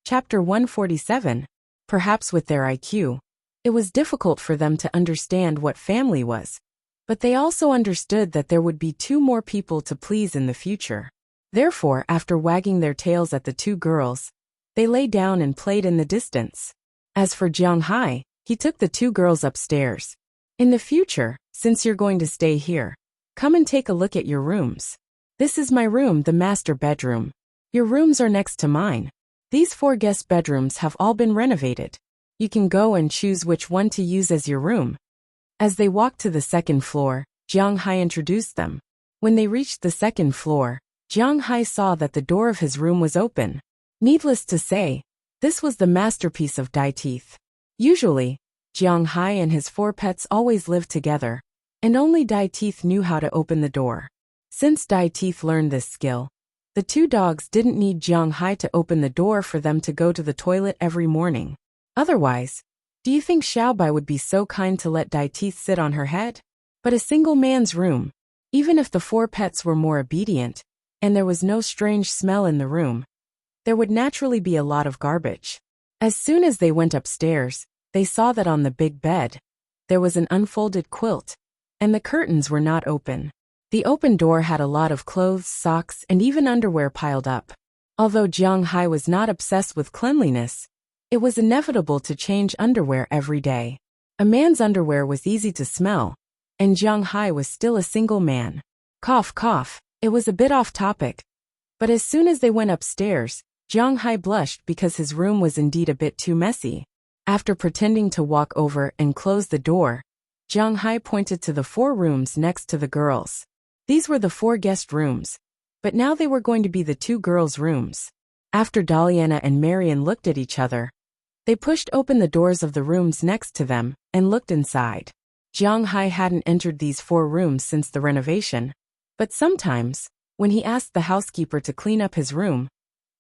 Chapter 147. Perhaps with their IQ, it was difficult for them to understand what family was. But they also understood that there would be two more people to please in the future. Therefore, after wagging their tails at the two girls, they lay down and played in the distance. As for Jiang Hai, he took the two girls upstairs. In the future, since you're going to stay here, come and take a look at your rooms. This is my room, the master bedroom. Your rooms are next to mine. These 4 guest bedrooms have all been renovated. You can go and choose which one to use as your room. As they walked to the second floor, Jiang Hai introduced them. When they reached the second floor, Jiang Hai saw that the door of his room was open. Needless to say, this was the masterpiece of Dai Teeth. Usually, Jiang Hai and his 4 pets always lived together, and only Dai Teeth knew how to open the door. Since Dai Teeth learned this skill, the 2 dogs didn't need Jiang Hai to open the door for them to go to the toilet every morning. Otherwise, do you think Xiaobai would be so kind to let Dai Teeth sit on her head? But a single man's room, even if the 4 pets were more obedient, and there was no strange smell in the room, there would naturally be a lot of garbage. As soon as they went upstairs, they saw that on the big bed, there was an unfolded quilt, and the curtains were not open. The open door had a lot of clothes, socks, and even underwear piled up. Although Jiang Hai was not obsessed with cleanliness, it was inevitable to change underwear every day. A man's underwear was easy to smell, and Jiang Hai was still a single man. Cough, cough, it was a bit off topic. But as soon as they went upstairs, Jiang Hai blushed because his room was indeed a bit too messy. After pretending to walk over and close the door, Jiang Hai pointed to the 4 rooms next to the girls. These were the 4 guest rooms, but now they were going to be the 2 girls' rooms. After Daliana and Marian looked at each other, they pushed open the doors of the rooms next to them and looked inside. Jiang Hai hadn't entered these 4 rooms since the renovation, but sometimes, when he asked the housekeeper to clean up his room,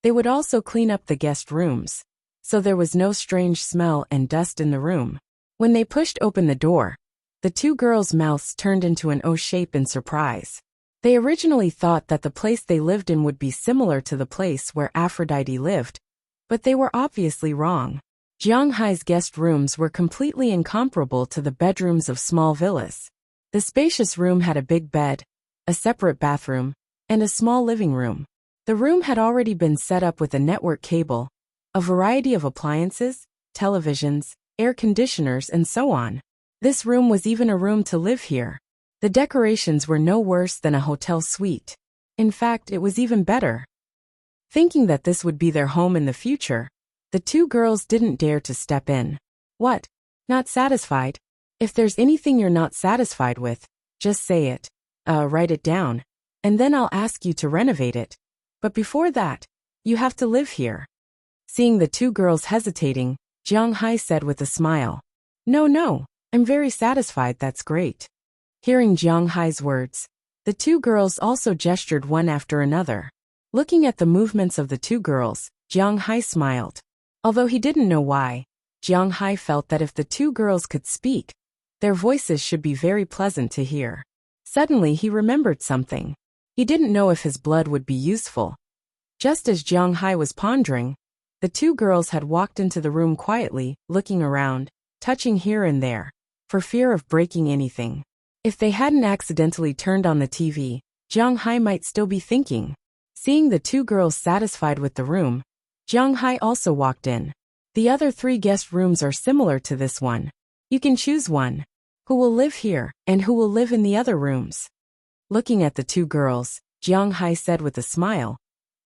they would also clean up the guest rooms, so there was no strange smell and dust in the room. When they pushed open the door, the 2 girls' mouths turned into an O shape in surprise. They originally thought that the place they lived in would be similar to the place where Aphrodite lived, but they were obviously wrong. Jiang Hai's guest rooms were completely incomparable to the bedrooms of small villas. The spacious room had a big bed, a separate bathroom, and a small living room. The room had already been set up with a network cable, a variety of appliances, televisions, air conditioners, and so on. This room was even a room to live here. The decorations were no worse than a hotel suite. In fact, it was even better. Thinking that this would be their home in the future, the 2 girls didn't dare to step in. What? Not satisfied? If there's anything you're not satisfied with, just say it. Write it down, and then I'll ask you to renovate it. But before that, you have to live here. Seeing the 2 girls hesitating, Jiang Hai said with a smile, No, I'm very satisfied, that's great. Hearing Jiang Hai's words, the 2 girls also gestured one after another. Looking at the movements of the 2 girls, Jiang Hai smiled. Although he didn't know why, Jiang Hai felt that if the 2 girls could speak, their voices should be very pleasant to hear. Suddenly he remembered something. He didn't know if his blood would be useful. Just as Jiang Hai was pondering, the 2 girls had walked into the room quietly, looking around, touching here and there, for fear of breaking anything. If they hadn't accidentally turned on the TV, Jiang Hai might still be thinking. Seeing the 2 girls satisfied with the room, Jiang Hai also walked in. The other 3 guest rooms are similar to this one. You can choose one. Who will live here, and who will live in the other rooms? Looking at the 2 girls, Jiang Hai said with a smile.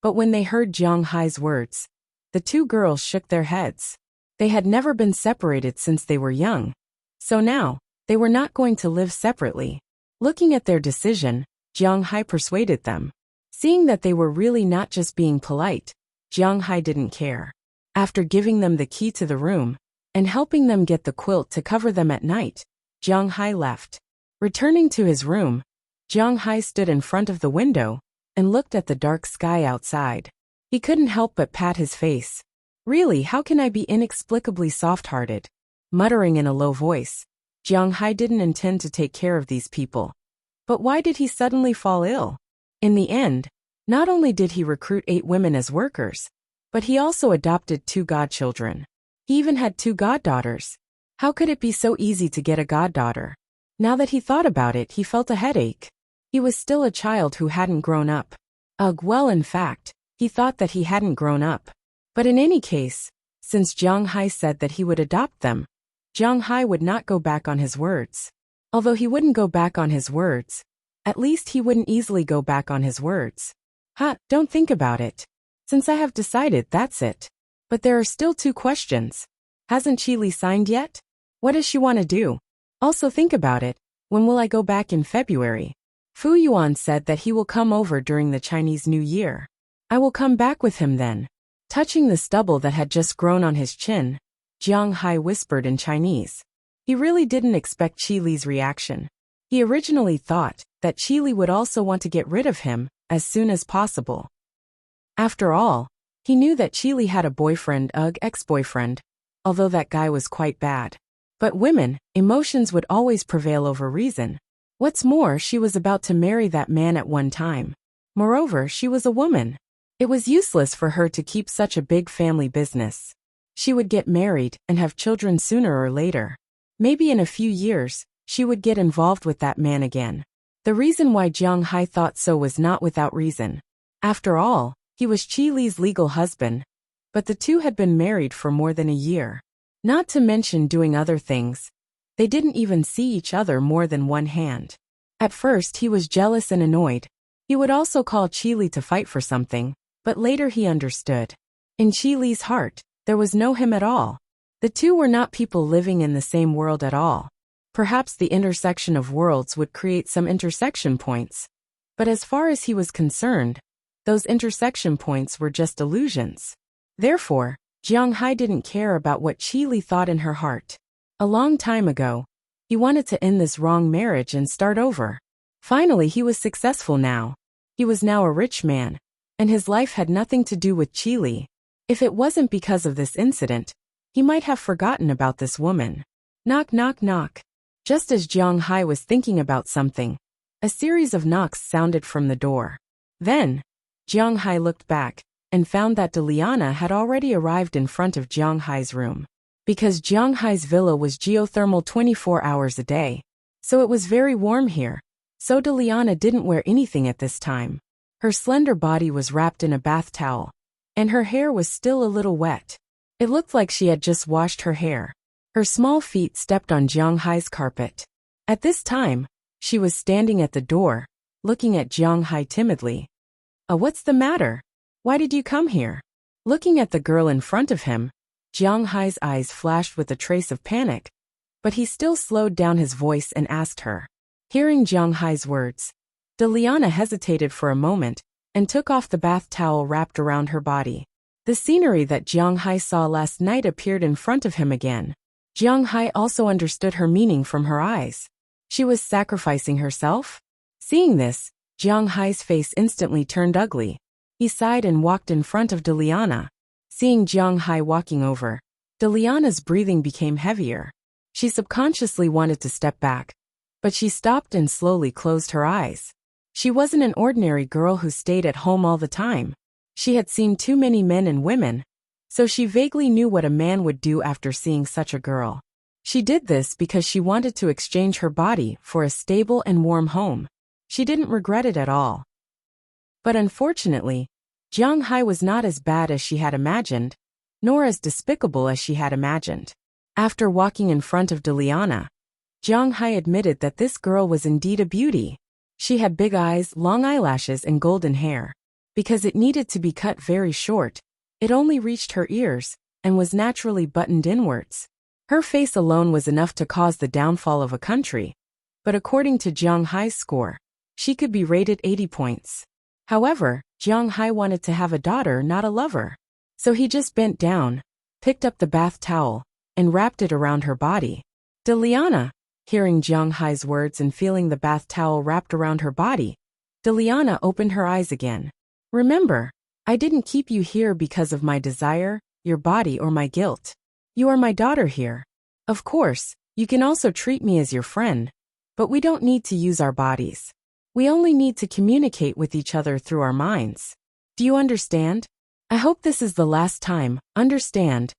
But when they heard Jiang Hai's words, the 2 girls shook their heads. They had never been separated since they were young. So now, they were not going to live separately. Looking at their decision, Jiang Hai persuaded them. Seeing that they were really not just being polite, Jiang Hai didn't care. After giving them the key to the room, and helping them get the quilt to cover them at night, Jiang Hai left. Returning to his room, Jiang Hai stood in front of the window and looked at the dark sky outside. He couldn't help but pat his face. Really, how can I be inexplicably soft-hearted? Muttering in a low voice, Jiang Hai didn't intend to take care of these people. But why did he suddenly fall ill? In the end, not only did he recruit 8 women as workers, But he also adopted 2 godchildren. He even had 2 goddaughters. How could it be so easy to get a goddaughter? Now that he thought about it, he felt a headache. He was still a child who hadn't grown up. Ugh, well, in fact, he thought that he hadn't grown up. But in any case, since Jiang Hai said that he would adopt them, Jiang Hai would not go back on his words. Although he wouldn't go back on his words, at least he wouldn't easily go back on his words. Don't think about it. Since I have decided, that's it. But there are still 2 questions. Hasn't Qili signed yet? What does she want to do? Also think about it, when will I go back in February? Fu Yuan said that he will come over during the Chinese New Year. I will come back with him then. Touching the stubble that had just grown on his chin, Jiang Hai whispered in Chinese. He really didn't expect Qili's reaction. He originally thought that Qili would also want to get rid of him as soon as possible. After all, he knew that Qili had a boyfriend, ex-boyfriend, although that guy was quite bad. But women, emotions would always prevail over reason. What's more, she was about to marry that man at one time. Moreover, she was a woman. It was useless for her to keep such a big family business. She would get married and have children sooner or later. Maybe in a few years, she would get involved with that man again. The reason why Jiang Hai thought so was not without reason. After all, he was Qili's legal husband, but the 2 had been married for more than a year. Not to mention doing other things. They didn't even see each other more than one hand. At first he was jealous and annoyed. He would also call Qili to fight for something, but later he understood. In Qili's heart, there was no him at all. The 2 were not people living in the same world at all. Perhaps the intersection of worlds would create some intersection points. But as far as he was concerned, those intersection points were just illusions. Therefore, Jiang Hai didn't care about what Qili thought in her heart. A long time ago, he wanted to end this wrong marriage and start over. Finally, he was successful now. He was now a rich man, and his life had nothing to do with Qili. If it wasn't because of this incident, he might have forgotten about this woman. Knock, knock, knock. Just as Jiang Hai was thinking about something, a series of knocks sounded from the door. Then, Jiang Hai looked back and found that Deliana had already arrived in front of Jiang Hai's room. Because Jiang Hai's villa was geothermal 24 hours a day, so it was very warm here. So Deliana didn't wear anything at this time. Her slender body was wrapped in a bath towel, and her hair was still a little wet. It looked like she had just washed her hair. Her small feet stepped on Jiang Hai's carpet. At this time, she was standing at the door, looking at Jiang Hai timidly. What's the matter? Why did you come here? Looking at the girl in front of him, Jiang Hai's eyes flashed with a trace of panic, but he still slowed down his voice and asked her. Hearing Jiang Hai's words, Deliana hesitated for a moment and took off the bath towel wrapped around her body. The scenery that Jiang Hai saw last night appeared in front of him again. Jiang Hai also understood her meaning from her eyes. She was sacrificing herself? Seeing this, Jiang Hai's face instantly turned ugly. He sighed and walked in front of Deliana. Seeing Jiang Hai walking over, Deliana's breathing became heavier. She subconsciously wanted to step back, but she stopped and slowly closed her eyes. She wasn't an ordinary girl who stayed at home all the time. She had seen too many men and women, so she vaguely knew what a man would do after seeing such a girl. She did this because she wanted to exchange her body for a stable and warm home. She didn't regret it at all. But unfortunately, Jiang Hai was not as bad as she had imagined, nor as despicable as she had imagined. After walking in front of Deliana, Jiang Hai admitted that this girl was indeed a beauty. She had big eyes, long eyelashes, and golden hair. Because it needed to be cut very short, it only reached her ears and was naturally buttoned inwards. Her face alone was enough to cause the downfall of a country, but according to Jiang Hai's score, she could be rated 80 points. However, Jiang Hai wanted to have a daughter, not a lover. So he just bent down, picked up the bath towel, and wrapped it around her body. Deliana, hearing Jiang Hai's words and feeling the bath towel wrapped around her body, Deliana opened her eyes again. Remember, I didn't keep you here because of my desire, your body, or my guilt. You are my daughter here. Of course, you can also treat me as your friend, but we don't need to use our bodies. We only need to communicate with each other through our minds. Do you understand? I hope this is the last time, understand?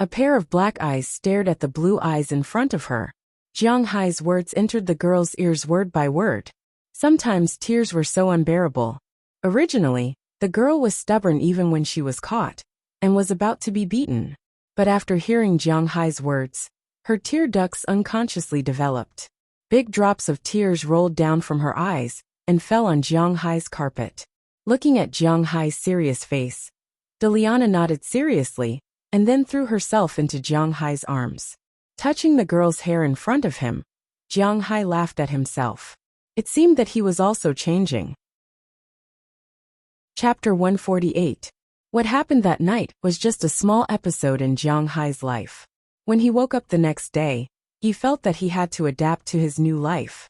A pair of black eyes stared at the blue eyes in front of her. Jiang Hai's words entered the girl's ears word by word. Sometimes tears were so unbearable. Originally, the girl was stubborn even when she was caught, and was about to be beaten. But after hearing Jiang Hai's words, her tear ducts unconsciously developed. Big drops of tears rolled down from her eyes, and fell on Jiang Hai's carpet. Looking at Jiang Hai's serious face, Deliana nodded seriously, and then threw herself into Jiang Hai's arms. Touching the girl's hair in front of him, Jiang Hai laughed at himself. It seemed that he was also changing. Chapter 148. What happened that night was just a small episode in Jiang Hai's life. When he woke up the next day, he felt that he had to adapt to his new life.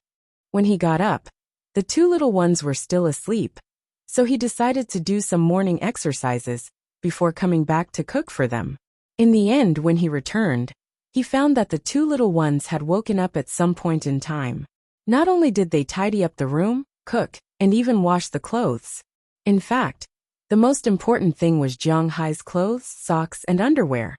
When he got up, the two little ones were still asleep, so he decided to do some morning exercises before coming back to cook for them. In the end, when he returned, he found that the two little ones had woken up at some point in time. Not only did they tidy up the room, cook, and even wash the clothes. In fact, the most important thing was Jiang Hai's clothes, socks, and underwear.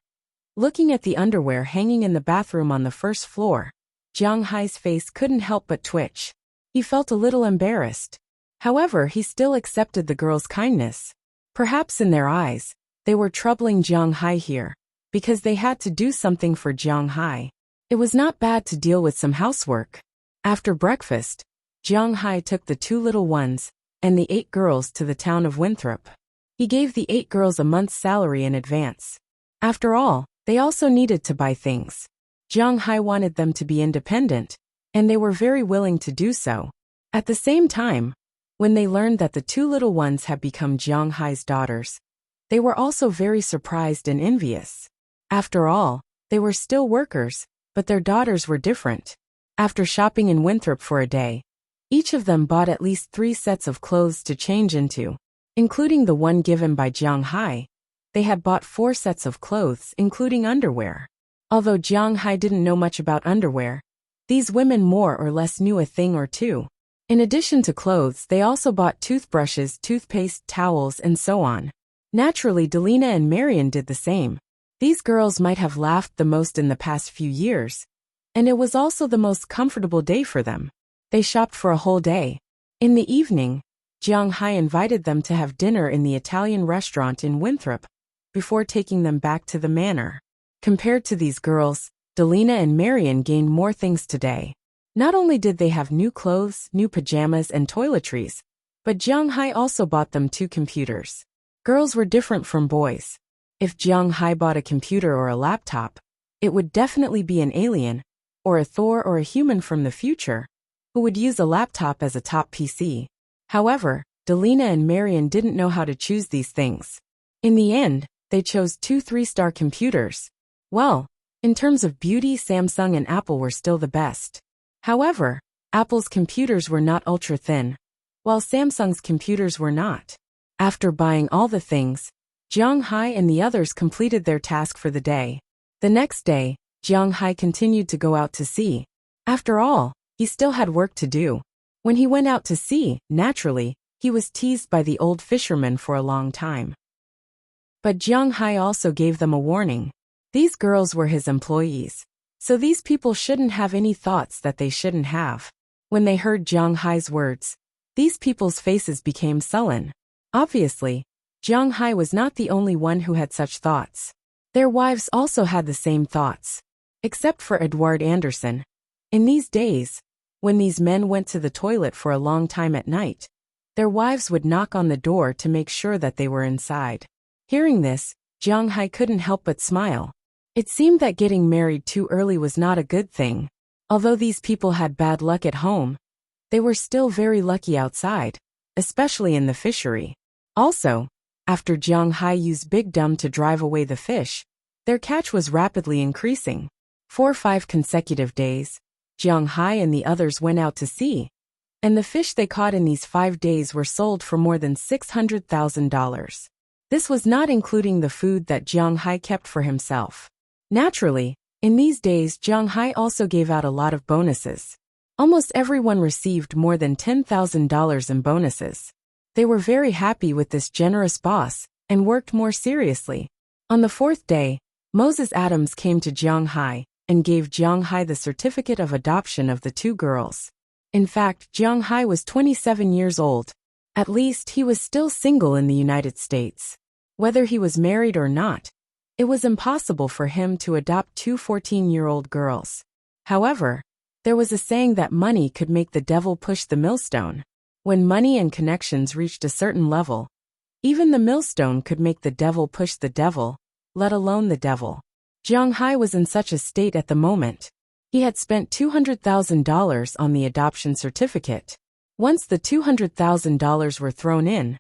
Looking at the underwear hanging in the bathroom on the first floor, Jiang Hai's face couldn't help but twitch. He felt a little embarrassed. However, he still accepted the girl's kindness. Perhaps in their eyes, they were troubling Jiang Hai here, because they had to do something for Jiang Hai. It was not bad to deal with some housework. After breakfast, Jiang Hai took the two little ones and the 8 girls to the town of Winthrop. He gave the 8 girls a month's salary in advance. After all, they also needed to buy things. Jiang Hai wanted them to be independent, and they were very willing to do so. At the same time, when they learned that the two little ones had become Jiang Hai's daughters, they were also very surprised and envious. After all, they were still workers, but their daughters were different. After shopping in Winthrop for a day, each of them bought at least 3 sets of clothes to change into, including the one given by Jiang Hai. They had bought 4 sets of clothes, including underwear. Although Jiang Hai didn't know much about underwear, these women more or less knew a thing or two. In addition to clothes, they also bought toothbrushes, toothpaste, towels, and so on. Naturally, Delina and Marian did the same. These girls might have laughed the most in the past few years, and it was also the most comfortable day for them. They shopped for a whole day. In the evening, Jiang Hai invited them to have dinner in the Italian restaurant in Winthrop, before taking them back to the manor. Compared to these girls, Delina and Marian gained more things today. Not only did they have new clothes, new pajamas, and toiletries, but Jiang Hai also bought them 2 computers. Girls were different from boys. If Jiang Hai bought a computer or a laptop, it would definitely be an alien, or a Thor or a human from the future, who would use a laptop as a top PC. However, Delina and Marian didn't know how to choose these things. In the end, they chose 2 3-star computers. Well, in terms of beauty, Samsung and Apple were still the best. However, Apple's computers were not ultra-thin, while Samsung's computers were not. After buying all the things, Jiang Hai and the others completed their task for the day. The next day, Jiang Hai continued to go out to sea. After all, he still had work to do. When he went out to sea, naturally, he was teased by the old fisherman for a long time. But Jiang Hai also gave them a warning. These girls were his employees, so these people shouldn't have any thoughts that they shouldn't have. When they heard Jiang Hai's words, these people's faces became sullen. Obviously, Jiang Hai was not the only one who had such thoughts. Their wives also had the same thoughts. Except for Edward Anderson. In these days, when these men went to the toilet for a long time at night, their wives would knock on the door to make sure that they were inside. Hearing this, Jiang Hai couldn't help but smile. It seemed that getting married too early was not a good thing. Although these people had bad luck at home, they were still very lucky outside, especially in the fishery. Also, after Jiang Hai used Big Dumb to drive away the fish, their catch was rapidly increasing. For 5 consecutive days, Jiang Hai and the others went out to sea, and the fish they caught in these 5 days were sold for more than $600,000. This was not including the food that Jiang Hai kept for himself. Naturally, in these days Jiang Hai also gave out a lot of bonuses. Almost everyone received more than $10,000 in bonuses. They were very happy with this generous boss, and worked more seriously. On the fourth day, Moses Adams came to Jianghai and gave Jianghai the certificate of adoption of the two girls. In fact, Jianghai was 27 years old. At least he was still single in the United States. Whether he was married or not, it was impossible for him to adopt two 14-year-old girls. However, there was a saying that money could make the devil push the millstone. When money and connections reached a certain level, even the millstone could make the devil push the devil, let alone the devil. Jianghai was in such a state at the moment. He had spent $200,000 on the adoption certificate. Once the $200,000 were thrown in,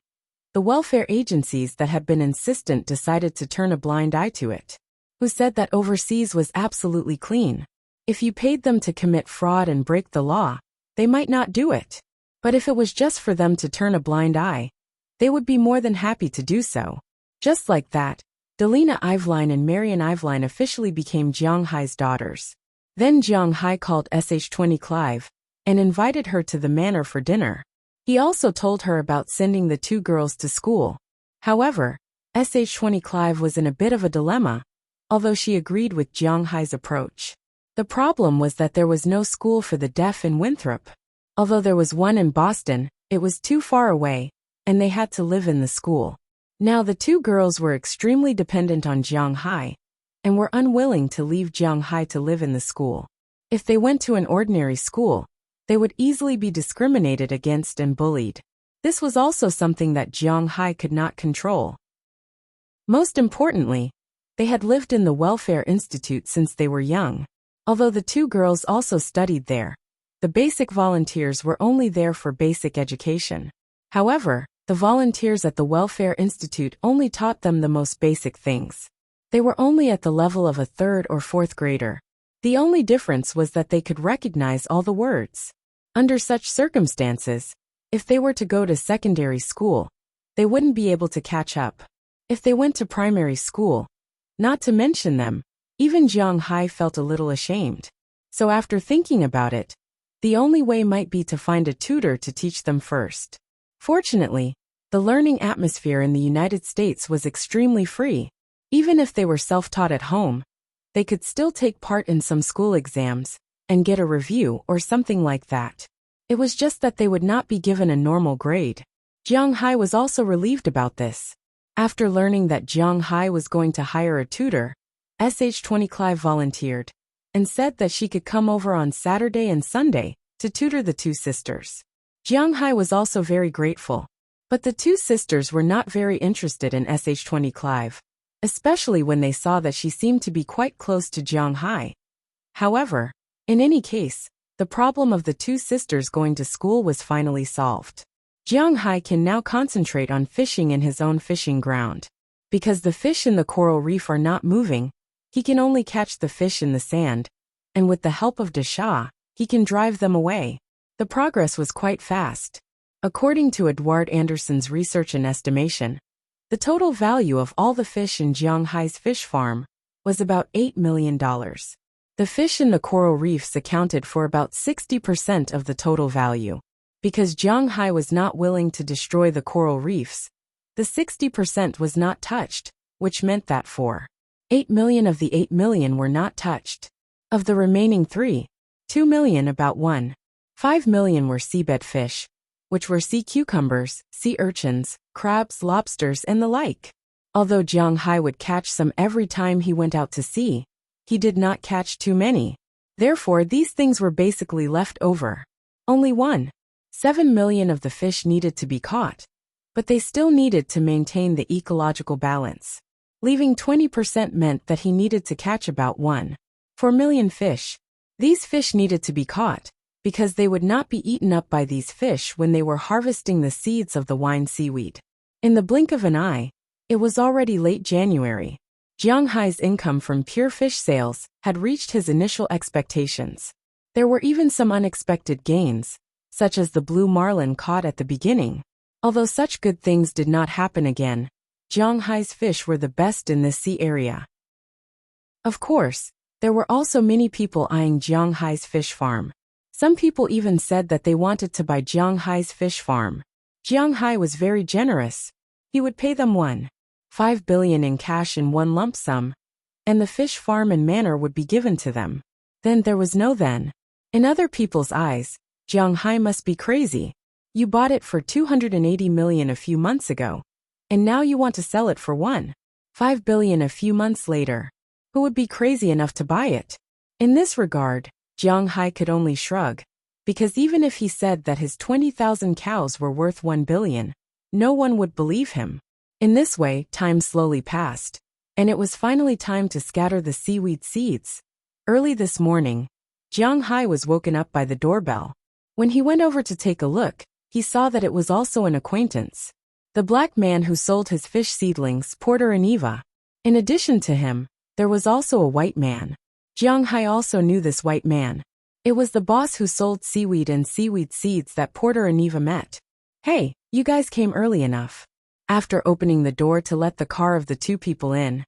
the welfare agencies that had been insistent decided to turn a blind eye to it. Who said that overseas was absolutely clean? If you paid them to commit fraud and break the law, they might not do it. But if it was just for them to turn a blind eye, they would be more than happy to do so. Just like that, Delina Iveline and Marion Iveline officially became Jianghai's daughters. Then Jianghai called Sh-20 Clive and invited her to the manor for dinner. He also told her about sending the two girls to school. However, Sh-20 Clive was in a bit of a dilemma, although she agreed with Jianghai's approach. The problem was that there was no school for the deaf in Winthrop. Although there was one in Boston, it was too far away, and they had to live in the school. Now the two girls were extremely dependent on Jianghai, and were unwilling to leave Jianghai to live in the school. If they went to an ordinary school, they would easily be discriminated against and bullied. This was also something that Jianghai could not control. Most importantly, they had lived in the Welfare Institute since they were young. Although the two girls also studied there, the basic volunteers were only there for basic education. However, the volunteers at the Welfare Institute only taught them the most basic things. They were only at the level of a third or fourth grader. The only difference was that they could recognize all the words. Under such circumstances, if they were to go to secondary school, they wouldn't be able to catch up. If they went to primary school, not to mention them, even Jianghai felt a little ashamed. So after thinking about it, the only way might be to find a tutor to teach them first. Fortunately, the learning atmosphere in the United States was extremely free. Even if they were self-taught at home, they could still take part in some school exams and get a review or something like that. It was just that they would not be given a normal grade. Jianghai was also relieved about this. After learning that Jianghai was going to hire a tutor, Sh-20 Clive volunteered and said that she could come over on Saturday and Sunday to tutor the two sisters. Jianghai was also very grateful, but the two sisters were not very interested in Sh-20 Clive, especially when they saw that she seemed to be quite close to Jianghai. However, in any case, the problem of the two sisters going to school was finally solved. Jianghai can now concentrate on fishing in his own fishing ground. Because the fish in the coral reef are not moving, he can only catch the fish in the sand, and with the help of Dasha, he can drive them away. The progress was quite fast. According to Edward Anderson's research and estimation, the total value of all the fish in Jianghai's fish farm was about $8 million. The fish in the coral reefs accounted for about 60% of the total value. Because Jianghai was not willing to destroy the coral reefs, the 60% was not touched, which meant that 8 million of the 8 million were not touched. Of the remaining 2 million, about 5 million were seabed fish, which were sea cucumbers, sea urchins, crabs, lobsters, and the like. Although Jianghai would catch some every time he went out to sea, he did not catch too many. Therefore, these things were basically left over. Only 7 million of the fish needed to be caught, but they still needed to maintain the ecological balance. Leaving 20% meant that he needed to catch about 4 million fish. These fish needed to be caught, because they would not be eaten up by these fish when they were harvesting the seeds of the wine seaweed. In the blink of an eye, it was already late January. Jianghai's income from pure fish sales had reached his initial expectations. There were even some unexpected gains, such as the blue marlin caught at the beginning. Although such good things did not happen again, Jianghai's fish were the best in this sea area. Of course, there were also many people eyeing Jianghai's fish farm. Some people even said that they wanted to buy Jianghai's fish farm. Jianghai was very generous. He would pay them 5 billion in cash in one lump sum, and the fish farm and manor would be given to them. Then there was no then. In other people's eyes, Jiang Hai must be crazy. You bought it for 280 million a few months ago, and now you want to sell it for 1.5 billion a few months later. Who would be crazy enough to buy it? In this regard, Jiang Hai could only shrug, because even if he said that his 20,000 cows were worth 1 billion, no one would believe him. In this way, time slowly passed, and it was finally time to scatter the seaweed seeds. Early this morning, Jiang Hai was woken up by the doorbell. When he went over to take a look, he saw that it was also an acquaintance. The black man who sold his fish seedlings, Porter and Eva. In addition to him, there was also a white man. Jiang Hai also knew this white man. It was the boss who sold seaweed and seaweed seeds that Porter and Eva met. Hey, you guys came early enough. After opening the door to let the car of the two people in,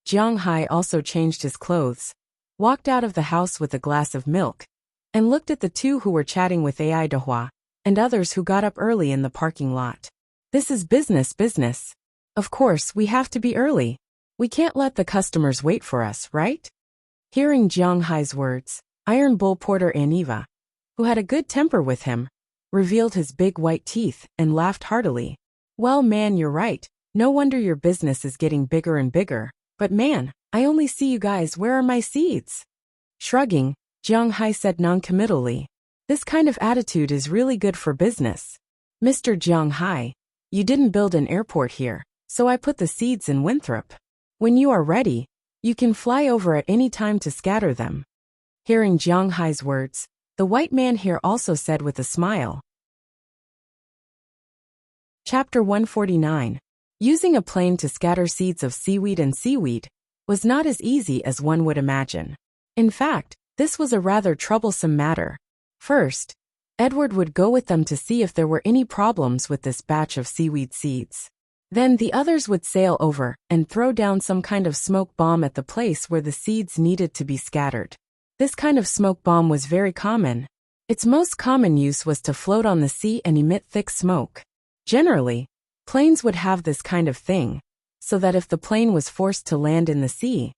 Jiang Hai also changed his clothes, walked out of the house with a glass of milk, and looked at the two who were chatting with Ai Dehua and others who got up early in the parking lot. This is business. Of course, we have to be early. We can't let the customers wait for us, right? Hearing Jiang Hai's words, Iron Bull Porter and Eva, who had a good temper with him, revealed his big white teeth and laughed heartily. Well, man, you're right. No wonder your business is getting bigger and bigger. But man, I only see you guys. Where are my seeds? Shrugging, Jiang Hai said noncommittally. This kind of attitude is really good for business. Mr. Jiang Hai, you didn't build an airport here, so I put the seeds in Winthrop. When you are ready, you can fly over at any time to scatter them. Hearing Jiang Hai's words, the white man here also said with a smile. Chapter 149. Using a plane to scatter seeds of seaweed and seaweed was not as easy as one would imagine. In fact, this was a rather troublesome matter. First, Edward would go with them to see if there were any problems with this batch of seaweed seeds. Then the others would sail over and throw down some kind of smoke bomb at the place where the seeds needed to be scattered. This kind of smoke bomb was very common. Its most common use was to float on the sea and emit thick smoke. Generally, planes would have this kind of thing, so that if the plane was forced to land in the sea,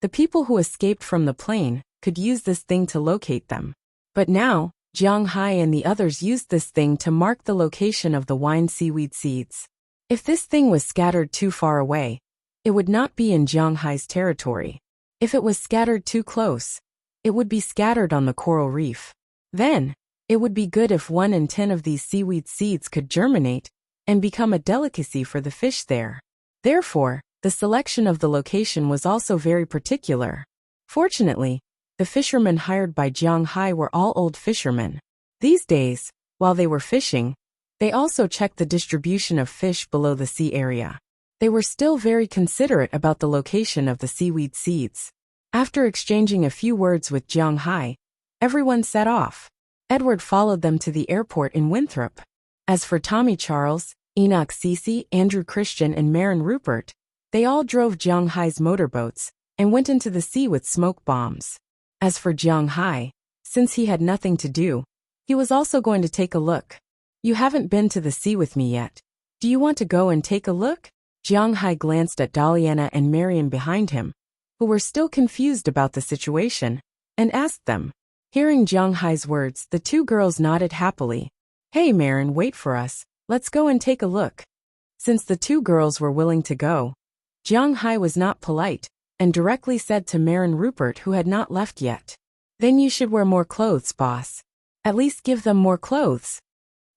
the people who escaped from the plane could use this thing to locate them. But now, Jiang Hai and the others used this thing to mark the location of the wine seaweed seeds. If this thing was scattered too far away, it would not be in Jiang Hai's territory. If it was scattered too close, it would be scattered on the coral reef. Then, it would be good if 1 in 10 of these seaweed seeds could germinate and become a delicacy for the fish there. Therefore, the selection of the location was also very particular. Fortunately, the fishermen hired by Jiang Hai were all old fishermen. These days, while they were fishing, they also checked the distribution of fish below the sea area. They were still very considerate about the location of the seaweed seeds. After exchanging a few words with Jiang Hai, everyone set off. Edward followed them to the airport in Winthrop. As for Tommy Charles, Enoch Cece, Andrew Christian and Marin Rupert, they all drove Jiang Hai's motorboats and went into the sea with smoke bombs. As for Jiang Hai, since he had nothing to do, he was also going to take a look. You haven't been to the sea with me yet. Do you want to go and take a look? Jiang Hai glanced at Daliana and Marian behind him, who were still confused about the situation, and asked them. Hearing Jiang Hai's words, the two girls nodded happily. Hey Marin, wait for us. Let's go and take a look. Since the two girls were willing to go, Jiang Hai was not polite, and directly said to Marin Rupert, who had not left yet. Then you should wear more clothes, boss. At least give them more clothes.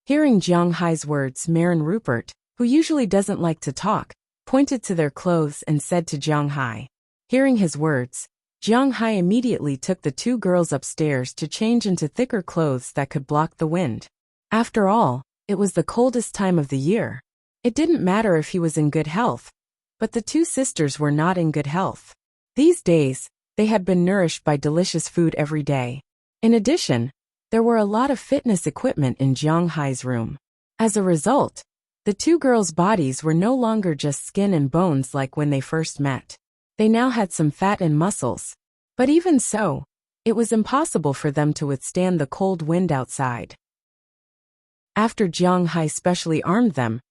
Hearing Jiang Hai's words, Marin Rupert, who usually doesn't like to talk, pointed to their clothes and said to Jiang Hai. Hearing his words, Jiang Hai immediately took the two girls upstairs to change into thicker clothes that could block the wind. After all, it was the coldest time of the year. It didn't matter if he was in good health, but the two sisters were not in good health. These days, they had been nourished by delicious food every day. In addition, there were a lot of fitness equipment in Jiang Hai's room. As a result, the two girls' bodies were no longer just skin and bones like when they first met. They now had some fat and muscles. But even so, it was impossible for them to withstand the cold wind outside. After Jiang Hai specially armed them,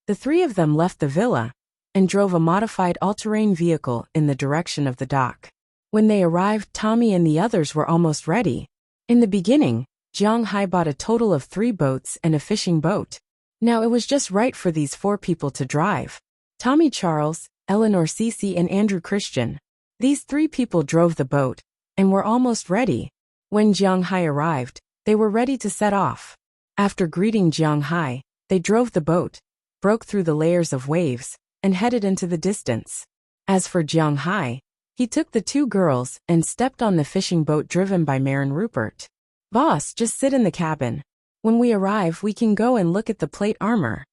the three of them left the villa and drove a modified all-terrain vehicle in the direction of the dock. When they arrived, Tommy and the others were almost ready. In the beginning, Jiang Hai bought a total of 3 boats and a fishing boat. Now it was just right for these 4 people to drive. Tommy Charles, Eleanor Cece and Andrew Christian. These 3 people drove the boat, and were almost ready. When Jiang Hai arrived, they were ready to set off. After greeting Jiang Hai, they drove the boat, broke through the layers of waves, and headed into the distance. As for Jiang Hai, he took the 2 girls and stepped on the fishing boat driven by Marin Rupert. "Boss, just sit in the cabin. When we arrive, we can go and look at the plate armor."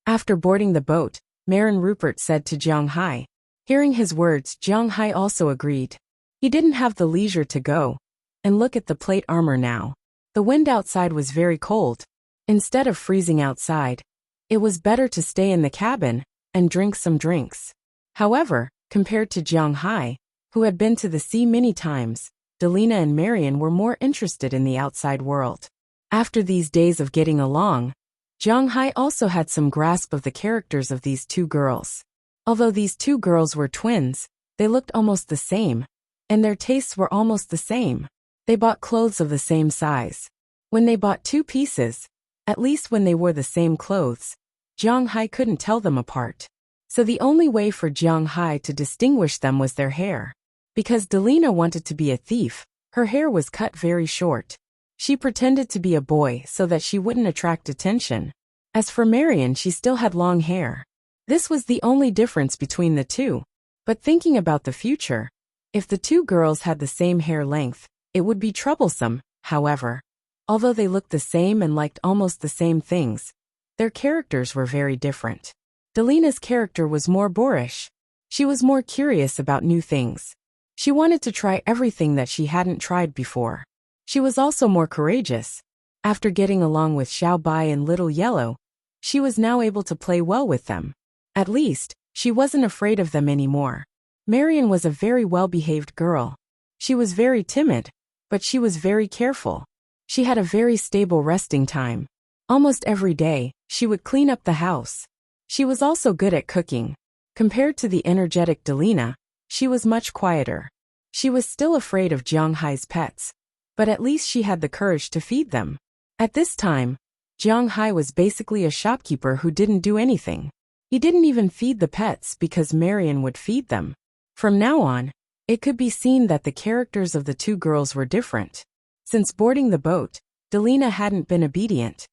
After boarding the boat, Marin Rupert said to Jiang Hai. Hearing his words, Jiang Hai also agreed. He didn't have the leisure to go and look at the plate armor now. The wind outside was very cold. Instead of freezing outside, it was better to stay in the cabin and drink some drinks. However, compared to Jiang Hai, who had been to the sea many times, Delina and Marian were more interested in the outside world. After these days of getting along, Jiang Hai also had some grasp of the characters of these 2 girls. Although these 2 girls were twins, they looked almost the same, and their tastes were almost the same. They bought clothes of the same size. When they bought 2 pieces, at least when they wore the same clothes, Jiang Hai couldn't tell them apart. So the only way for Jiang Hai to distinguish them was their hair. Because Delina wanted to be a thief, her hair was cut very short. She pretended to be a boy so that she wouldn't attract attention. As for Marian, she still had long hair. This was the only difference between the 2. But thinking about the future, if the 2 girls had the same hair length, it would be troublesome. However, although they looked the same and liked almost the same things, their characters were very different. Delina's character was more boorish. She was more curious about new things. She wanted to try everything that she hadn't tried before. She was also more courageous. After getting along with Xiao Bai and Little Yellow, she was now able to play well with them. At least, she wasn't afraid of them anymore. Marian was a very well-behaved girl. She was very timid, but she was very careful. She had a very stable resting time. Almost every day, she would clean up the house. She was also good at cooking. Compared to the energetic Delina, she was much quieter. She was still afraid of Jiang Hai's pets, but at least she had the courage to feed them. At this time, Jiang Hai was basically a shopkeeper who didn't do anything. He didn't even feed the pets because Marian would feed them. From now on, it could be seen that the characters of the 2 girls were different. Since boarding the boat, Delina hadn't been obedient.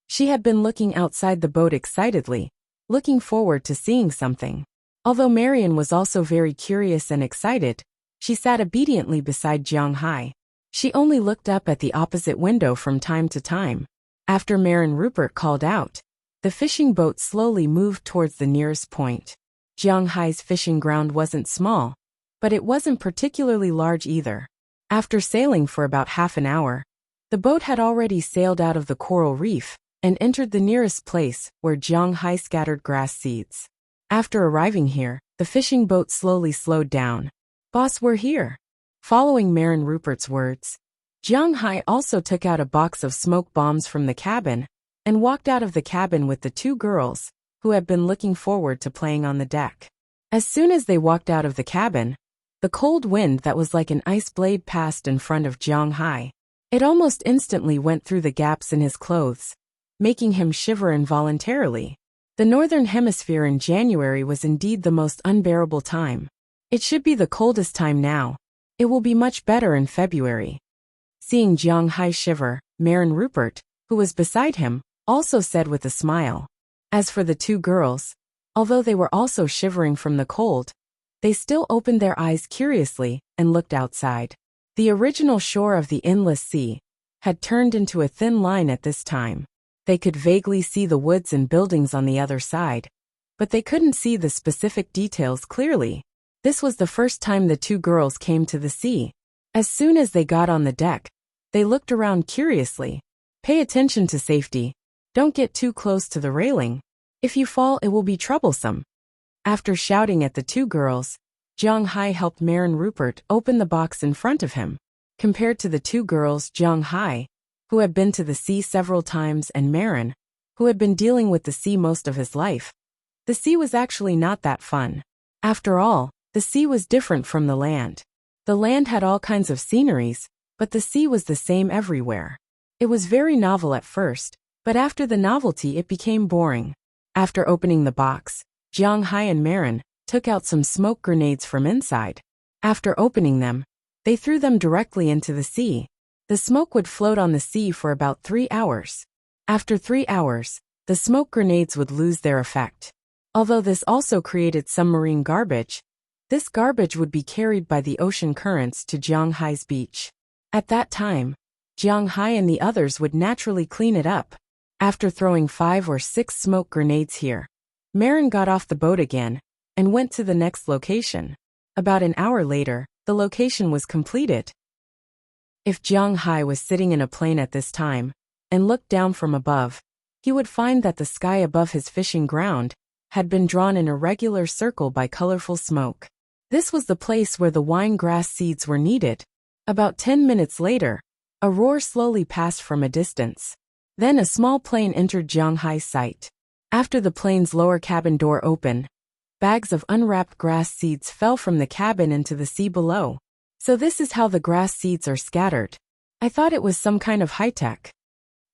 She had been looking outside the boat excitedly, looking forward to seeing something. Although Marian was also very curious and excited, she sat obediently beside Jiang Hai. She only looked up at the opposite window from time to time. After Marin Rupert called out, the fishing boat slowly moved towards the nearest point. Jiang Hai's fishing ground wasn't small, but it wasn't particularly large either. After sailing for about half an hour, the boat had already sailed out of the coral reef and entered the nearest place where Jiang Hai scattered grass seeds. After arriving here, the fishing boat slowly slowed down. "Boss, we're here." Following Marin Rupert's words, Jiang Hai also took out a box of smoke bombs from the cabin and walked out of the cabin with the 2 girls, who had been looking forward to playing on the deck. As soon as they walked out of the cabin, the cold wind that was like an ice blade passed in front of Jiang Hai. It almost instantly went through the gaps in his clothes, making him shiver involuntarily. The northern hemisphere in January was indeed the most unbearable time. It should be the coldest time now. It will be much better in February. Seeing Jiang Hai shiver, Marin Rupert, who was beside him, also said with a smile. As for the 2 girls, although they were also shivering from the cold, they still opened their eyes curiously and looked outside. The original shore of the endless sea had turned into a thin line at this time. They could vaguely see the woods and buildings on the other side, but they couldn't see the specific details clearly. This was the first time the 2 girls came to the sea. As soon as they got on the deck, they looked around curiously. "Pay attention to safety. Don't get too close to the railing. If you fall, it will be troublesome." After shouting at the 2 girls, Jiang Hai helped Marin Rupert open the box in front of him. Compared to the 2 girls, Jiang Hai, who had been to the sea several times, and Marin, who had been dealing with the sea most of his life, The sea was actually not that fun. After all, the sea was different from the land. The land had all kinds of sceneries, but the sea was the same everywhere. It was very novel at first, but after the novelty it became boring. After opening the box, Jiang Hai and Marin took out some smoke grenades from inside. After opening them, they threw them directly into the sea. The smoke would float on the sea for about 3 hours. After 3 hours, the smoke grenades would lose their effect. Although this also created some marine garbage, this garbage would be carried by the ocean currents to Jiang Hai's beach. At that time, Jiang Hai and the others would naturally clean it up. After throwing 5 or 6 smoke grenades here, Marin got off the boat again and went to the next location. About an hour later, the location was completed. If Jiang Hai was sitting in a plane at this time and looked down from above, he would find that the sky above his fishing ground had been drawn in a regular circle by colorful smoke. This was the place where the wine grass seeds were needed. About 10 minutes later, a roar slowly passed from a distance. Then a small plane entered Jiang Hai's sight. After the plane's lower cabin door opened, bags of unwrapped grass seeds fell from the cabin into the sea below. So this is how the grass seeds are scattered. I thought it was some kind of high-tech.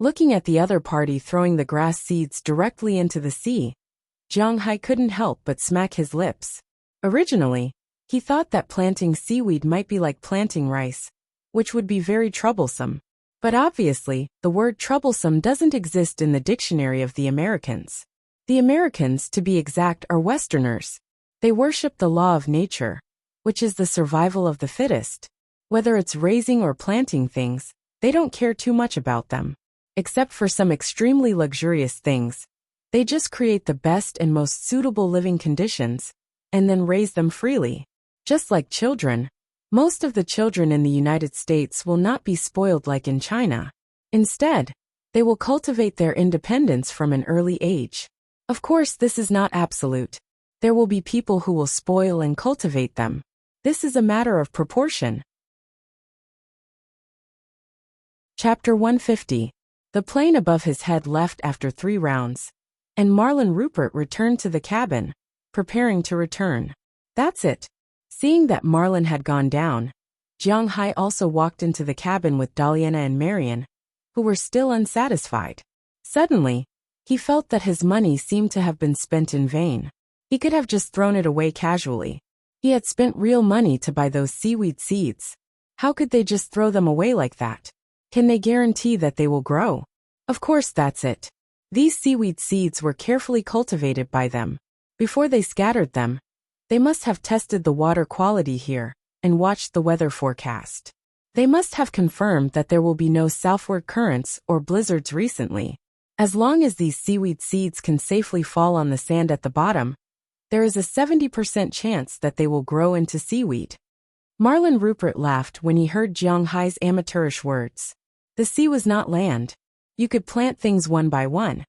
Looking at the other party throwing the grass seeds directly into the sea, Jiang Hai couldn't help but smack his lips. Originally, he thought that planting seaweed might be like planting rice, which would be very troublesome. But obviously, the word troublesome doesn't exist in the dictionary of the Americans. The Americans, to be exact, are Westerners. They worship the law of nature, which is the survival of the fittest. Whether it's raising or planting things, they don't care too much about them. Except for some extremely luxurious things. They just create the best and most suitable living conditions, and then raise them freely. Just like children, most of the children in the United States will not be spoiled like in China. Instead, they will cultivate their independence from an early age. Of course, this is not absolute. There will be people who will spoil and cultivate them. This is a matter of proportion. Chapter 150. The plane above his head left after 3 rounds, and Marlon Rupert returned to the cabin, preparing to return. That's it. Seeing that Marlon had gone down, Jiang Hai also walked into the cabin with Daliana and Marian, who were still unsatisfied. Suddenly, he felt that his money seemed to have been spent in vain. He could have just thrown it away casually. He had spent real money to buy those seaweed seeds. How could they just throw them away like that? Can they guarantee that they will grow? Of course, that's it. These seaweed seeds were carefully cultivated by them. Before they scattered them, they must have tested the water quality here and watched the weather forecast. They must have confirmed that there will be no southward currents or blizzards recently. As long as these seaweed seeds can safely fall on the sand at the bottom, there is a 70% chance that they will grow into seaweed. Marlon Rupert laughed when he heard Jiang Hai's amateurish words. The sea was not land. You could plant things one by one,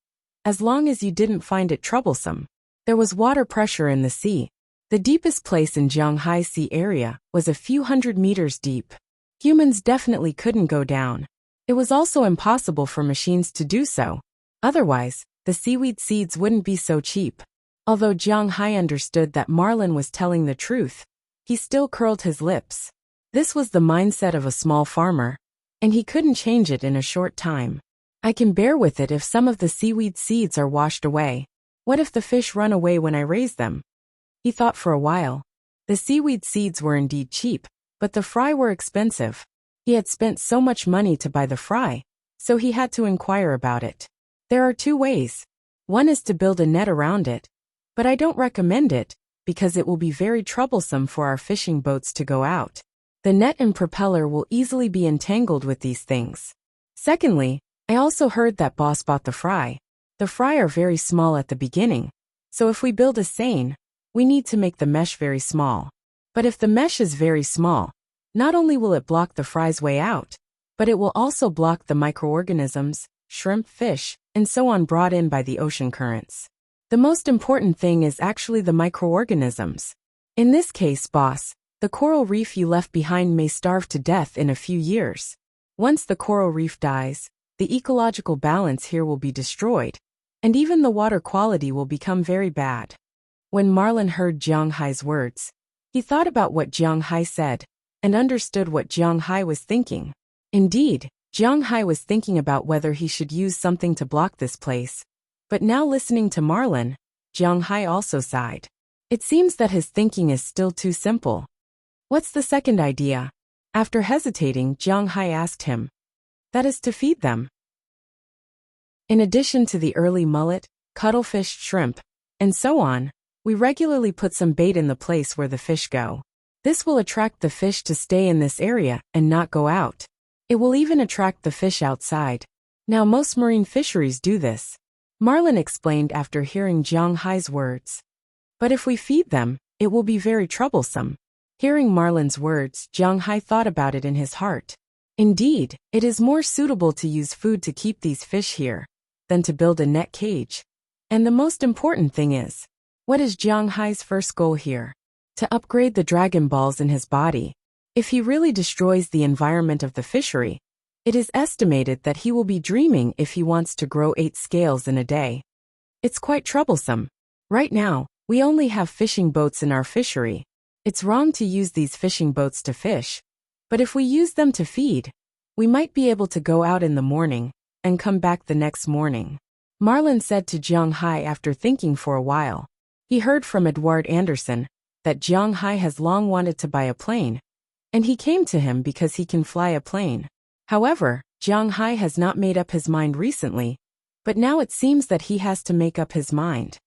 as long as you didn't find it troublesome. There was water pressure in the sea. The deepest place in Jiang Hai Sea area was a few hundred meters deep. Humans definitely couldn't go down. It was also impossible for machines to do so. Otherwise, the seaweed seeds wouldn't be so cheap. Although Jiang Hai understood that Marlon was telling the truth, he still curled his lips. This was the mindset of a small farmer, and he couldn't change it in a short time. I can bear with it if some of the seaweed seeds are washed away. What if the fish run away when I raise them? He thought for a while. The seaweed seeds were indeed cheap, but the fry were expensive. He had spent so much money to buy the fry, so he had to inquire about it. There are 2 ways. One is to build a net around it, but I don't recommend it, because it will be very troublesome for our fishing boats to go out. The net and propeller will easily be entangled with these things. Secondly, I also heard that boss bought the fry. The fry are very small at the beginning, so if we build a seine, we need to make the mesh very small. But if the mesh is very small, not only will it block the fry's way out, but it will also block the microorganisms, shrimp, fish, and so on brought in by the ocean currents. The most important thing is actually the microorganisms. In this case, boss, the coral reef you left behind may starve to death in a few years. Once the coral reef dies, the ecological balance here will be destroyed. and even the water quality will become very bad. When Marlin heard Jiang Hai's words, he thought about what Jiang Hai said, and understood what Jiang Hai was thinking. Indeed, Jiang Hai was thinking about whether he should use something to block this place. But now listening to Marlin, Jiang Hai also sighed. It seems that his thinking is still too simple. What's the second idea? After hesitating, Jiang Hai asked him. That is to feed them. In addition to the early mullet, cuttlefish, shrimp, and so on, we regularly put some bait in the place where the fish go. This will attract the fish to stay in this area and not go out. It will even attract the fish outside. Now most marine fisheries do this. Marlin explained after hearing Jiang Hai's words. But if we feed them, it will be very troublesome. Hearing Marlin's words, Jiang Hai thought about it in his heart. Indeed, it is more suitable to use food to keep these fish here than to build a net cage. And the most important thing is, what is Jiang Hai's first goal here? To upgrade the dragon balls in his body. If he really destroys the environment of the fishery, it is estimated that he will be dreaming if he wants to grow 8 scales in a day. It's quite troublesome. Right now, we only have fishing boats in our fishery. It's wrong to use these fishing boats to fish, but if we use them to feed, we might be able to go out in the morning and come back the next morning. Marlin said to Jiang Hai after thinking for a while. He heard from Edward Anderson that Jiang Hai has long wanted to buy a plane, and he came to him because he can fly a plane. However, Jiang Hai has not made up his mind recently, but now it seems that he has to make up his mind.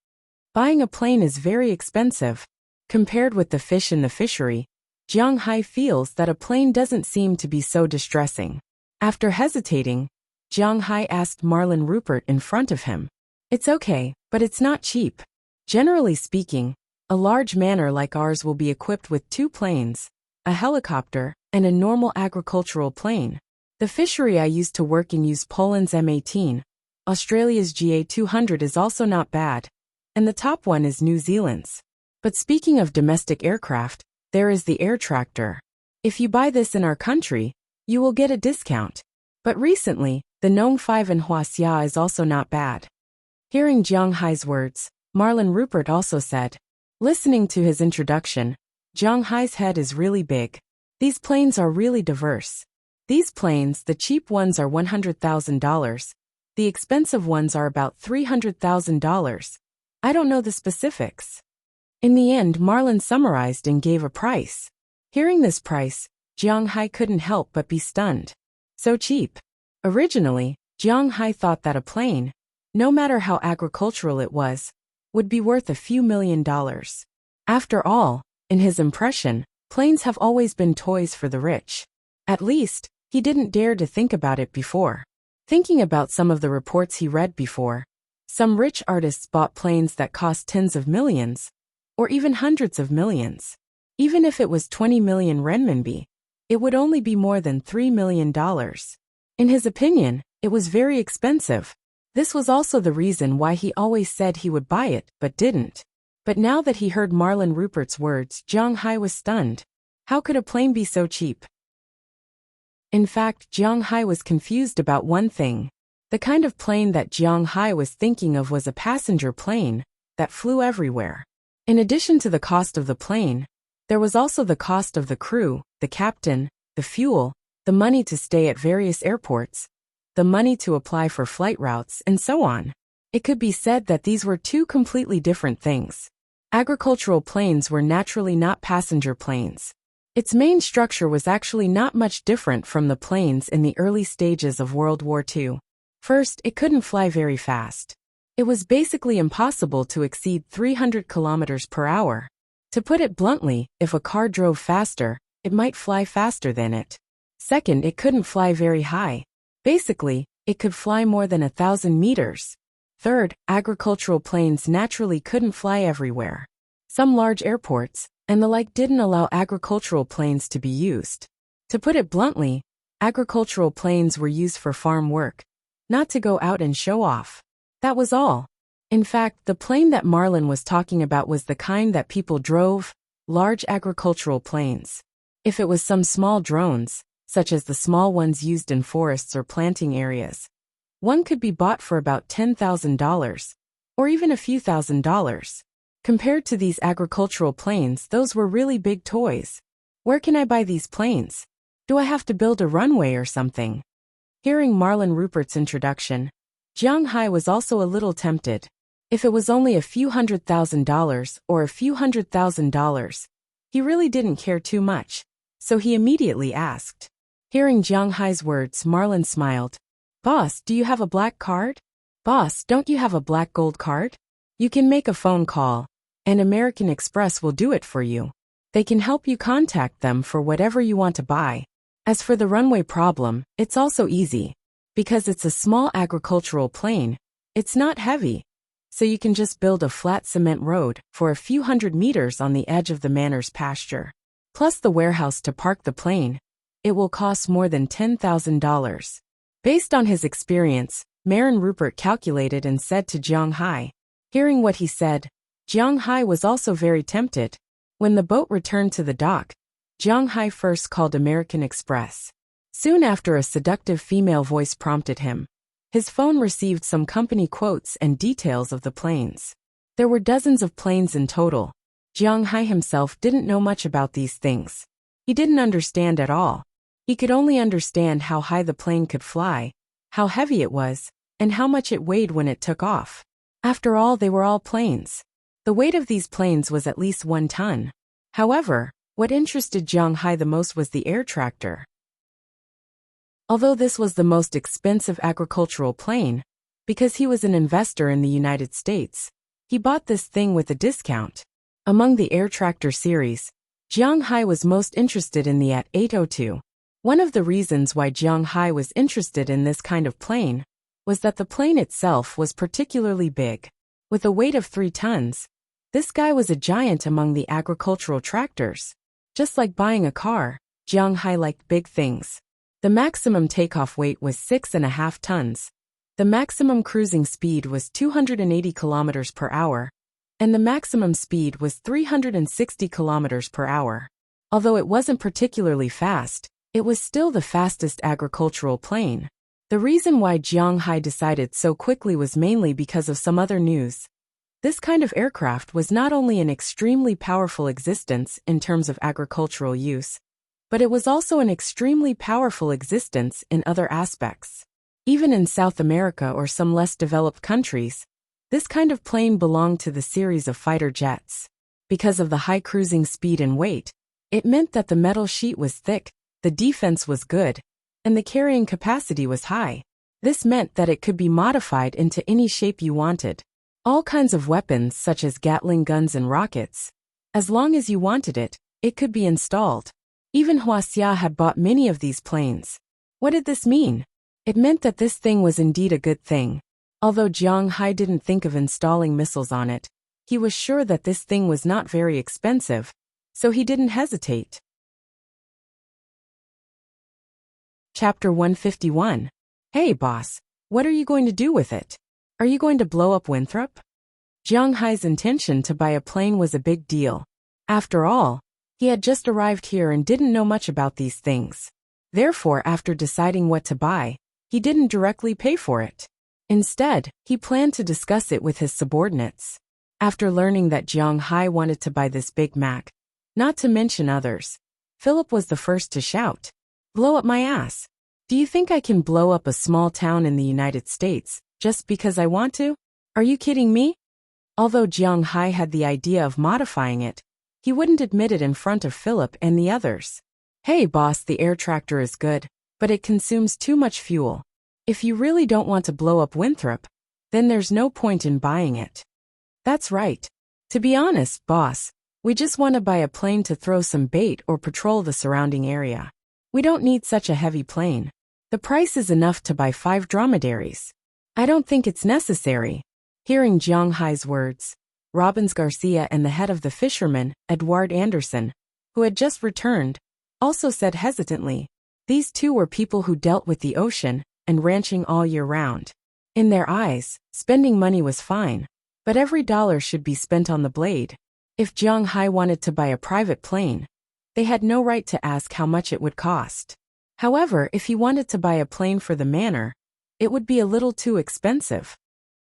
Buying a plane is very expensive. Compared with the fish in the fishery, Jiang Hai feels that a plane doesn't seem to be so distressing. After hesitating, Jiang Hai asked Marlin Rupert in front of him. It's okay, but it's not cheap. Generally speaking, a large manor like ours will be equipped with 2 planes, a helicopter, and a normal agricultural plane. The fishery I used to work in used Poland's M18. Australia's GA200 is also not bad, and the top one is New Zealand's. But speaking of domestic aircraft, there is the air tractor. If you buy this in our country, you will get a discount. But recently, the Nong 5 in Huaxia is also not bad. Hearing Jiang Hai's words, Marlin Rupert also said. Listening to his introduction, Jiang Hai's head is really big. These planes are really diverse. These planes, the cheap ones are $100,000. The expensive ones are about $300,000. I don't know the specifics. In the end, Marlin summarized and gave a price. Hearing this price, Jiang Hai couldn't help but be stunned. So cheap. Originally, Jiang Hai thought that a plane, no matter how agricultural it was, would be worth a few $1,000,000. After all, in his impression, planes have always been toys for the rich. At least, he didn't dare to think about it before. Thinking about some of the reports he read before, some rich artists bought planes that cost tens of millions, or even hundreds of millions. Even if it was 20 million renminbi, it would only be more than $3 million. In his opinion, it was very expensive. This was also the reason why he always said he would buy it, but didn't. But now that he heard Marlin Rupert's words, Jiang Hai was stunned. How could a plane be so cheap? In fact, Jiang Hai was confused about one thing. The kind of plane that Jiang Hai was thinking of was a passenger plane that flew everywhere. In addition to the cost of the plane, there was also the cost of the crew, the captain, the fuel, the money to stay at various airports, the money to apply for flight routes, and so on. It could be said that these were 2 completely different things. Agricultural planes were naturally not passenger planes. Its main structure was actually not much different from the planes in the early stages of World War II. First, it couldn't fly very fast. It was basically impossible to exceed 300 kilometers per hour. To put it bluntly, if a car drove faster, it might fly faster than it. Second, it couldn't fly very high. Basically, it could fly more than 1,000 meters. Third, agricultural planes naturally couldn't fly everywhere. Some large airports and the like didn't allow agricultural planes to be used. To put it bluntly, agricultural planes were used for farm work, not to go out and show off. That was all. In fact, the plane that Marlin was talking about was the kind that people drove, large agricultural planes. If it was some small drones, such as the small ones used in forests or planting areas, One could be bought for about $10,000, or even a few $1,000s. Compared to these agricultural planes, those were really big toys. Where can I buy these planes? Do I have to build a runway or something? Hearing Marlon Rupert's introduction, Jiang Hai was also a little tempted. If it was only a few $100,000 or a few $100,000, he really didn't care too much, so he immediately asked. Hearing Jiang Hai's words, Marlon smiled. Boss, do you have a black card? Boss, don't you have a black gold card? You can make a phone call, and American Express will do it for you. They can help you contact them for whatever you want to buy. As for the runway problem, it's also easy. Because it's a small agricultural plane, it's not heavy, so you can just build a flat cement road for a few 100 meters on the edge of the manor's pasture. Plus the warehouse to park the plane. It will cost more than $10,000. Based on his experience, Marlon Rupert calculated and said to Jiang Hai. Hearing what he said, Jiang Hai was also very tempted. When the boat returned to the dock, Jiang Hai first called American Express. Soon after, a seductive female voice prompted him. His phone received some company quotes and details of the planes. There were dozens of planes in total. Jiang Hai himself didn't know much about these things. He didn't understand at all. He could only understand how high the plane could fly, how heavy it was, and how much it weighed when it took off. After all, they were all planes. The weight of these planes was at least 1 ton. However, what interested Jiang Hai the most was the air tractor. Although this was the most expensive agricultural plane, because he was an investor in the United States, he bought this thing with a discount. Among the air tractor series, Jiang Hai was most interested in the AT-802. One of the reasons why Jiang Hai was interested in this kind of plane was that the plane itself was particularly big. With a weight of 3 tons, this guy was a giant among the agricultural tractors. Just like buying a car, Jiang Hai liked big things. The maximum takeoff weight was 6.5 tons. The maximum cruising speed was 280 kilometers per hour, and the maximum speed was 360 kilometers per hour. Although it wasn't particularly fast, it was still the fastest agricultural plane. The reason why Jiang Hai decided so quickly was mainly because of some other news. This kind of aircraft was not only an extremely powerful existence in terms of agricultural use, but it was also an extremely powerful existence in other aspects. Even in South America or some less developed countries, this kind of plane belonged to the series of fighter jets. Because of the high cruising speed and weight, it meant that the metal sheet was thick, the defense was good, and the carrying capacity was high. This meant that it could be modified into any shape you wanted. All kinds of weapons such as Gatling guns and rockets. As long as you wanted it, it could be installed. Even Huaxia had bought many of these planes. What did this mean? It meant that this thing was indeed a good thing. Although Jiang Hai didn't think of installing missiles on it, he was sure that this thing was not very expensive, so he didn't hesitate. Chapter 151. Hey boss, what are you going to do with it? Are you going to blow up Winthrop? Jiang Hai's intention to buy a plane was a big deal. After all, he had just arrived here and didn't know much about these things. Therefore, after deciding what to buy, he didn't directly pay for it. Instead, he planned to discuss it with his subordinates. After learning that Jiang Hai wanted to buy this Big Mac, not to mention others, Philip was the first to shout, "Blow up my ass. Do you think I can blow up a small town in the United States just because I want to? Are you kidding me?" Although Jiang Hai had the idea of modifying it, he wouldn't admit it in front of Philip and the others. Hey boss, the air tractor is good, but it consumes too much fuel. If you really don't want to blow up Winthrop, then there's no point in buying it. That's right. To be honest, boss, we just want to buy a plane to throw some bait or patrol the surrounding area. We don't need such a heavy plane. The price is enough to buy 5 dromedaries. I don't think it's necessary. Hearing Jiang Hai's words, Robbins Garcia and the head of the fishermen, Edward Anderson, who had just returned, also said hesitantly. These two were people who dealt with the ocean and ranching all year round. In their eyes, spending money was fine, but every dollar should be spent on the blade. If Jiang Hai wanted to buy a private plane, they had no right to ask how much it would cost. However, if he wanted to buy a plane for the manor, it would be a little too expensive.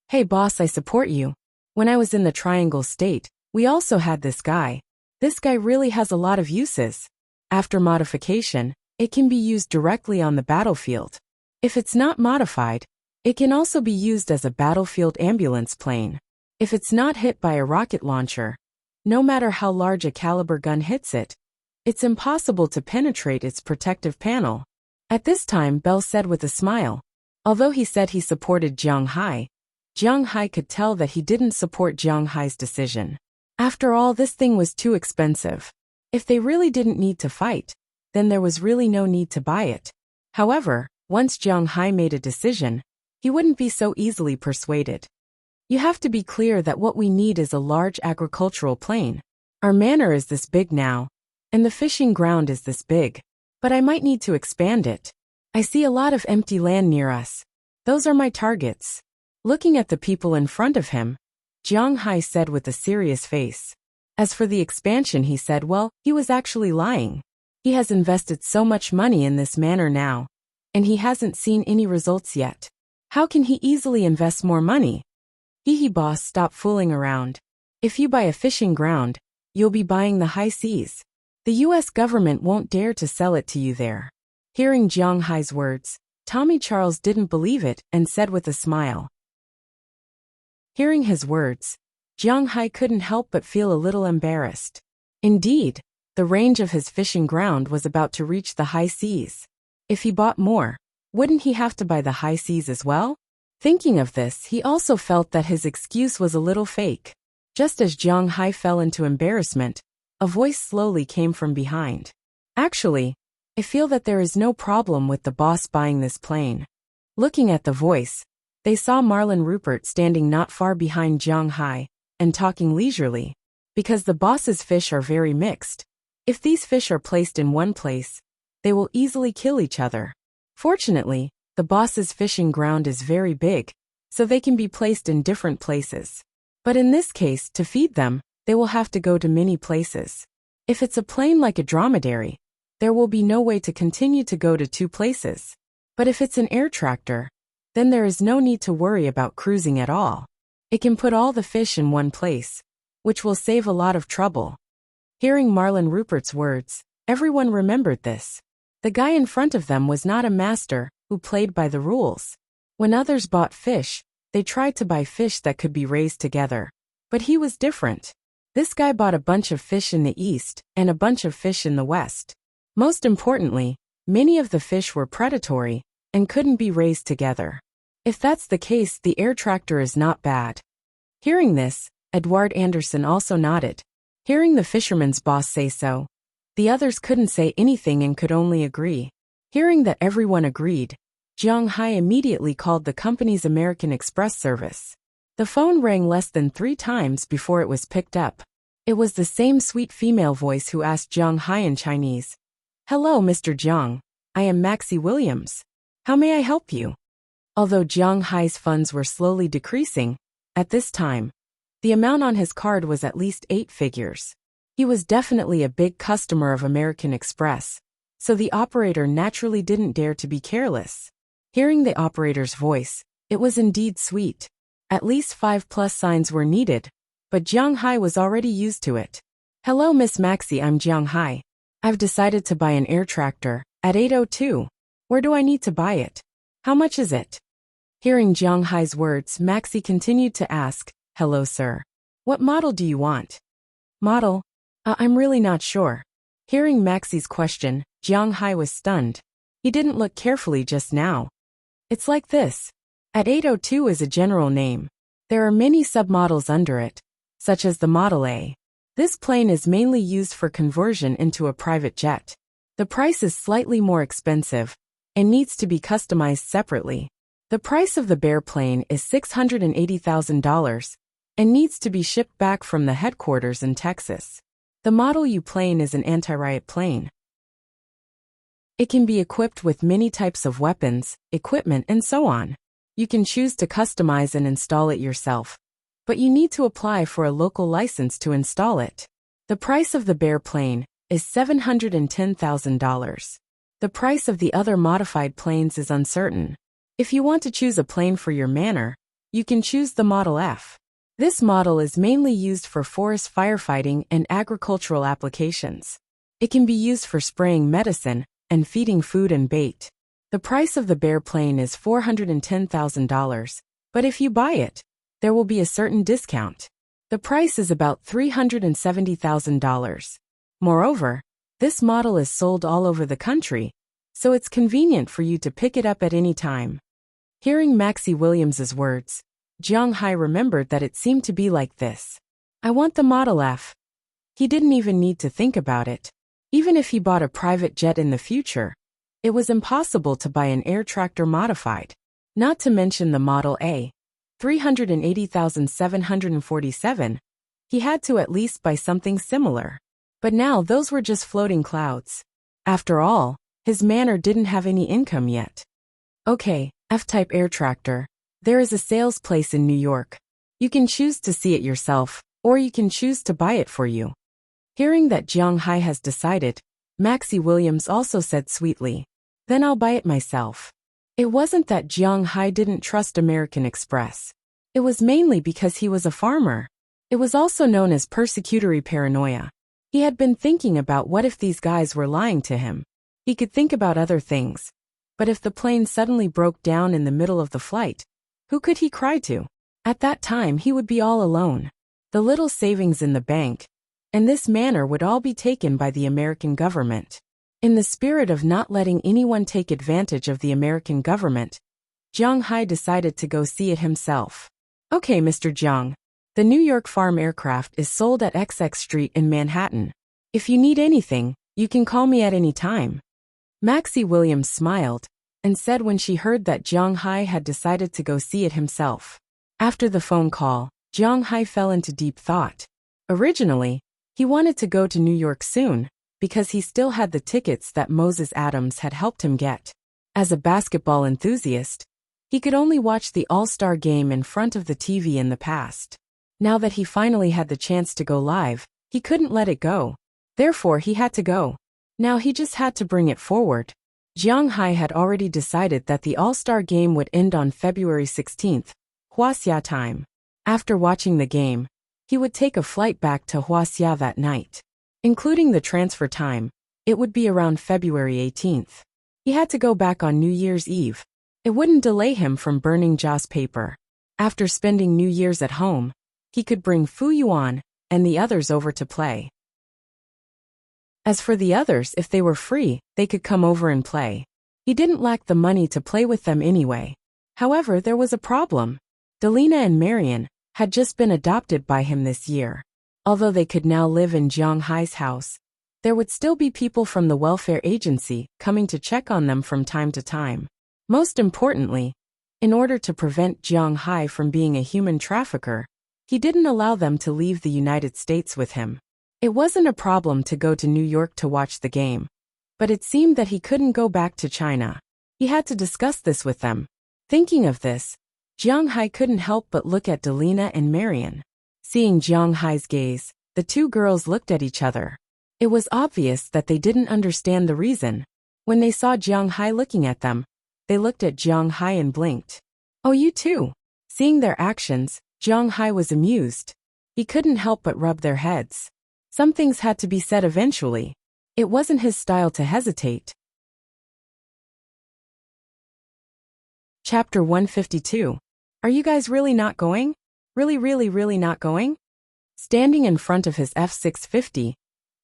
Hey boss, I support you. When I was in the Triangle State, we also had this guy. This guy really has a lot of uses. After modification, it can be used directly on the battlefield. If it's not modified, it can also be used as a battlefield ambulance plane. If it's not hit by a rocket launcher, no matter how large a caliber gun hits it, it's impossible to penetrate its protective panel. At this time, Bell said with a smile. Although he said he supported Jiang Hai could tell that he didn't support Jiang Hai's decision. After all, this thing was too expensive. If they really didn't need to fight, then there was really no need to buy it. However, once Jiang Hai made a decision, he wouldn't be so easily persuaded. You have to be clear that what we need is a large agricultural plane. Our manor is this big now, and the fishing ground is this big. But I might need to expand it. I see a lot of empty land near us. Those are my targets. Looking at the people in front of him, Jiang Hai said with a serious face. As for the expansion, he said, well, he was actually lying. He has invested so much money in this manor now, and he hasn't seen any results yet. How can he easily invest more money? Boss, stop fooling around. If you buy a fishing ground, you'll be buying the high seas. The U.S. government won't dare to sell it to you there. Hearing Jiang Hai's words, Tommy Charles didn't believe it and said with a smile. Hearing his words, Jiang Hai couldn't help but feel a little embarrassed. Indeed, the range of his fishing ground was about to reach the high seas. If he bought more, wouldn't he have to buy the high seas as well? Thinking of this, he also felt that his excuse was a little fake. Just as Jiang Hai fell into embarrassment, a voice slowly came from behind. Actually, I feel that there is no problem with the boss buying this plane. Looking at the voice, they saw Marlon Rupert standing not far behind Jiang Hai, and talking leisurely. Because the boss's fish are very mixed. If these fish are placed in one place, they will easily kill each other. Fortunately, the boss's fishing ground is very big, so they can be placed in different places. But in this case, to feed them, they will have to go to many places. If it's a plane like a dromedary, there will be no way to continue to go to two places. But if it's an air tractor, then there is no need to worry about cruising at all. It can put all the fish in one place, which will save a lot of trouble. Hearing Marlon Rupert's words, everyone remembered this. The guy in front of them was not a master who played by the rules. When others bought fish, they tried to buy fish that could be raised together. But he was different. This guy bought a bunch of fish in the east and a bunch of fish in the west. Most importantly, many of the fish were predatory and couldn't be raised together. If that's the case, the air tractor is not bad. Hearing this, Edward Anderson also nodded. Hearing the fisherman's boss say so, the others couldn't say anything and could only agree. Hearing that everyone agreed, Jiang Hai immediately called the company's American Express service. The phone rang less than 3 times before it was picked up. It was the same sweet female voice who asked Jiang Hai in Chinese. Hello, Mr. Jiang. I am Maxie Williams. How may I help you? Although Jiang Hai's funds were slowly decreasing, at this time, the amount on his card was at least 8 figures. He was definitely a big customer of American Express, so the operator naturally didn't dare to be careless. Hearing the operator's voice, it was indeed sweet. At least 5 plus signs were needed, but Jiang Hai was already used to it. Hello, Miss Maxie, I'm Jiang Hai. I've decided to buy an air tractor at 802. Where do I need to buy it? How much is it? Hearing Jiang Hai's words, Maxie continued to ask, Hello, sir. What model do you want? Model? I'm really not sure. Hearing Maxie's question, Jiang Hai was stunned. He didn't look carefully just now. It's like this. At 802 is a general name. There are many submodels under it, such as the Model A. This plane is mainly used for conversion into a private jet. The price is slightly more expensive and needs to be customized separately. The price of the Bear plane is $680,000 and needs to be shipped back from the headquarters in Texas. The Model U plane is an anti-riot plane. It can be equipped with many types of weapons, equipment, and so on. You can choose to customize and install it yourself, but you need to apply for a local license to install it. The price of the Bear plane is $710,000. The price of the other modified planes is uncertain. If you want to choose a plane for your manor, you can choose the Model F. This model is mainly used for forest firefighting and agricultural applications. It can be used for spraying medicine and feeding food and bait. The price of the Bear plane is $410,000, but if you buy it, there will be a certain discount. The price is about $370,000. Moreover, this model is sold all over the country, so it's convenient for you to pick it up at any time. Hearing Maxie Williams's words, Jiang Hai remembered that it seemed to be like this. I want the Model F. He didn't even need to think about it. Even if he bought a private jet in the future, it was impossible to buy an air tractor modified. Not to mention the Model A, $380,747. He had to at least buy something similar. But now those were just floating clouds. After all, his manor didn't have any income yet. Okay, F-type air tractor. There is a sales place in New York. You can choose to see it yourself, or you can choose to buy it for you. Hearing that Jiang Hai has decided, Maxie Williams also said sweetly, then I'll buy it myself. It wasn't that Jiang Hai didn't trust American Express. It was mainly because he was a farmer. It was also known as persecutory paranoia. He had been thinking about what if these guys were lying to him. He could think about other things. But if the plane suddenly broke down in the middle of the flight, who could he cry to? At that time he would be all alone. The little savings in the bank, and this manor would all be taken by the American government. In the spirit of not letting anyone take advantage of the American government, Jiang Hai decided to go see it himself. Okay, Mr. Jiang. The New York Farm aircraft is sold at XX Street in Manhattan. If you need anything, you can call me at any time. Maxie Williams smiled and said when she heard that Jiang Hai had decided to go see it himself. After the phone call, Jiang Hai fell into deep thought. Originally, he wanted to go to New York soon, because he still had the tickets that Moses Adams had helped him get. As a basketball enthusiast, he could only watch the All-Star game in front of the TV in the past. Now that he finally had the chance to go live, he couldn't let it go. Therefore he had to go. Now he just had to bring it forward. Jiang Hai had already decided that the All-Star game would end on February 16th, Huaxia time. After watching the game, he would take a flight back to Huaxia that night. Including the transfer time, it would be around February 18th. He had to go back on New Year's Eve. It wouldn't delay him from burning Jaws paper. After spending New Year's at home, he could bring Fu Yuan and the others over to play. As for the others, if they were free, they could come over and play. He didn't lack the money to play with them anyway. However, there was a problem. Delina and Marian had just been adopted by him this year. Although they could now live in Jiang Hai's house, there would still be people from the welfare agency coming to check on them from time to time. Most importantly, in order to prevent Jiang Hai from being a human trafficker, he didn't allow them to leave the United States with him. It wasn't a problem to go to New York to watch the game, but it seemed that he couldn't go back to China. He had to discuss this with them. Thinking of this, Jiang Hai couldn't help but look at Delina and Marian. Seeing Jiang Hai's gaze, the two girls looked at each other. It was obvious that they didn't understand the reason. When they saw Jiang Hai looking at them, they looked at Jiang Hai and blinked. Oh, you too. Seeing their actions, Jiang Hai was amused. He couldn't help but rub their heads. Some things had to be said eventually. It wasn't his style to hesitate. Chapter 152. Are you guys really not going? Really not going? Standing in front of his F-650,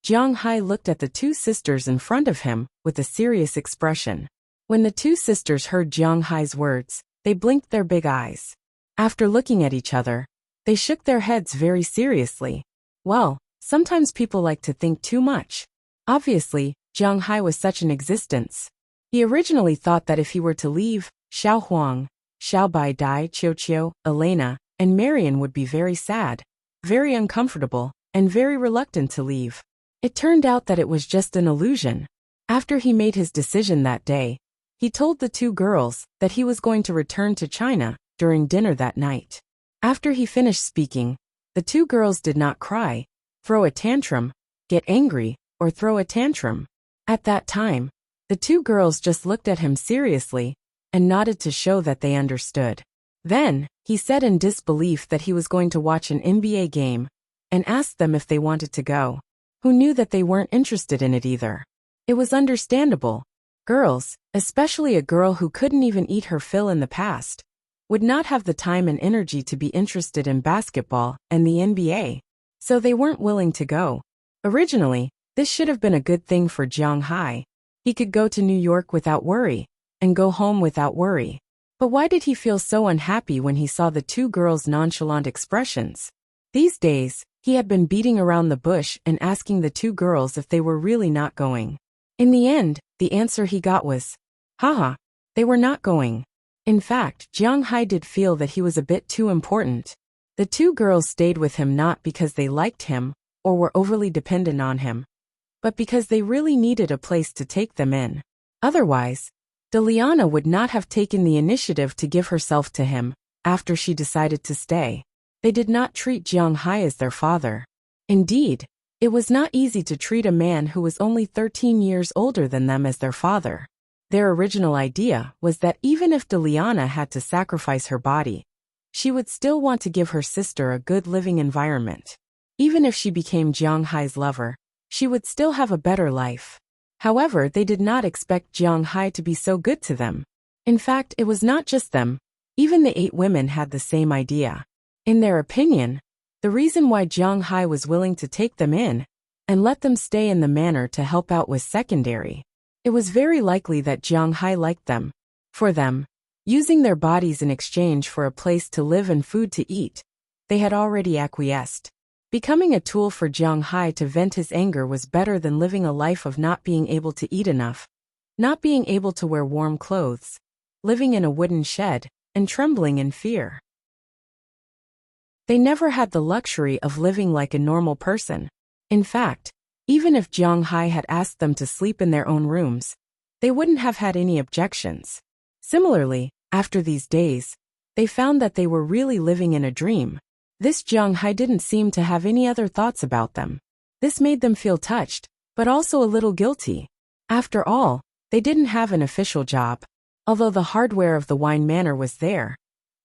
Jiang Hai looked at the two sisters in front of him with a serious expression. When the two sisters heard Jiang Hai's words, they blinked their big eyes. After looking at each other, they shook their heads very seriously. Well, sometimes people like to think too much. Obviously, Jiang Hai was such an existence. He originally thought that if he were to leave, Xiao Huang, Xiao Bai Dai, Qiu Qiu, Elena, and Marian would be very sad, very uncomfortable, and very reluctant to leave. It turned out that it was just an illusion. After he made his decision that day, he told the two girls that he was going to return to China during dinner that night. After he finished speaking, the two girls did not cry, throw a tantrum, get angry, or throw a tantrum. At that time, the two girls just looked at him seriously and nodded to show that they understood. Then, he said in disbelief that he was going to watch an NBA game, and asked them if they wanted to go. Who knew that they weren't interested in it either? It was understandable. Girls, especially a girl who couldn't even eat her fill in the past, would not have the time and energy to be interested in basketball and the NBA. So they weren't willing to go. Originally, this should have been a good thing for Jiang Hai. He could go to New York without worry, and go home without worry. But why did he feel so unhappy when he saw the two girls' nonchalant expressions? These days, he had been beating around the bush and asking the two girls if they were really not going. In the end, the answer he got was, haha, they were not going. In fact, Jiang Hai did feel that he was a bit too important. The two girls stayed with him not because they liked him or were overly dependent on him, but because they really needed a place to take them in. Otherwise, Deliana would not have taken the initiative to give herself to him after she decided to stay. They did not treat Jiang Hai as their father. Indeed, it was not easy to treat a man who was only 13 years older than them as their father. Their original idea was that even if Deliana had to sacrifice her body, she would still want to give her sister a good living environment. Even if she became Jiang Hai's lover, she would still have a better life. However, they did not expect Jiang Hai to be so good to them. In fact, it was not just them. Even the 8 women had the same idea. In their opinion, the reason why Jiang Hai was willing to take them in and let them stay in the manor to help out was secondary. It was very likely that Jiang Hai liked them. For them, using their bodies in exchange for a place to live and food to eat, they had already acquiesced. Becoming a tool for Jiang Hai to vent his anger was better than living a life of not being able to eat enough, not being able to wear warm clothes, living in a wooden shed, and trembling in fear. They never had the luxury of living like a normal person. In fact, even if Jiang Hai had asked them to sleep in their own rooms, they wouldn't have had any objections. Similarly, after these days, they found that they were really living in a dream. This Jiang Hai didn't seem to have any other thoughts about them. This made them feel touched, but also a little guilty. After all, they didn't have an official job. Although the hardware of the wine manor was there,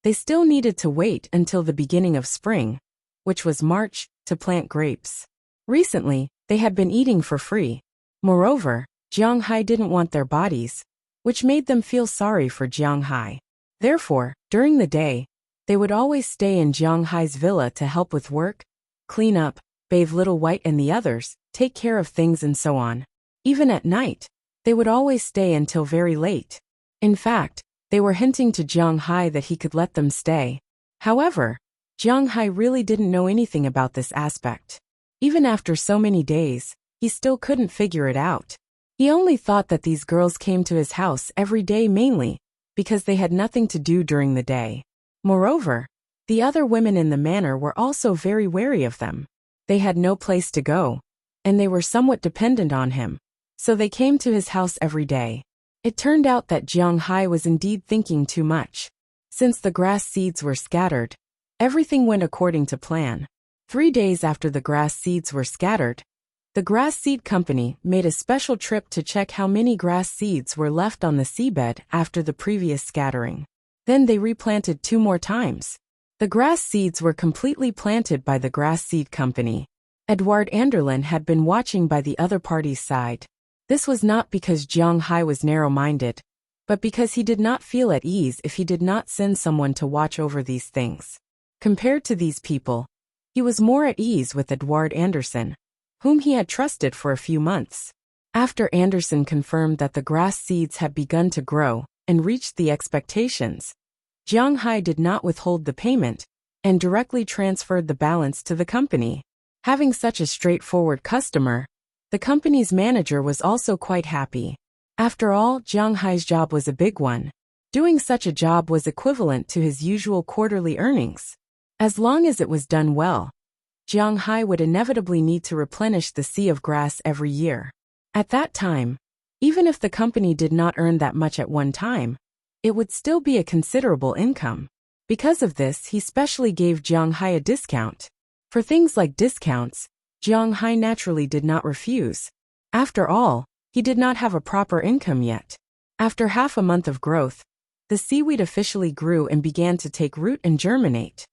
they still needed to wait until the beginning of spring, which was March, to plant grapes. Recently, they had been eating for free. Moreover, Jiang Hai didn't want their bodies, which made them feel sorry for Jiang Hai. Therefore, during the day, they would always stay in Jiang Hai's villa to help with work, clean up, bathe Little White and the others, take care of things and so on. Even at night, they would always stay until very late. In fact, they were hinting to Jiang Hai that he could let them stay. However, Jiang Hai really didn't know anything about this aspect. Even after so many days, he still couldn't figure it out. He only thought that these girls came to his house every day mainly because they had nothing to do during the day. Moreover, the other women in the manor were also very wary of them. They had no place to go, and they were somewhat dependent on him, so they came to his house every day. It turned out that Jiang Hai was indeed thinking too much. Since the grass seeds were scattered, everything went according to plan. 3 days after the grass seeds were scattered, the grass seed company made a special trip to check how many grass seeds were left on the seabed after the previous scattering. Then they replanted 2 more times. The grass seeds were completely planted by the grass seed company. Edward Anderlin had been watching by the other party's side. This was not because Jiang Hai was narrow-minded, but because he did not feel at ease if he did not send someone to watch over these things. Compared to these people, he was more at ease with Edward Anderson, whom he had trusted for a few months. After Anderson confirmed that the grass seeds had begun to grow and reached the expectations, Jiang Hai did not withhold the payment and directly transferred the balance to the company. Having such a straightforward customer, the company's manager was also quite happy. After all, Jiang Hai's job was a big one. Doing such a job was equivalent to his usual quarterly earnings. As long as it was done well, Jiang Hai would inevitably need to replenish the sea of grass every year. At that time, even if the company did not earn that much at one time, it would still be a considerable income. Because of this, he specially gave Jiang Hai a discount. For things like discounts, Jiang Hai naturally did not refuse. After all, he did not have a proper income yet. After half a month of growth, the seaweed officially grew and began to take root and germinate.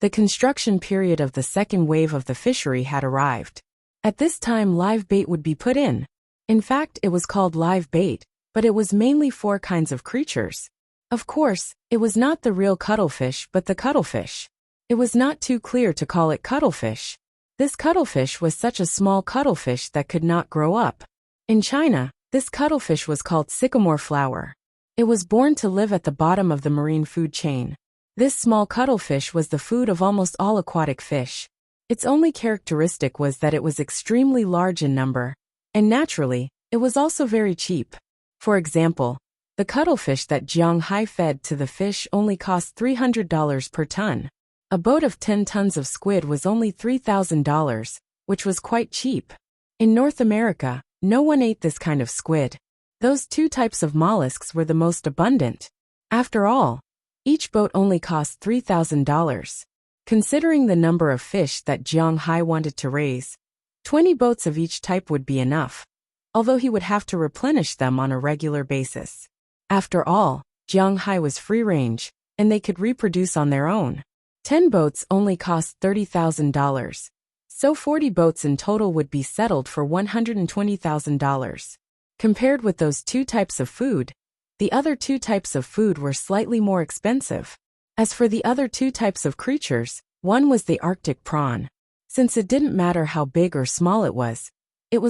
The construction period of the second wave of the fishery had arrived. At this time, live bait would be put in. In fact, it was called live bait, but it was mainly 4 kinds of creatures. Of course, it was not the real cuttlefish but the cuttlefish. It was not too clear to call it cuttlefish. This cuttlefish was such a small cuttlefish that could not grow up. In China, this cuttlefish was called sycamore flower. It was born to live at the bottom of the marine food chain. This small cuttlefish was the food of almost all aquatic fish. Its only characteristic was that it was extremely large in number, and naturally, it was also very cheap. For example, the cuttlefish that Jiang Hai fed to the fish only cost $300 per ton. A boat of 10 tons of squid was only $3,000, which was quite cheap. In North America, no one ate this kind of squid. Those 2 types of mollusks were the most abundant. After all, each boat only cost $3,000. Considering the number of fish that Jiang Hai wanted to raise, 20 boats of each type would be enough, although he would have to replenish them on a regular basis. After all, Jiang Hai was free-range, and they could reproduce on their own. 10 boats only cost $30,000, so 40 boats in total would be settled for $120,000. Compared with those 2 types of food, the other 2 types of food were slightly more expensive. As for the other 2 types of creatures, one was the Arctic prawn. Since it didn't matter how big or small it was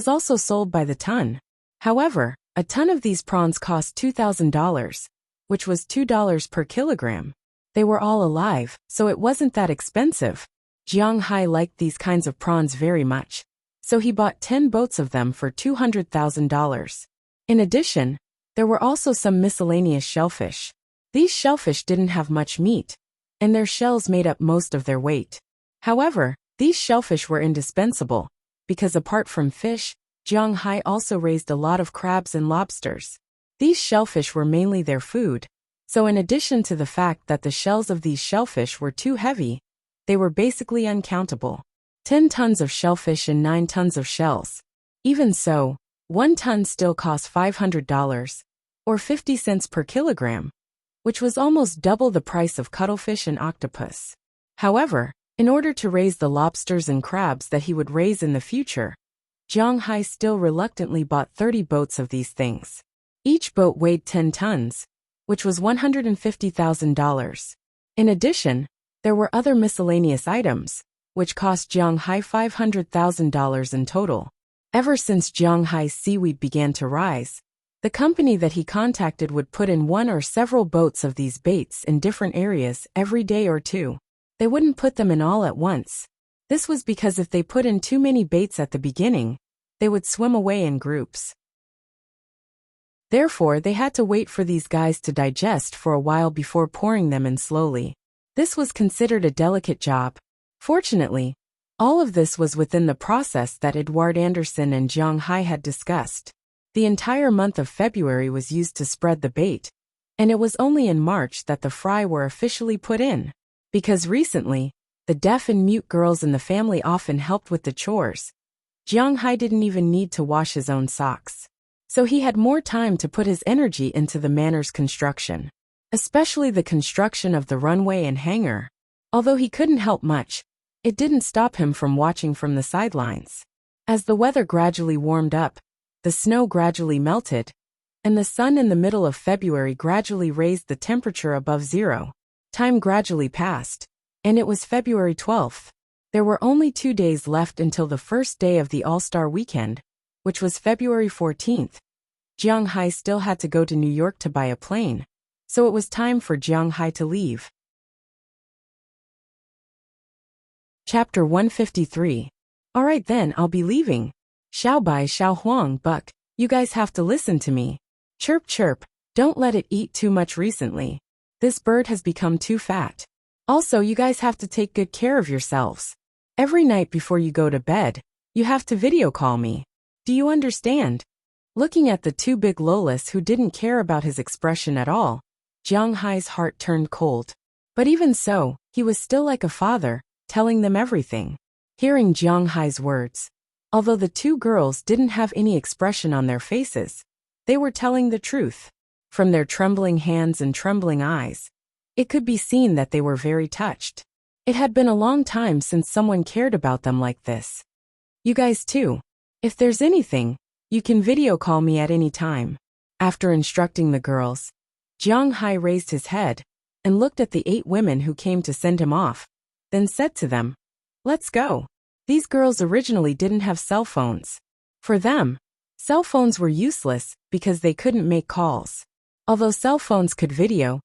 also sold by the ton. However, a ton of these prawns cost $2,000, which was $2 per kilogram. They were all alive, so it wasn't that expensive. Jiang Hai liked these kinds of prawns very much, so he bought 10 boats of them for $200,000. In addition, there were also some miscellaneous shellfish. These shellfish didn't have much meat, and their shells made up most of their weight. However, these shellfish were indispensable, because apart from fish, Jiang Hai also raised a lot of crabs and lobsters. These shellfish were mainly their food, so in addition to the fact that the shells of these shellfish were too heavy, they were basically uncountable. 10 tons of shellfish and 9 tons of shells. Even so, 1 ton still cost $500, or 50 cents per kilogram, which was almost double the price of cuttlefish and octopus. However, in order to raise the lobsters and crabs that he would raise in the future, Jiang Hai still reluctantly bought 30 boats of these things. Each boat weighed 10 tons, which was $150,000. In addition, there were other miscellaneous items, which cost Jiang Hai $500,000 in total. Ever since Jiang Hai's seaweed began to rise, the company that he contacted would put in 1 or several boats of these baits in different areas every day or 2. They wouldn't put them in all at once. This was because if they put in too many baits at the beginning, they would swim away in groups. Therefore, they had to wait for these guys to digest for a while before pouring them in slowly. This was considered a delicate job. Fortunately, all of this was within the process that Edward Anderson and Jiang Hai had discussed. The entire month of February was used to spread the bait, and it was only in March that the fry were officially put in. Because recently, the deaf and mute girls in the family often helped with the chores, Jiang Hai didn't even need to wash his own socks. So he had more time to put his energy into the manor's construction, especially the construction of the runway and hangar. Although he couldn't help much, it didn't stop him from watching from the sidelines. As the weather gradually warmed up, the snow gradually melted, and the sun in the middle of February gradually raised the temperature above 0. Time gradually passed, and it was February 12th. There were only 2 days left until the first day of the All-Star Weekend, which was February 14th. Jiang Hai still had to go to New York to buy a plane, so it was time for Jiang Hai to leave. Chapter 153. Alright then, I'll be leaving. Xiao Bai Xiao Huang Buck, you guys have to listen to me. Chirp chirp, don't let it eat too much recently. This bird has become too fat. Also, you guys have to take good care of yourselves. Every night before you go to bed, you have to video call me. Do you understand? Looking at the 2 big lolas who didn't care about his expression at all, Jiang Hai's heart turned cold. But even so, he was still like a father, telling them everything. Hearing Jiang Hai's words, although the 2 girls didn't have any expression on their faces, they were telling the truth. From their trembling hands and trembling eyes, it could be seen that they were very touched. It had been a long time since someone cared about them like this. You guys too. If there's anything, you can video call me at any time. After instructing the girls, Jiang Hai raised his head and looked at the 8 women who came to send him off, then said to them, "Let's go." These girls originally didn't have cell phones. For them, cell phones were useless because they couldn't make calls. Although cell phones could video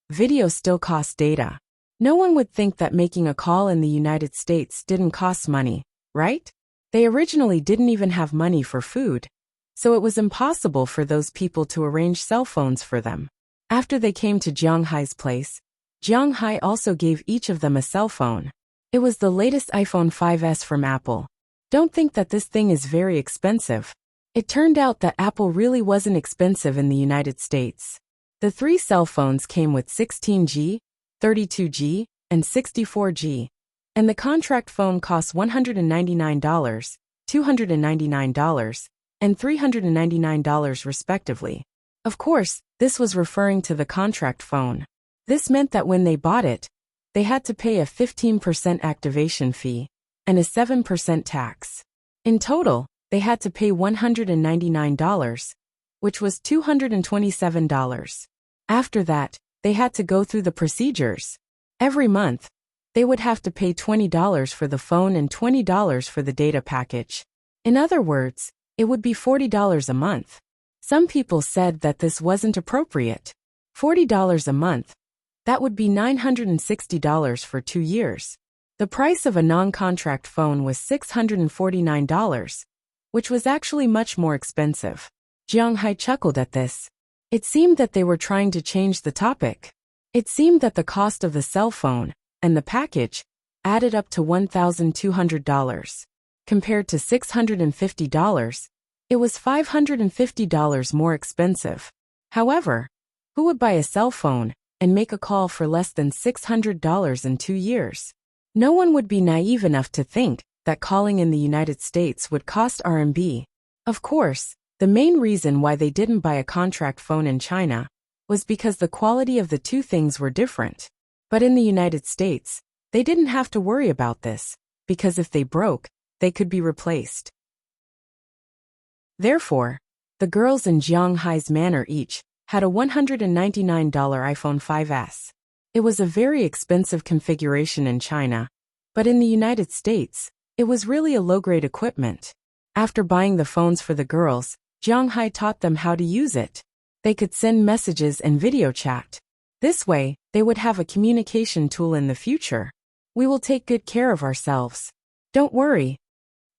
still cost data. No one would think that making a call in the United States didn't cost money, right? They originally didn't even have money for food, so it was impossible for those people to arrange cell phones for them. After they came to Jiang Hai's place, Jiang Hai also gave each of them a cell phone. It was the latest iPhone 5S from Apple. Don't think that this thing is very expensive. It turned out that Apple really wasn't expensive in the United States. The 3 cell phones came with 16G, 32G, and 64G, and the contract phone cost $199, $299, and $399 respectively. Of course, this was referring to the contract phone. This meant that when they bought it, they had to pay a 15% activation fee and a 7% tax. In total, they had to pay $199, which was $227. After that, they had to go through the procedures. Every month, they would have to pay $20 for the phone and $20 for the data package. In other words, it would be $40 a month. Some people said that this wasn't appropriate. $40 a month. That would be $960 for 2 years. The price of a non-contract phone was $649, which was actually much more expensive. Jiang Hai chuckled at this. It seemed that they were trying to change the topic. It seemed that the cost of the cell phone and the package added up to $1,200. Compared to $650, it was $550 more expensive. However, who would buy a cell phone and make a call for less than $600 in 2 years? No one would be naive enough to think that calling in the United States would cost RMB. Of course, the main reason why they didn't buy a contract phone in China was because the quality of the 2 things were different. But in the United States, they didn't have to worry about this, because if they broke, they could be replaced. Therefore, the girls in Jiang Hai's manor each had a $199 iPhone 5S. It was a very expensive configuration in China, but in the United States, it was really a low-grade equipment. After buying the phones for the girls, Jiang Hai taught them how to use it. They could send messages and video chat. This way, they would have a communication tool in the future. We will take good care of ourselves. Don't worry.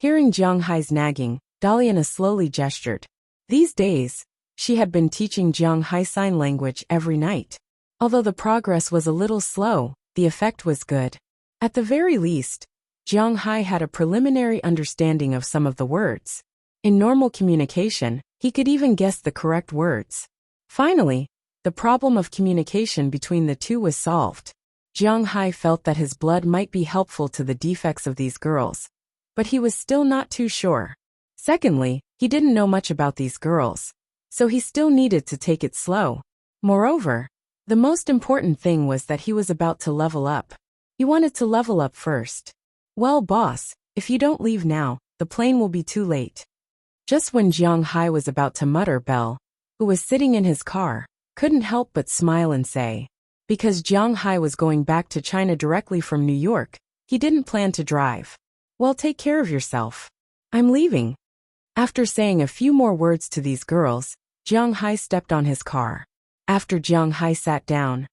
Hearing Jiang Hai's nagging, Daliana slowly gestured. These days, she had been teaching Jiang Hai sign language every night. Although the progress was a little slow, the effect was good. At the very least, Jiang Hai had a preliminary understanding of some of the words. In normal communication, he could even guess the correct words. Finally, the problem of communication between the 2 was solved. Jiang Hai felt that his blood might be helpful to the defects of these girls, but he was still not too sure. Secondly, he didn't know much about these girls, so he still needed to take it slow. Moreover, the most important thing was that he was about to level up. He wanted to level up first. Well, boss, if you don't leave now, the plane will be too late. Just when Jiang Hai was about to mutter, Belle, who was sitting in his car, couldn't help but smile and say, because Jiang Hai was going back to China directly from New York, he didn't plan to drive. Well, take care of yourself. I'm leaving. After saying a few more words to these girls, Jiang Hai stepped on his car. After Jiang Hai sat down,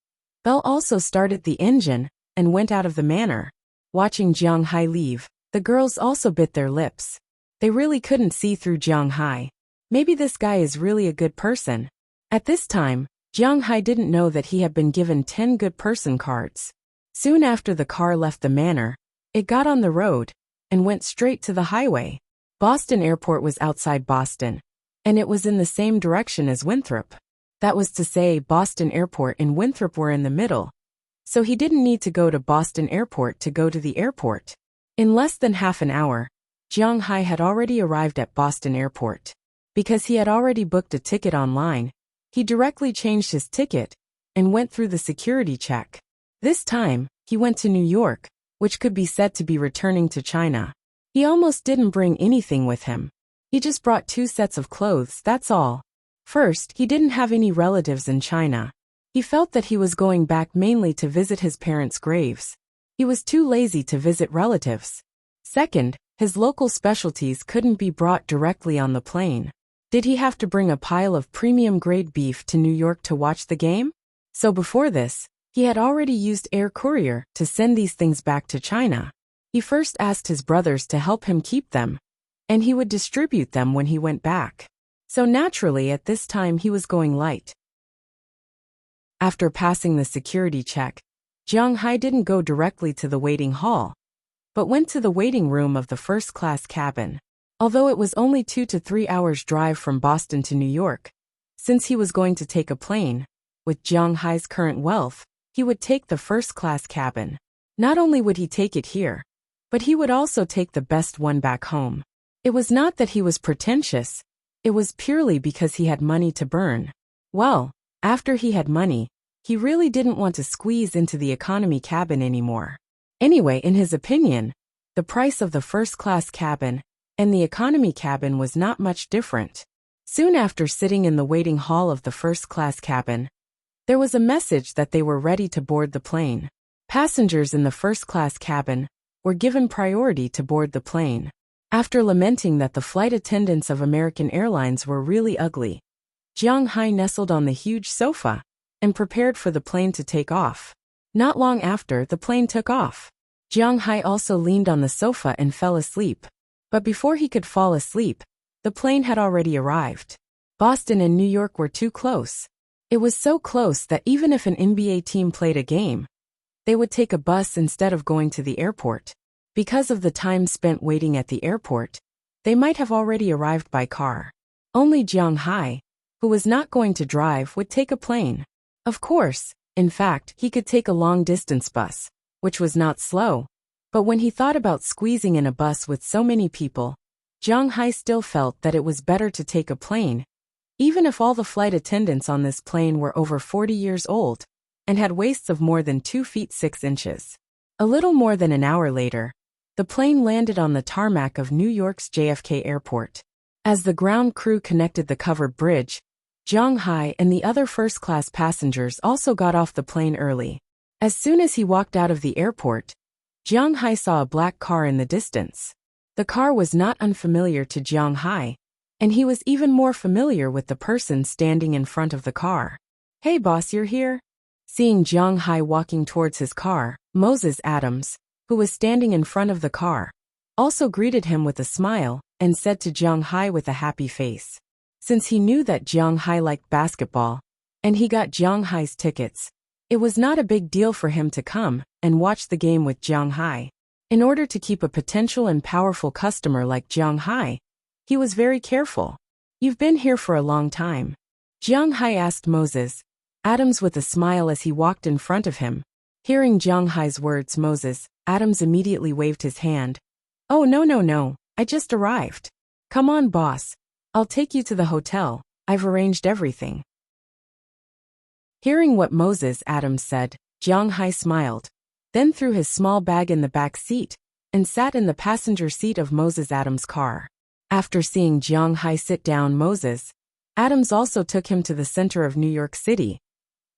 Belle also started the engine and went out of the manor. Watching Jiang Hai leave, the girls also bit their lips. They really couldn't see through Jiang Hai. Maybe this guy is really a good person. At this time, Jiang Hai didn't know that he had been given 10 good person cards. Soon after the car left the manor, it got on the road and went straight to the highway. Boston Airport was outside Boston, and it was in the same direction as Winthrop. That was to say, Boston Airport and Winthrop were in the middle, so he didn't need to go to Boston Airport to go to the airport. In less than half an hour, Jiang Hai had already arrived at Boston Airport. Because he had already booked a ticket online, He directly changed his ticket and went through the security check. This time, he went to New York, which could be said to be returning to China. He almost didn't bring anything with him. He just brought 2 sets of clothes, that's all. First, he didn't have any relatives in China. He felt that he was going back mainly to visit his parents' graves. He was too lazy to visit relatives. Second, his local specialties couldn't be brought directly on the plane. Did he have to bring a pile of premium-grade beef to New York to watch the game? So before this, he had already used air courier to send these things back to China. He first asked his brothers to help him keep them, and he would distribute them when he went back. So naturally at this time he was going light. After passing the security check, Jiang Hai didn't go directly to the waiting hall, but went to the waiting room of the first-class cabin. Although it was only 2 to 3 hours drive from Boston to New York, since he was going to take a plane, with Jiang Hai's current wealth, he would take the first-class cabin. Not only would he take it here, but he would also take the best one back home. It was not that he was pretentious, it was purely because he had money to burn. Well, after he had money, he really didn't want to squeeze into the economy cabin anymore. Anyway, in his opinion, the price of the first-class cabin and the economy cabin was not much different. Soon after sitting in the waiting hall of the first-class cabin, there was a message that they were ready to board the plane. Passengers in the first-class cabin were given priority to board the plane. After lamenting that the flight attendants of American Airlines were really ugly, Jiang Hai nestled on the huge sofa and prepared for the plane to take off. Not long after, the plane took off. Jiang Hai also leaned on the sofa and fell asleep. But before he could fall asleep, the plane had already arrived. Boston and New York were too close. It was so close that even if an NBA team played a game, they would take a bus instead of going to the airport. Because of the time spent waiting at the airport, they might have already arrived by car. Only Jiang Hai, who was not going to drive, would take a plane. Of course, in fact, he could take a long-distance bus, which was not slow. But when he thought about squeezing in a bus with so many people, Jiang Hai still felt that it was better to take a plane, even if all the flight attendants on this plane were over 40 years old and had waists of more than 2 feet 6 inches. A little more than an hour later, the plane landed on the tarmac of New York's JFK Airport. As the ground crew connected the covered bridge, Jiang Hai and the other first-class passengers also got off the plane early. As soon as he walked out of the airport, Jiang Hai saw a black car in the distance. The car was not unfamiliar to Jiang Hai, and he was even more familiar with the person standing in front of the car. "Hey boss, you're here?" Seeing Jiang Hai walking towards his car, Moses Adams, who was standing in front of the car, also greeted him with a smile and said to Jiang Hai with a happy face. Since he knew that Jiang Hai liked basketball, and he got Jiang Hai's tickets, it was not a big deal for him to come and watch the game with Jiang Hai. In order to keep a potential and powerful customer like Jiang Hai, he was very careful. "You've been here for a long time?" Jiang Hai asked Moses Adams with a smile as he walked in front of him. Hearing Jiang Hai's words, Moses Adams immediately waved his hand. "Oh no, I just arrived. Come on boss, I'll take you to the hotel, I've arranged everything." Hearing what Moses Adams said, Jiang Hai smiled, then threw his small bag in the back seat and sat in the passenger seat of Moses Adams' car. After seeing Jiang Hai sit down, Moses Adams also took him to the center of New York City.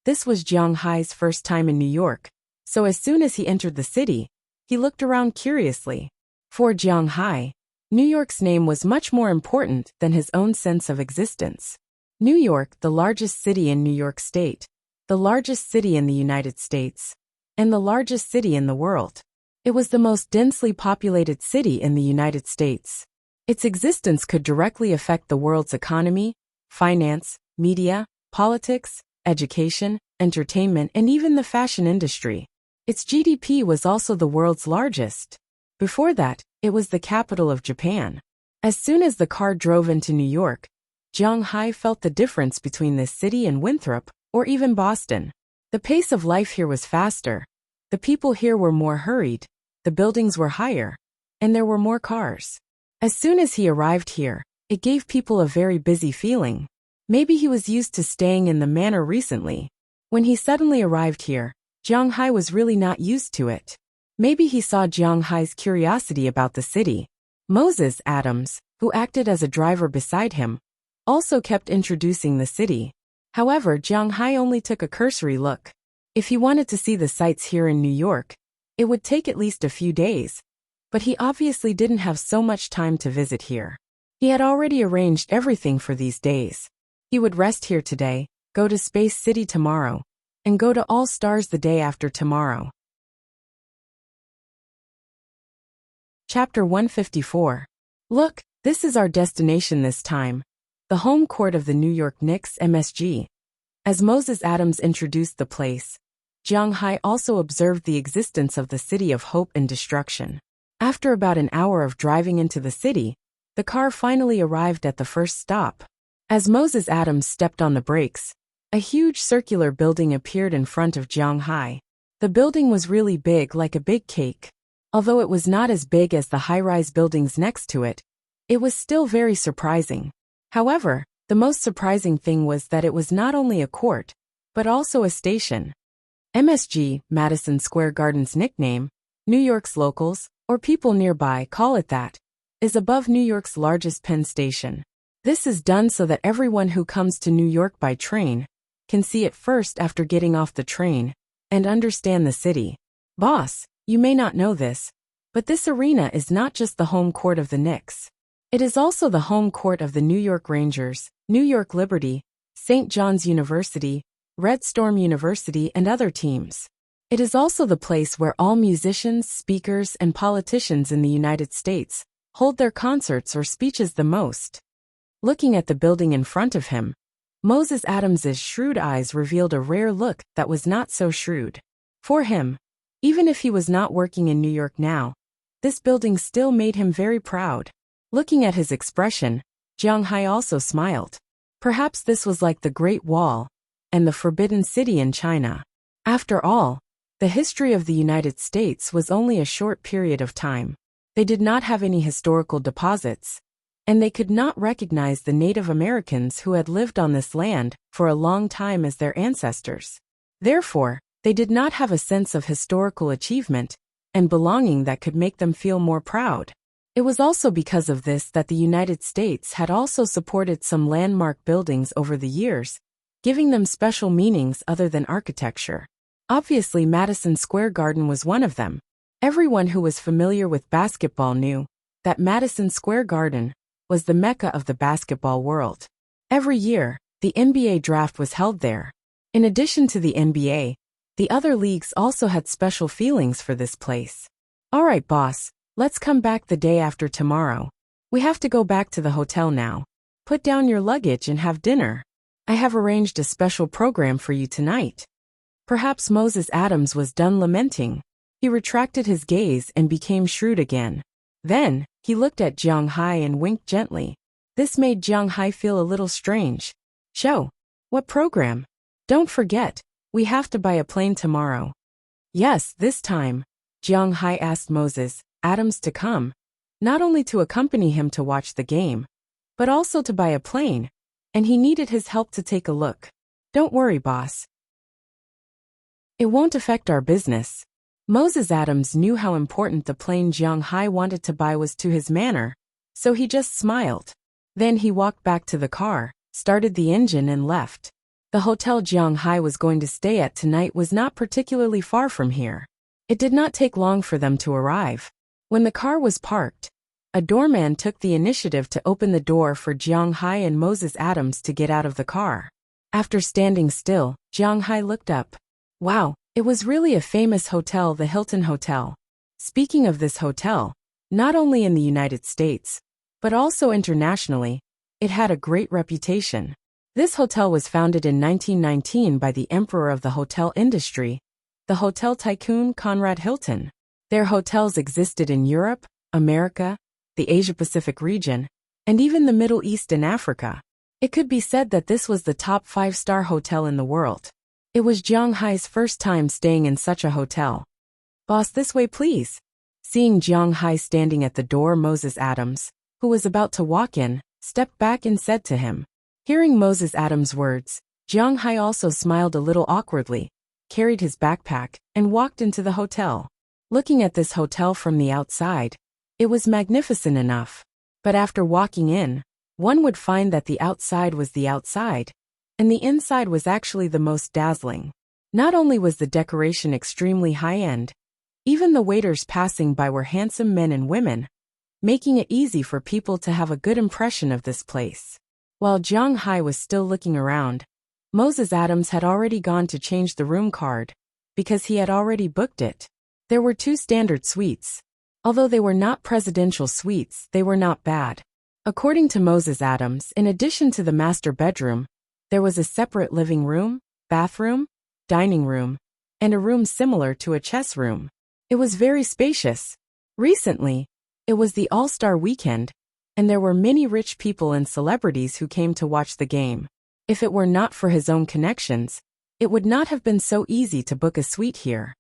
This was Jiang Hai's first time in New York, so as soon as he entered the city, he looked around curiously. For Jiang Hai, New York's name was much more important than his own sense of existence. New York, the largest city in New York State, the largest city in the United States, and the largest city in the world. It was the most densely populated city in the United States. Its existence could directly affect the world's economy, finance, media, politics, education, entertainment, and even the fashion industry. Its GDP was also the world's largest. Before that, it was the capital of Japan. As soon as the car drove into New York, Jiang Hai felt the difference between this city and Winthrop, or even Boston. The pace of life here was faster, the people here were more hurried, the buildings were higher, and there were more cars. As soon as he arrived here, it gave people a very busy feeling. Maybe he was used to staying in the manor recently. When he suddenly arrived here, Jiang Hai was really not used to it. Maybe he saw Jiang Hai's curiosity about the city. Moses Adams, who acted as a driver beside him, also kept introducing the city. However, Jiang Hai only took a cursory look. If he wanted to see the sights here in New York, it would take at least a few days. But he obviously didn't have so much time to visit here. He had already arranged everything for these days. He would rest here today, go to Space City tomorrow, and go to All Stars the day after tomorrow. Chapter 154. Look, this is our destination this time. The home court of the New York Knicks MSG. As Moses Adams introduced the place, Jiang Hai also observed the existence of the City of Hope and Destruction. After about an hour of driving into the city, the car finally arrived at the first stop. As Moses Adams stepped on the brakes, a huge circular building appeared in front of Jiang Hai. The building was really big, like a big cake. Although it was not as big as the high-rise buildings next to it, it was still very surprising. However, the most surprising thing was that it was not only a court, but also a station. MSG, Madison Square Garden's nickname, New York's locals, or people nearby call it that, is above New York's largest Penn station. This is done so that everyone who comes to New York by train can see it first after getting off the train and understand the city. Boss, you may not know this, but this arena is not just the home court of the Knicks. It is also the home court of the New York Rangers, New York Liberty, St. John's University, Red Storm University, and other teams. It is also the place where all musicians, speakers, and politicians in the United States hold their concerts or speeches the most. Looking at the building in front of him, Moses Adams's shrewd eyes revealed a rare look that was not so shrewd. For him, even if he was not working in New York now, this building still made him very proud. Looking at his expression, Jiang Hai also smiled. Perhaps this was like the Great Wall and the Forbidden City in China. After all, the history of the United States was only a short period of time. They did not have any historical deposits, and they could not recognize the Native Americans who had lived on this land for a long time as their ancestors. Therefore, they did not have a sense of historical achievement and belonging that could make them feel more proud. It was also because of this that the United States had also supported some landmark buildings over the years, giving them special meanings other than architecture. Obviously, Madison Square Garden was one of them. Everyone who was familiar with basketball knew that Madison Square Garden was the mecca of the basketball world. Every year, the NBA draft was held there. In addition to the NBA, the other leagues also had special feelings for this place. All right, boss, let's come back the day after tomorrow. We have to go back to the hotel now. Put down your luggage and have dinner. I have arranged a special program for you tonight. Perhaps Moses Adams was done lamenting. He retracted his gaze and became shrewd again. Then, he looked at Jiang Hai and winked gently. This made Jiang Hai feel a little strange. Show. What program? Don't forget, we have to buy a plane tomorrow. Yes, this time. Jiang Hai asked Moses Adams to come, not only to accompany him to watch the game, but also to buy a plane, and he needed his help to take a look. Don't worry, boss. It won't affect our business. Moses Adams knew how important the plane Jiang Hai wanted to buy was to his manor, so he just smiled. Then he walked back to the car, started the engine and left. The hotel Jiang Hai was going to stay at tonight was not particularly far from here. It did not take long for them to arrive. When the car was parked, a doorman took the initiative to open the door for Jiang Hai and Moses Adams to get out of the car. After standing still, Jiang Hai looked up. Wow, it was really a famous hotel, the Hilton Hotel. Speaking of this hotel, not only in the United States, but also internationally, it had a great reputation. This hotel was founded in 1919 by the emperor of the hotel industry, the hotel tycoon Conrad Hilton. Their hotels existed in Europe, America, the Asia-Pacific region, and even the Middle East and Africa. It could be said that this was the top 5-star hotel in the world. It was Jiang Hai's first time staying in such a hotel. Boss, this way please. Seeing Jiang Hai standing at the door, Moses Adams, who was about to walk in, stepped back and said to him. Hearing Moses Adams' words, Jiang Hai also smiled a little awkwardly, carried his backpack, and walked into the hotel. Looking at this hotel from the outside, it was magnificent enough. But after walking in, one would find that the outside was the outside, and the inside was actually the most dazzling. Not only was the decoration extremely high-end, even the waiters passing by were handsome men and women, making it easy for people to have a good impression of this place. While Jiang Hai was still looking around, Moses Adams had already gone to change the room card, because he had already booked it. There were 2 standard suites. Although they were not presidential suites, they were not bad. According to Moses Adams, in addition to the master bedroom, there was a separate living room, bathroom, dining room, and a room similar to a chess room. It was very spacious. Recently, it was the All-Star weekend, and there were many rich people and celebrities who came to watch the game. If it were not for his own connections, it would not have been so easy to book a suite here.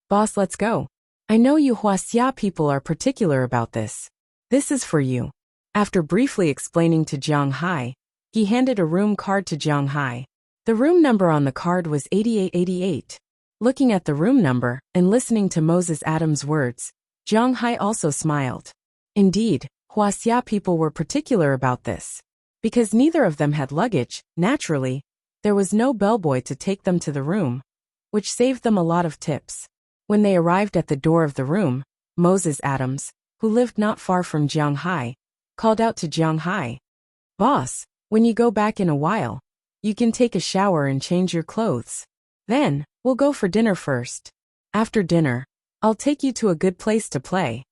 Boss, let's go. I know you Huaxia people are particular about this. This is for you. After briefly explaining to Jiang Hai, he handed a room card to Jiang Hai. The room number on the card was 8888. Looking at the room number and listening to Moses Adams' words, Jiang Hai also smiled. Indeed, Huaxia people were particular about this. Because neither of them had luggage, naturally, there was no bellboy to take them to the room, which saved them a lot of tips. When they arrived at the door of the room, Moses Adams, who lived not far from Jiang Hai, called out to Jiang Hai, "Boss, when you go back in a while, you can take a shower and change your clothes. Then, we'll go for dinner first. After dinner, I'll take you to a good place to play."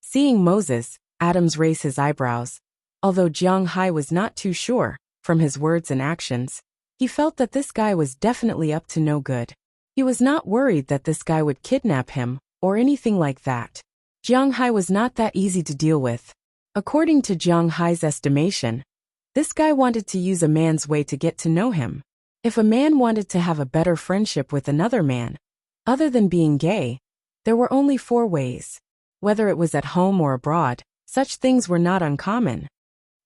Seeing Moses Adams raise his eyebrows, although Jiang Hai was not too sure, from his words and actions, he felt that this guy was definitely up to no good. He was not worried that this guy would kidnap him, or anything like that. Jiang Hai was not that easy to deal with. According to Jiang Hai's estimation, this guy wanted to use a man's way to get to know him. If a man wanted to have a better friendship with another man, other than being gay, there were only 4 ways. Whether it was at home or abroad, such things were not uncommon.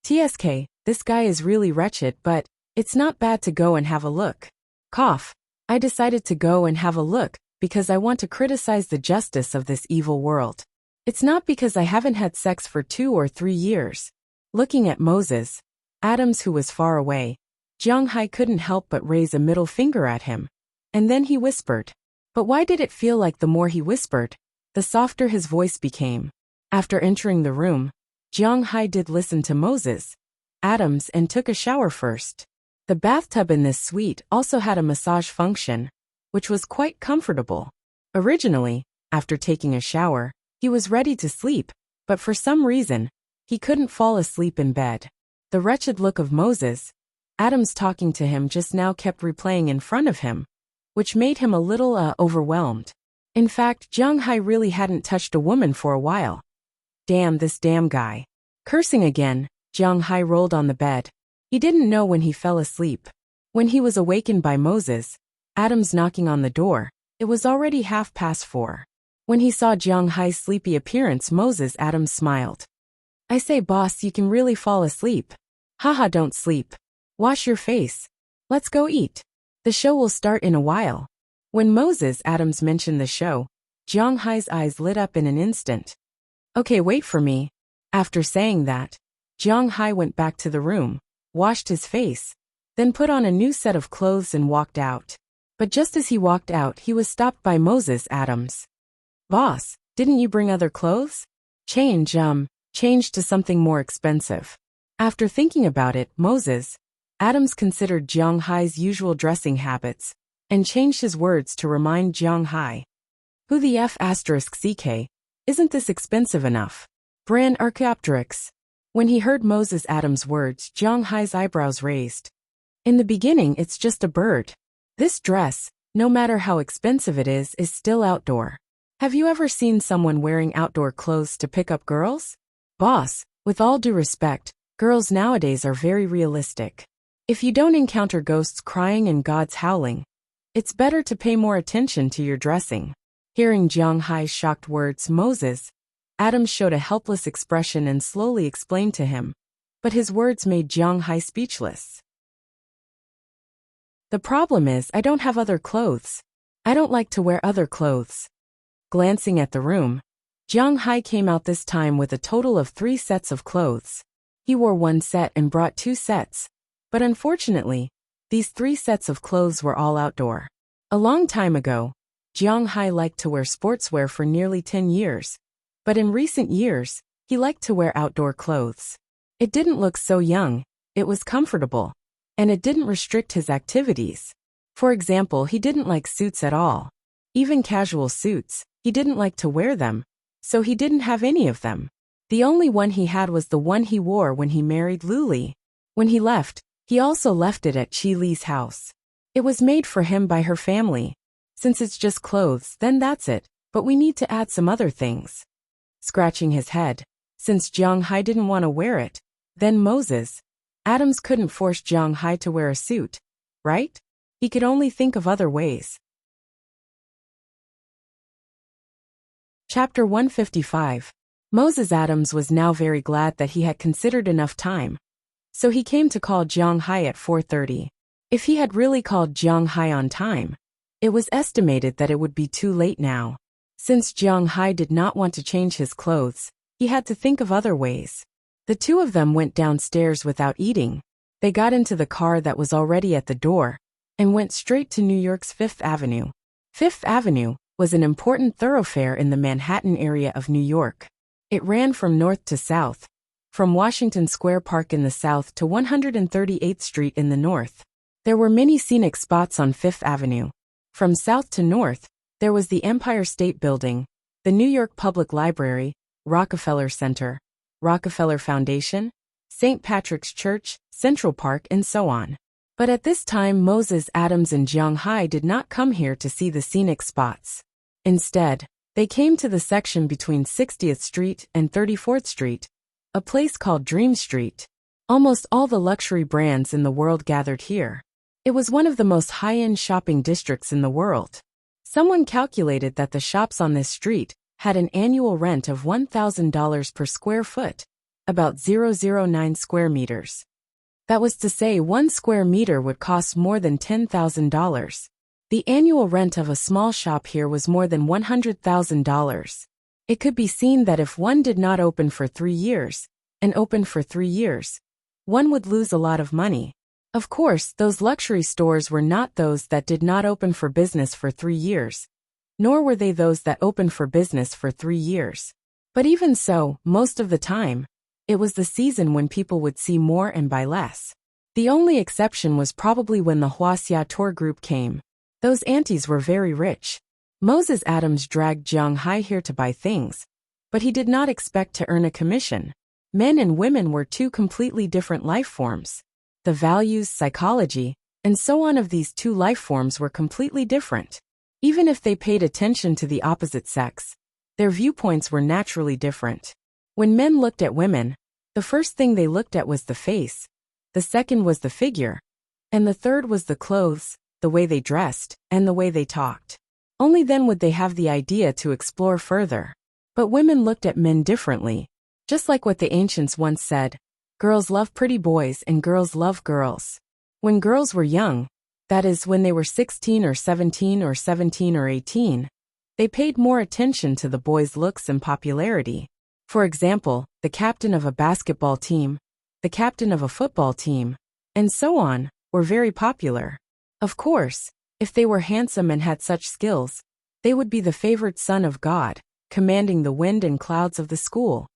TSK, this guy is really wretched, but it's not bad to go and have a look. Cough. I decided to go and have a look because I want to criticize the justice of this evil world. It's not because I haven't had sex for 2 or 3 years. Looking at Moses Adams, who was far away, Jiang Hai couldn't help but raise a middle finger at him. And then he whispered. But why did it feel like the more he whispered, the softer his voice became? After entering the room, Jiang Hai did listen to Moses Adams and took a shower first. The bathtub in this suite also had a massage function, which was quite comfortable. Originally, after taking a shower, he was ready to sleep, but for some reason, he couldn't fall asleep in bed. The wretched look of Moses Adams talking to him just now kept replaying in front of him, which made him a little overwhelmed. In fact, Jiang Hai really hadn't touched a woman for a while. Damn this damn guy. Cursing again, Jiang Hai rolled on the bed. He didn't know when he fell asleep. When he was awakened by Moses Adams knocking on the door, it was already 4:30. When he saw Jiang Hai's sleepy appearance, Moses Adams smiled. "I say, boss, you can really fall asleep. Haha, don't sleep. Wash your face. Let's go eat. The show will start in a while." When Moses Adams mentioned the show, Jiang Hai's eyes lit up in an instant. "Okay, wait for me." After saying that, Jiang Hai went back to the room, washed his face, then put on a new set of clothes and walked out. But just as he walked out, he was stopped by Moses Adams. "Boss, didn't you bring other clothes?" Change to something more expensive." After thinking about it, Moses Adams considered Jiang Hai's usual dressing habits, and changed his words to remind Jiang Hai. "Who the F***CK? Isn't this expensive enough? Brand Archaeopteryx." When he heard Moses Adams' words, Jiang Hai's eyebrows raised. "In the beginning, it's just a bird. This dress, no matter how expensive it is still outdoor. Have you ever seen someone wearing outdoor clothes to pick up girls? Boss, with all due respect, girls nowadays are very realistic. If you don't encounter ghosts crying and gods howling, it's better to pay more attention to your dressing." Hearing Jiang Hai's shocked words, Moses Adams showed a helpless expression and slowly explained to him. But his words made Jiang Hai speechless. The problem is I don't have other clothes. I don't like to wear other clothes. Glancing at the room, Jiang Hai came out this time with a total of 3 sets of clothes. He wore 1 set and brought 2 sets. But unfortunately, these 3 sets of clothes were all outdoor. A long time ago, Jiang Hai liked to wear sportswear for nearly 10 years. But in recent years, he liked to wear outdoor clothes. It didn't look so young, it was comfortable. And it didn't restrict his activities. For example, he didn't like suits at all. Even casual suits, he didn't like to wear them, so he didn't have any of them. The only one he had was the one he wore when he married Lu Li. When he left, he also left it at Qi Li's house. It was made for him by her family. Since it's just clothes, then that's it, but we need to add some other things. Scratching his head, since Jiang Hai didn't want to wear it, then Moses Adams couldn't force Jiang Hai to wear a suit, right? He could only think of other ways. Chapter 155. Moses Adams was now very glad that he had considered enough time. So he came to call Jiang Hai at 4:30. If he had really called Jiang Hai on time, it was estimated that it would be too late now. Since Jiang Hai did not want to change his clothes, he had to think of other ways. The two of them went downstairs without eating. They got into the car that was already at the door and went straight to New York's Fifth Avenue. Fifth Avenue was an important thoroughfare in the Manhattan area of New York. It ran from north to south, from Washington Square Park in the south to 138th Street in the north. There were many scenic spots on Fifth Avenue. From south to north, there was the Empire State Building, the New York Public Library, Rockefeller Center, Rockefeller Foundation, St. Patrick's Church, Central Park, and so on. But at this time, Moses Adams and Jiang Hai did not come here to see the scenic spots. Instead, they came to the section between 60th Street and 34th Street, a place called Dream Street. Almost all the luxury brands in the world gathered here. It was one of the most high-end shopping districts in the world. Someone calculated that the shops on this street had an annual rent of $1,000 per square foot, about 0.009 square meters. That was to say 1 square meter would cost more than $10,000. The annual rent of a small shop here was more than $100,000. It could be seen that if one did not open for 3 years, and opened for 3 years, one would lose a lot of money. Of course, those luxury stores were not those that did not open for business for 3 years. Nor were they those that opened for business for 3 years. But even so, most of the time, it was the season when people would see more and buy less. The only exception was probably when the Huaxia tour group came. Those aunties were very rich. Moses Adams dragged Jiang Hai here to buy things, but he did not expect to earn a commission. Men and women were 2 completely different life forms. The values, psychology, and so on of these 2 life forms were completely different. Even if they paid attention to the opposite sex, their viewpoints were naturally different. When men looked at women, the first thing they looked at was the face, the second was the figure, and the third was the clothes, the way they dressed, and the way they talked. Only then would they have the idea to explore further. But women looked at men differently. Just like what the ancients once said, girls love pretty boys and girls love girls. When girls were young, that is, when they were 16 or 17 or 17 or 18, they paid more attention to the boys' looks and popularity. For example, the captain of a basketball team, the captain of a football team, and so on, were very popular. Of course, if they were handsome and had such skills, they would be the favored son of God, commanding the wind and clouds of the school.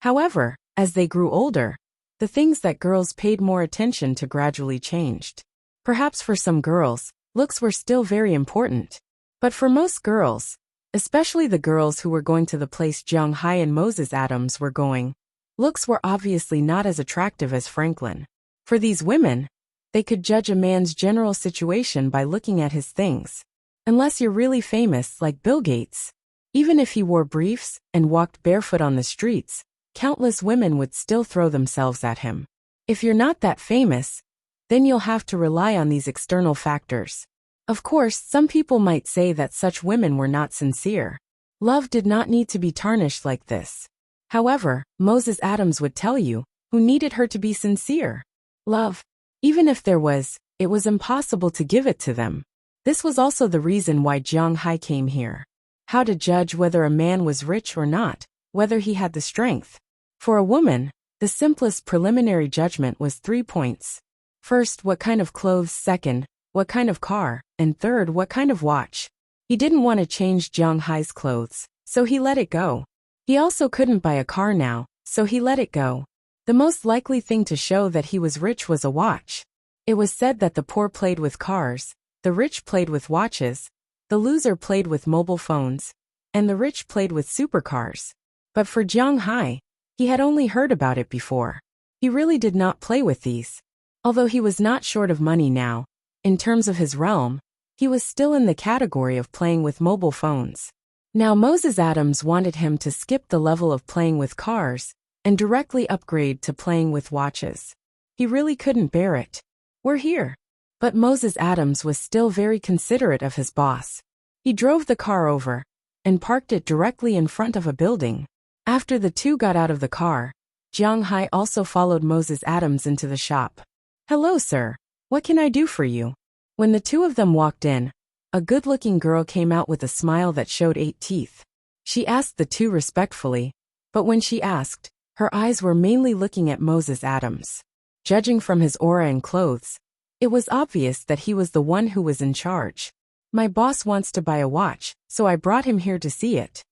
However, as they grew older, the things that girls paid more attention to gradually changed. Perhaps for some girls, looks were still very important. But for most girls, especially the girls who were going to the place Jiang Hai and Moses Adams were going, looks were obviously not as attractive as Franklin. For these women, they could judge a man's general situation by looking at his things. Unless you're really famous like Bill Gates. Even if he wore briefs and walked barefoot on the streets, countless women would still throw themselves at him. If you're not that famous, then you'll have to rely on these external factors. Of course, some people might say that such women were not sincere. Love did not need to be tarnished like this. However, Moses Adams would tell you, who needed her to be sincere? Love. Even if there was, it was impossible to give it to them. This was also the reason why Jiang Hai came here. How to judge whether a man was rich or not, whether he had the strength. For a woman, the simplest preliminary judgment was 3 points. First, what kind of clothes, second, what kind of car, and third, what kind of watch. He didn't want to change Jiang Hai's clothes, so he let it go. He also couldn't buy a car now, so he let it go. The most likely thing to show that he was rich was a watch. It was said that the poor played with cars, the rich played with watches, the loser played with mobile phones, and the rich played with supercars. But for Jiang Hai, he had only heard about it before. He really did not play with these. Although he was not short of money now, in terms of his realm, he was still in the category of playing with mobile phones. Now Moses Adams wanted him to skip the level of playing with cars and directly upgrade to playing with watches. He really couldn't bear it. We're here. But Moses Adams was still very considerate of his boss. He drove the car over and parked it directly in front of a building. After the two got out of the car, Jiang Hai also followed Moses Adams into the shop. Hello, sir. What can I do for you? When the two of them walked in, a good-looking girl came out with a smile that showed 8 teeth. She asked the two respectfully, but when she asked, her eyes were mainly looking at Moses Adams. Judging from his aura and clothes, it was obvious that he was the one who was in charge. My boss wants to buy a watch, so I brought him here to see it.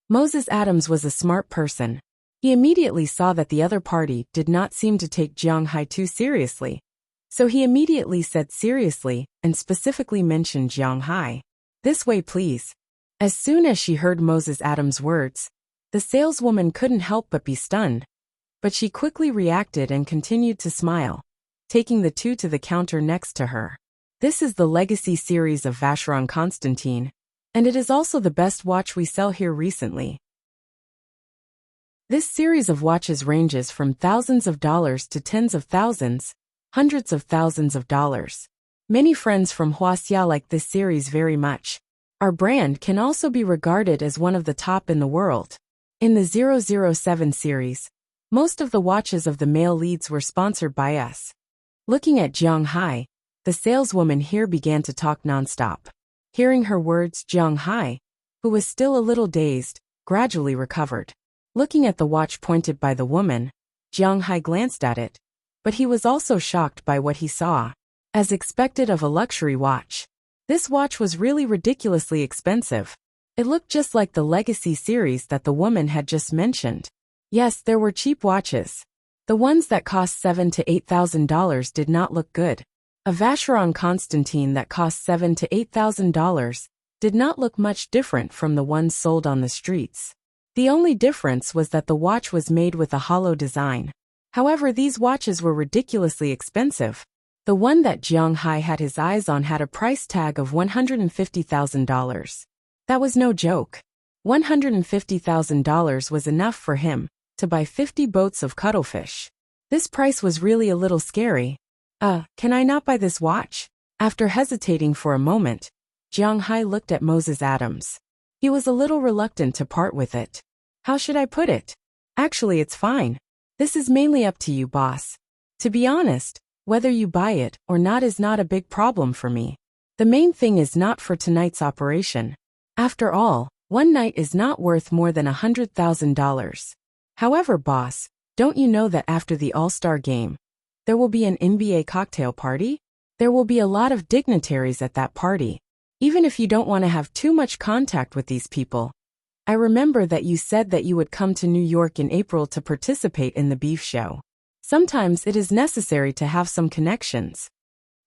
Moses Adams was a smart person. He immediately saw that the other party did not seem to take Jiang Hai too seriously. So he immediately said seriously and specifically mentioned Jiang Hai. This way, please. As soon as she heard Moses Adams' words, the saleswoman couldn't help but be stunned. But she quickly reacted and continued to smile, taking the two to the counter next to her. This is the Legacy series of Vacheron Constantin, and it is also the best watch we sell here recently. This series of watches ranges from thousands of dollars to tens of thousands, hundreds of thousands of dollars. Many friends from Huaxia like this series very much. Our brand can also be regarded as one of the top in the world. In the 007 series, most of the watches of the male leads were sponsored by us. Looking at Jiang Hai, the saleswoman here began to talk nonstop. Hearing her words, Jiang Hai, who was still a little dazed, gradually recovered. Looking at the watch pointed by the woman, Jiang Hai glanced at it, but he was also shocked by what he saw. As expected of a luxury watch, this watch was really ridiculously expensive. It looked just like the Legacy series that the woman had just mentioned. Yes, there were cheap watches. The ones that cost $7,000 to $8,000 did not look good. A Vacheron Constantin that cost $7,000 to $8,000 did not look much different from the ones sold on the streets. The only difference was that the watch was made with a hollow design. However, these watches were ridiculously expensive. The one that Jiang Hai had his eyes on had a price tag of $150,000. That was no joke. $150,000 was enough for him to buy 50 boats of cuttlefish. This price was really a little scary. Can I not buy this watch? After hesitating for a moment, Jiang Hai looked at Moses Adams. He was a little reluctant to part with it. How should I put it? Actually, it's fine. This is mainly up to you, boss. To be honest, whether you buy it or not is not a big problem for me. The main thing is not for tonight's operation. After all, one night is not worth more than $100,000. However, boss, don't you know that after the All-Star game, there will be an NBA cocktail party? There will be a lot of dignitaries at that party. Even if you don't want to have too much contact with these people. I remember that you said that you would come to New York in April to participate in the beef show. Sometimes it is necessary to have some connections.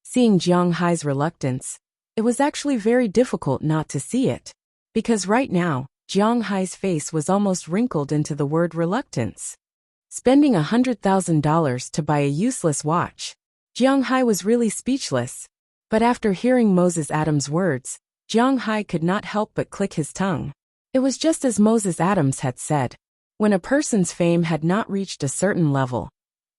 Seeing Jiang Hai's reluctance, it was actually very difficult not to see it. Because right now, Jiang Hai's face was almost wrinkled into the word reluctance. Spending $100,000 to buy a useless watch. Jiang Hai was really speechless. But after hearing Moses Adams' words, Jiang Hai could not help but click his tongue. It was just as Moses Adams had said. When a person's fame had not reached a certain level,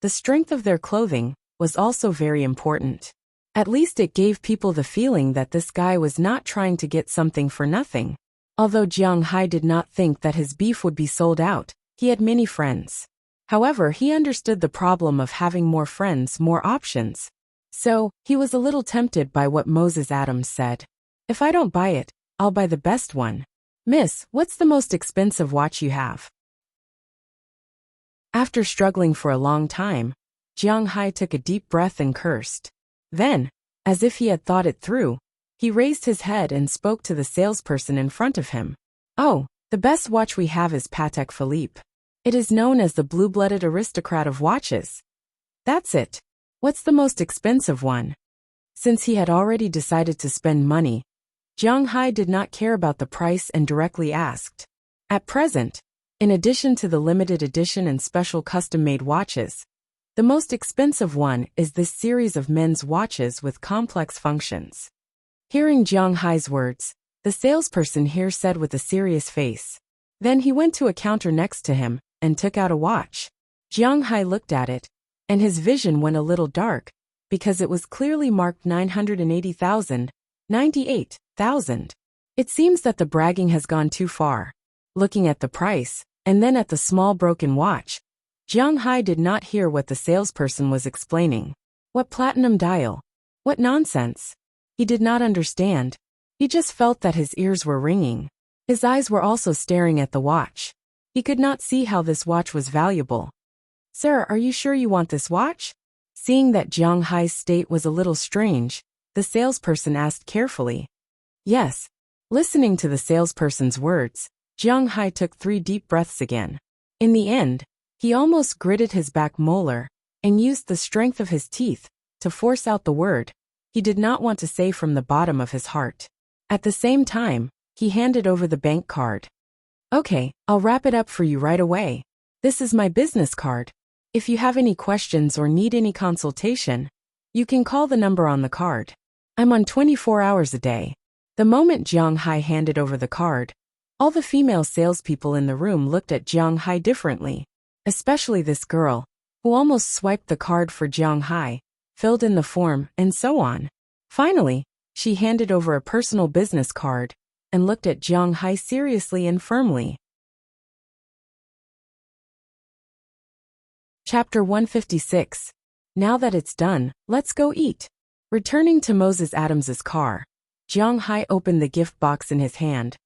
the strength of their clothing was also very important. At least it gave people the feeling that this guy was not trying to get something for nothing. Although Jiang Hai did not think that his beef would be sold out, He had many friends. However, he understood the problem of having more friends, more options. So, he was a little tempted by what Moses Adams said. If I don't buy it, I'll buy the best one. Miss, what's the most expensive watch you have? After struggling for a long time, Jiang Hai took a deep breath and cursed. Then, as if he had thought it through, he raised his head and spoke to the salesperson in front of him. Oh, the best watch we have is Patek Philippe. It is known as the blue-blooded aristocrat of watches. That's it. What's the most expensive one? Since he had already decided to spend money, Jiang Hai did not care about the price and directly asked. At present, in addition to the limited edition and special custom-made watches, the most expensive one is this series of men's watches with complex functions. Hearing Jiang Hai's words, the salesperson here said with a serious face. Then he went to a counter next to him and took out a watch. Jiang Hai looked at it, and his vision went a little dark, because it was clearly marked 980,000, 98,000. It seems that the bragging has gone too far. Looking at the price, and then at the small broken watch, Jiang Hai did not hear what the salesperson was explaining. What platinum dial? What nonsense? He did not understand. He just felt that his ears were ringing. His eyes were also staring at the watch. He could not see how this watch was valuable. Sir, are you sure you want this watch? Seeing that Jiang Hai's state was a little strange, the salesperson asked carefully. Yes. Listening to the salesperson's words, Jiang Hai took 3 deep breaths again. In the end, he almost gritted his back molar and used the strength of his teeth to force out the word he did not want to say from the bottom of his heart. At the same time, he handed over the bank card. Okay, I'll wrap it up for you right away. This is my business card. If you have any questions or need any consultation, you can call the number on the card. I'm on 24 hours a day. The moment Jiang Hai handed over the card, all the female salespeople in the room looked at Jiang Hai differently, especially this girl, who almost swiped the card for Jiang Hai, filled in the form, and so on. Finally, she handed over a personal business card and looked at Jiang Hai seriously and firmly. Chapter 156. Now that it's done, let's go eat. Returning to Moses Adams's car, Jiang Hai opened the gift box in his hand,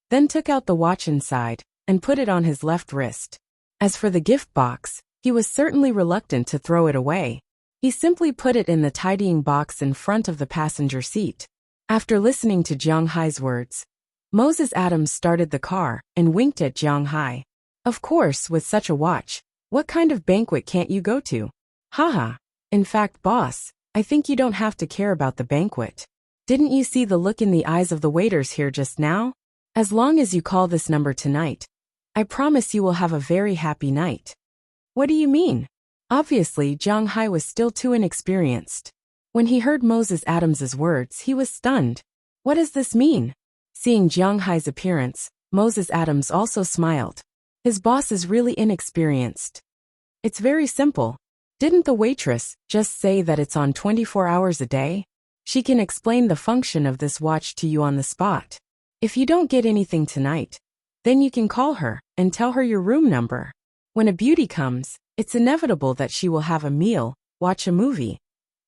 then took out the watch inside and put it on his left wrist. As for the gift box, he was certainly reluctant to throw it away. He simply put it in the tidying box in front of the passenger seat. After listening to Jiang Hai's words, Moses Adams started the car and winked at Jiang Hai. Of course, with such a watch, what kind of banquet can't you go to? Haha. In fact, boss, I think you don't have to care about the banquet. Didn't you see the look in the eyes of the waiters here just now? As long as you call this number tonight, I promise you will have a very happy night. What do you mean? Obviously, Jiang Hai was still too inexperienced. When he heard Moses Adams's words, he was stunned. What does this mean? Seeing Jiang Hai's appearance, Moses Adams also smiled. His boss is really inexperienced. It's very simple. Didn't the waitress just say that it's on 24 hours a day? She can explain the function of this watch to you on the spot. If you don't get anything tonight, then you can call her and tell her your room number. When a beauty comes, it's inevitable that she will have a meal, watch a movie,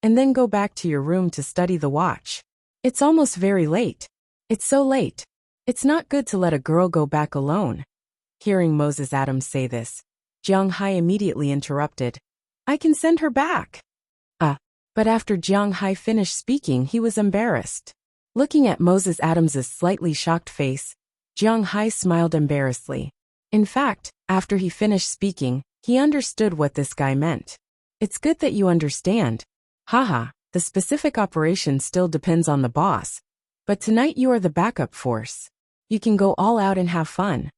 and then go back to your room to study the watch. It's almost very late. It's so late. It's not good to let a girl go back alone. Hearing Moses Adams say this, Jiang Hai immediately interrupted. I can send her back. But after Jiang Hai finished speaking, he was embarrassed. Looking at Moses Adams's slightly shocked face, Jiang Hai smiled embarrassedly. In fact, after he finished speaking, he understood what this guy meant. It's good that you understand. Haha, the specific operation still depends on the boss. But tonight you are the backup force. You can go all out and have fun.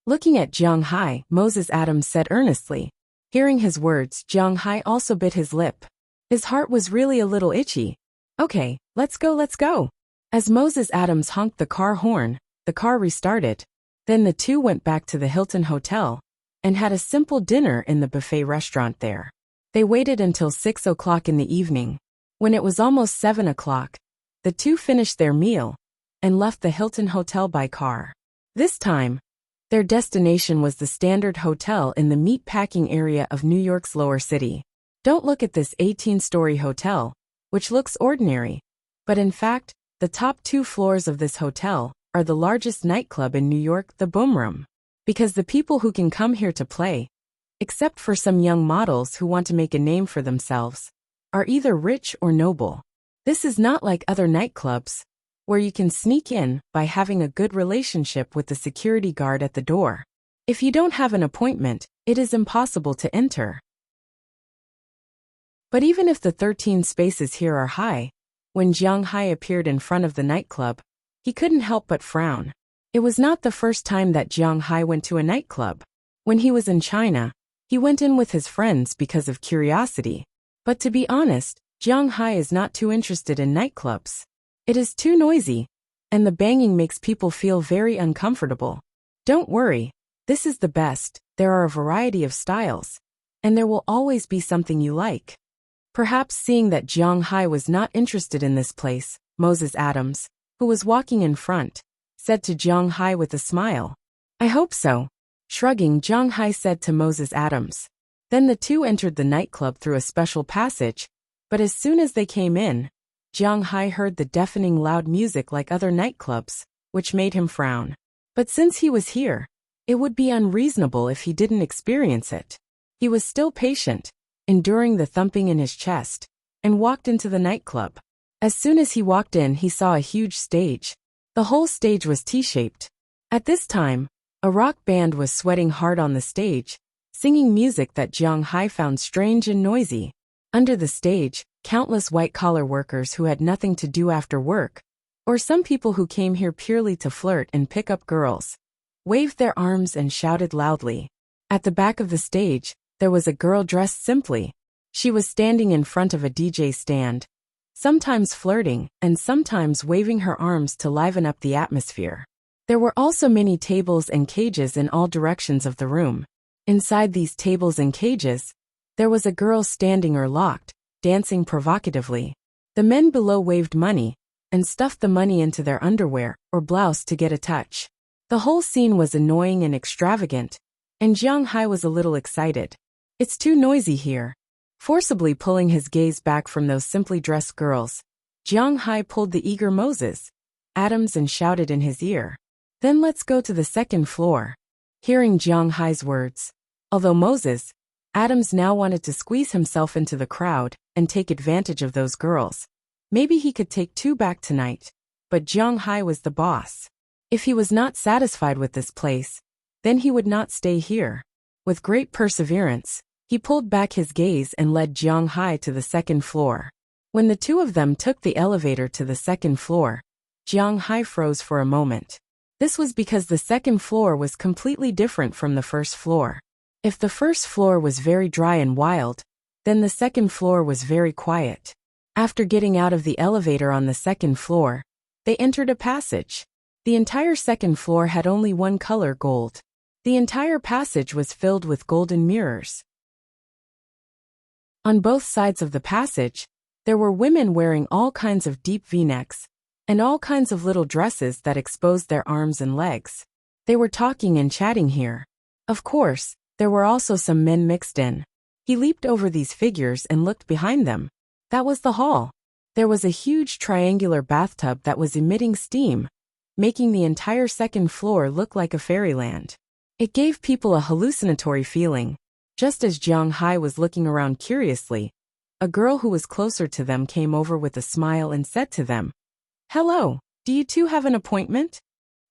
Looking at Jiang Hai, Moses Adams said earnestly. Hearing his words, Jiang Hai also bit his lip. His heart was really a little itchy. Okay, let's go, let's go. As Moses Adams honked the car horn, the car restarted. Then the two went back to the Hilton Hotel and had a simple dinner in the buffet restaurant there. They waited until 6 o'clock in the evening. When it was almost 7 o'clock, the two finished their meal and left the Hilton Hotel by car. This time, Their destination was the Standard Hotel in the meatpacking area of New York's Lower City. Don't look at this 18-story hotel, which looks ordinary, but in fact, the top 2 floors of this hotel are the largest nightclub in New York, the Boom Room. Because the people who can come here to play, except for some young models who want to make a name for themselves, are either rich or noble. This is not like other nightclubs, where you can sneak in by having a good relationship with the security guard at the door. If you don't have an appointment, it is impossible to enter. But even if the 13 spaces here are high, when Jiang Hai appeared in front of the nightclub, he couldn't help but frown. It was not the first time that Jiang Hai went to a nightclub. When he was in China, he went in with his friends because of curiosity. But to be honest, Jiang Hai is not too interested in nightclubs. It is too noisy, and the banging makes people feel very uncomfortable. Don't worry, this is the best. There are a variety of styles, and there will always be something you like. Perhaps seeing that Jiang Hai was not interested in this place, Moses Adams, who was walking in front, said to Jiang Hai with a smile. I hope so. Shrugging, Jiang Hai said to Moses Adams. Then the two entered the nightclub through a special passage, but as soon as they came in, Jiang Hai heard the deafening loud music like other nightclubs, which made him frown. But since he was here, it would be unreasonable if he didn't experience it. He was still patient, enduring the thumping in his chest, and walked into the nightclub. As soon as he walked in, he saw a huge stage. The whole stage was T-shaped. At this time, a rock band was sweating hard on the stage, singing music that Jiang Hai found strange and noisy. Under the stage, countless white-collar workers who had nothing to do after work, or some people who came here purely to flirt and pick up girls, waved their arms and shouted loudly. At the back of the stage, there was a girl dressed simply. She was standing in front of a DJ stand, sometimes flirting and sometimes waving her arms to liven up the atmosphere. There were also many tables and cages in all directions of the room. Inside these tables and cages, there was a girl standing or locked, dancing provocatively. The men below waved money and stuffed the money into their underwear or blouse to get a touch. The whole scene was annoying and extravagant, and Jiang Hai was a little excited. It's too noisy here. Forcibly pulling his gaze back from those simply dressed girls, Jiang Hai pulled the eager Moses Adams and shouted in his ear. Then let's go to the second floor. Hearing Jiang Hai's words, although Moses Adams now wanted to squeeze himself into the crowd and take advantage of those girls. Maybe he could take 2 back tonight, but Jiang Hai was the boss. If he was not satisfied with this place, then he would not stay here. With great perseverance, he pulled back his gaze and led Jiang Hai to the second floor. When the two of them took the elevator to the second floor, Jiang Hai froze for a moment. This was because the second floor was completely different from the first floor. If the first floor was very dry and wild, then the second floor was very quiet. After getting out of the elevator on the second floor, they entered a passage. The entire second floor had only one color, gold. The entire passage was filled with golden mirrors. On both sides of the passage, there were women wearing all kinds of deep V-necks and all kinds of little dresses that exposed their arms and legs. They were talking and chatting here. Of course, there were also some men mixed in. He leaped over these figures and looked behind them. That was the hall. There was a huge triangular bathtub that was emitting steam, making the entire second floor look like a fairyland. It gave people a hallucinatory feeling. Just as Jiang Hai was looking around curiously, a girl who was closer to them came over with a smile and said to them, "Hello, do you two have an appointment?"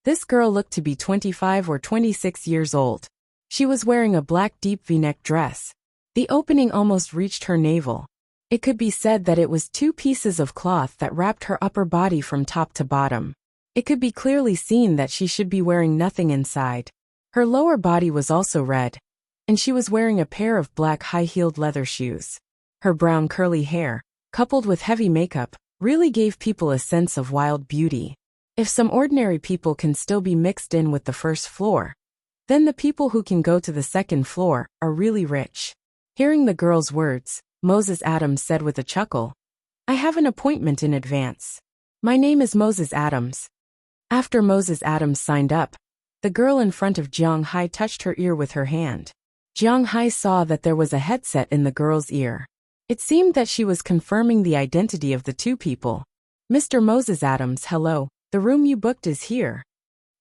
This girl looked to be 25 or 26 years old. She was wearing a black deep V-neck dress. The opening almost reached her navel. It could be said that it was 2 pieces of cloth that wrapped her upper body from top to bottom. It could be clearly seen that she should be wearing nothing inside. Her lower body was also red, and she was wearing a pair of black high-heeled leather shoes. Her brown curly hair, coupled with heavy makeup, really gave people a sense of wild beauty. If some ordinary people can still be mixed in with the first floor, then the people who can go to the second floor are really rich. Hearing the girl's words, Moses Adams said with a chuckle, "I have an appointment in advance. My name is Moses Adams." After Moses Adams signed up, The girl in front of Jiang Hai touched her ear with her hand. Jiang Hai saw that there was a headset in the girl's ear. It seemed that she was confirming the identity of the two people. Mr. Moses Adams, hello, the room you booked is here.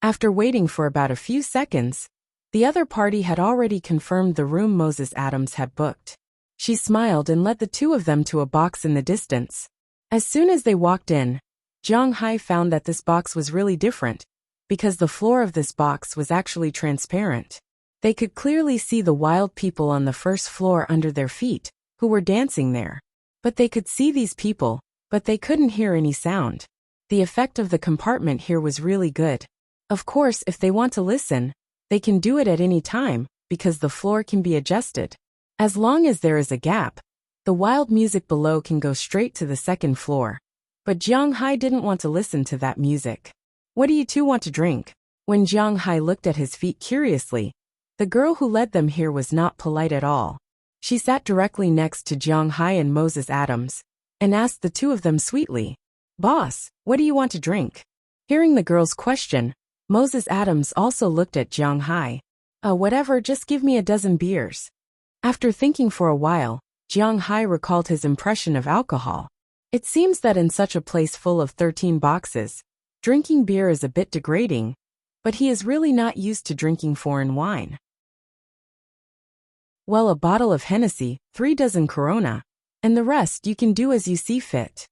After waiting for about a few seconds, the other party had already confirmed the room Moses Adams had booked. She smiled and led the two of them to a box in the distance. As soon as they walked in, Jiang Hai found that this box was really different, because the floor of this box was actually transparent. They could clearly see the wild people on the first floor under their feet, who were dancing there. But they could see these people, but they couldn't hear any sound. The effect of the compartment here was really good. Of course, if they want to listen, they can do it at any time, because the floor can be adjusted. As long as there is a gap, the wild music below can go straight to the second floor. But Jiang Hai didn't want to listen to that music. What do you two want to drink? When Jiang Hai looked at his feet curiously, the girl who led them here was not polite at all. She sat directly next to Jiang Hai and Moses Adams, and asked the two of them sweetly, "Boss, what do you want to drink?" Hearing the girl's question, Moses Adams also looked at Jiang Hai. Whatever, just give me a dozen beers." After thinking for a while, Jiang Hai recalled his impression of alcohol. It seems that in such a place full of 13 boxes, drinking beer is a bit degrading, but he is really not used to drinking foreign wine. Well, a bottle of Hennessy, 3 dozen Corona, and the rest you can do as you see fit.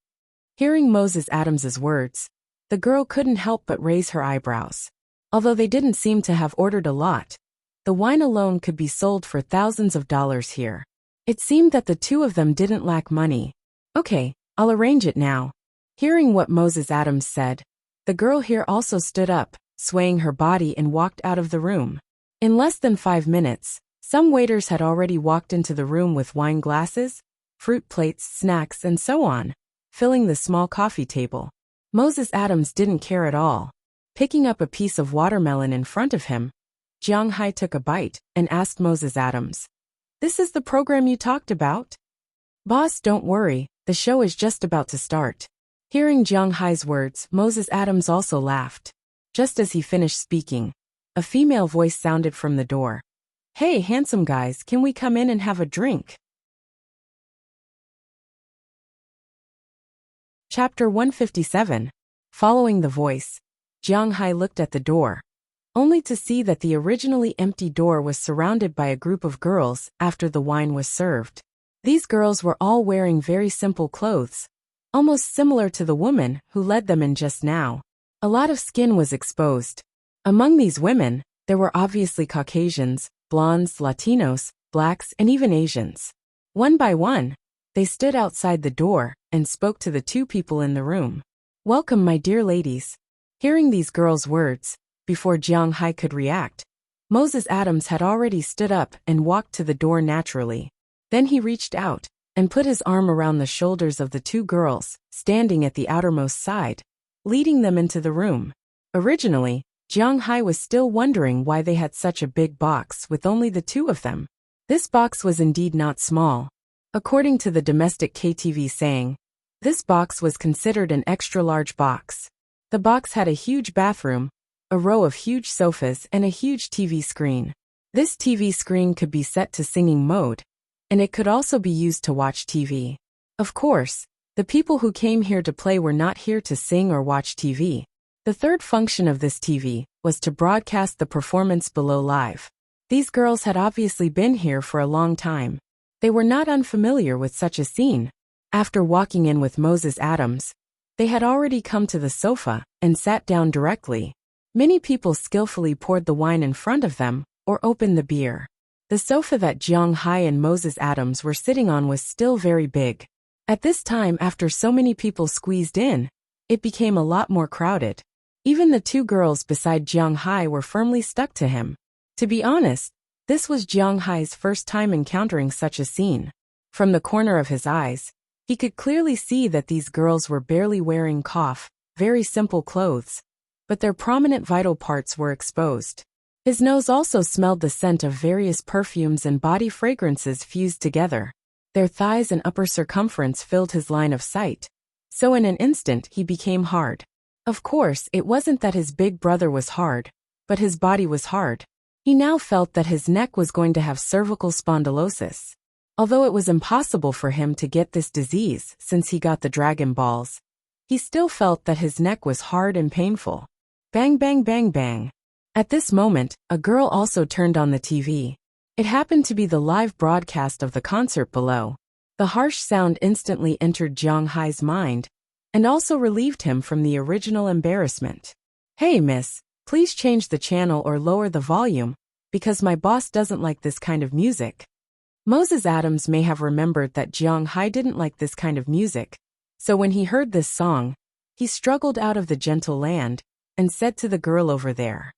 Hearing Moses Adams's words, the girl couldn't help but raise her eyebrows. Although they didn't seem to have ordered a lot, the wine alone could be sold for thousands of dollars here. It seemed that the two of them didn't lack money. "Okay, I'll arrange it now." Hearing what Moses Adams said, the girl here also stood up, swaying her body, and walked out of the room. In less than 5 minutes, some waiters had already walked into the room with wine glasses, fruit plates, snacks, and so on, filling the small coffee table. Moses Adams didn't care at all. Picking up a piece of watermelon in front of him, Jiang Hai took a bite and asked Moses Adams, "This is the program you talked about?" "Boss, don't worry, the show is just about to start." Hearing Jiang Hai's words, Moses Adams also laughed. Just as he finished speaking, a female voice sounded from the door. "Hey, handsome guys, can we come in and have a drink?" Chapter 157. Following the voice, Jiang Hai looked at the door, only to see that the originally empty door was surrounded by a group of girls after the wine was served. These girls were all wearing very simple clothes, almost similar to the woman who led them in just now. A lot of skin was exposed. Among these women, there were obviously Caucasians, blondes, Latinos, blacks, and even Asians. One by one, they stood outside the door and spoke to the two people in the room. "Welcome, my dear ladies." Hearing these girls' words, before Jiang Hai could react, Moses Adams had already stood up and walked to the door naturally. Then he reached out and put his arm around the shoulders of the two girls, standing at the outermost side, leading them into the room. Originally, Jiang Hai was still wondering why they had such a big box with only the two of them. This box was indeed not small. According to the domestic KTV saying, this box was considered an extra-large box. The box had a huge bathroom, a row of huge sofas, and a huge TV screen. This TV screen could be set to singing mode, and it could also be used to watch TV. Of course, the people who came here to play were not here to sing or watch TV. The third function of this TV was to broadcast the performance below live. These girls had obviously been here for a long time. They were not unfamiliar with such a scene. After walking in with Moses Adams, they had already come to the sofa and sat down directly. Many people skillfully poured the wine in front of them or opened the beer. The sofa that Jiang Hai and Moses Adams were sitting on was still very big. At this time, after so many people squeezed in, it became a lot more crowded. Even the two girls beside Jiang Hai were firmly stuck to him. To be honest, this was Jiang Hai's first time encountering such a scene. From the corner of his eyes, he could clearly see that these girls were barely wearing very simple clothes, but their prominent vital parts were exposed. His nose also smelled the scent of various perfumes and body fragrances fused together. Their thighs and upper circumference filled his line of sight, so in an instant he became hard. Of course, it wasn't that his big brother was hard, but his body was hard. He now felt that his neck was going to have cervical spondylosis. Although it was impossible for him to get this disease since he got the Dragon Balls, he still felt that his neck was hard and painful. Bang bang bang bang. At this moment, a girl also turned on the TV. It happened to be the live broadcast of the concert below. The harsh sound instantly entered Jiang Hai's mind, and also relieved him from the original embarrassment. Hey miss, please change the channel or lower the volume, because my boss doesn't like this kind of music. Moses Adams may have remembered that Jiang Hai didn't like this kind of music, so when he heard this song, he struggled out of the gentle land, and said to the girl over there.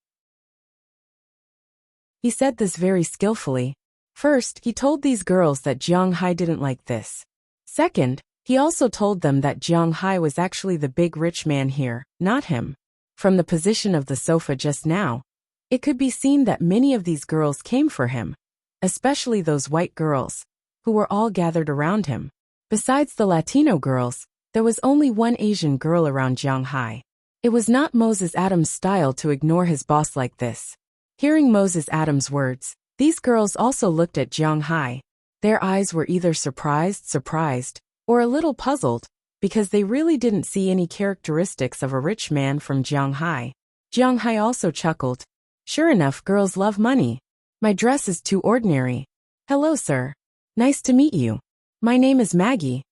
He said this very skillfully. First, he told these girls that Jiang Hai didn't like this. Second, he also told them that Jiang Hai was actually the big rich man here, not him. From the position of the sofa just now, it could be seen that many of these girls came for him, especially those white girls, who were all gathered around him. Besides the Latino girls, there was only one Asian girl around Jiang Hai. It was not Moses Adams' style to ignore his boss like this. Hearing Moses Adams' words, these girls also looked at Jiang Hai. Their eyes were either surprised, or a little puzzled, because they really didn't see any characteristics of a rich man from Jiang Hai. Jiang Hai also chuckled. Sure enough, girls love money. My dress is too ordinary. Hello, sir. Nice to meet you. My name is Maggie.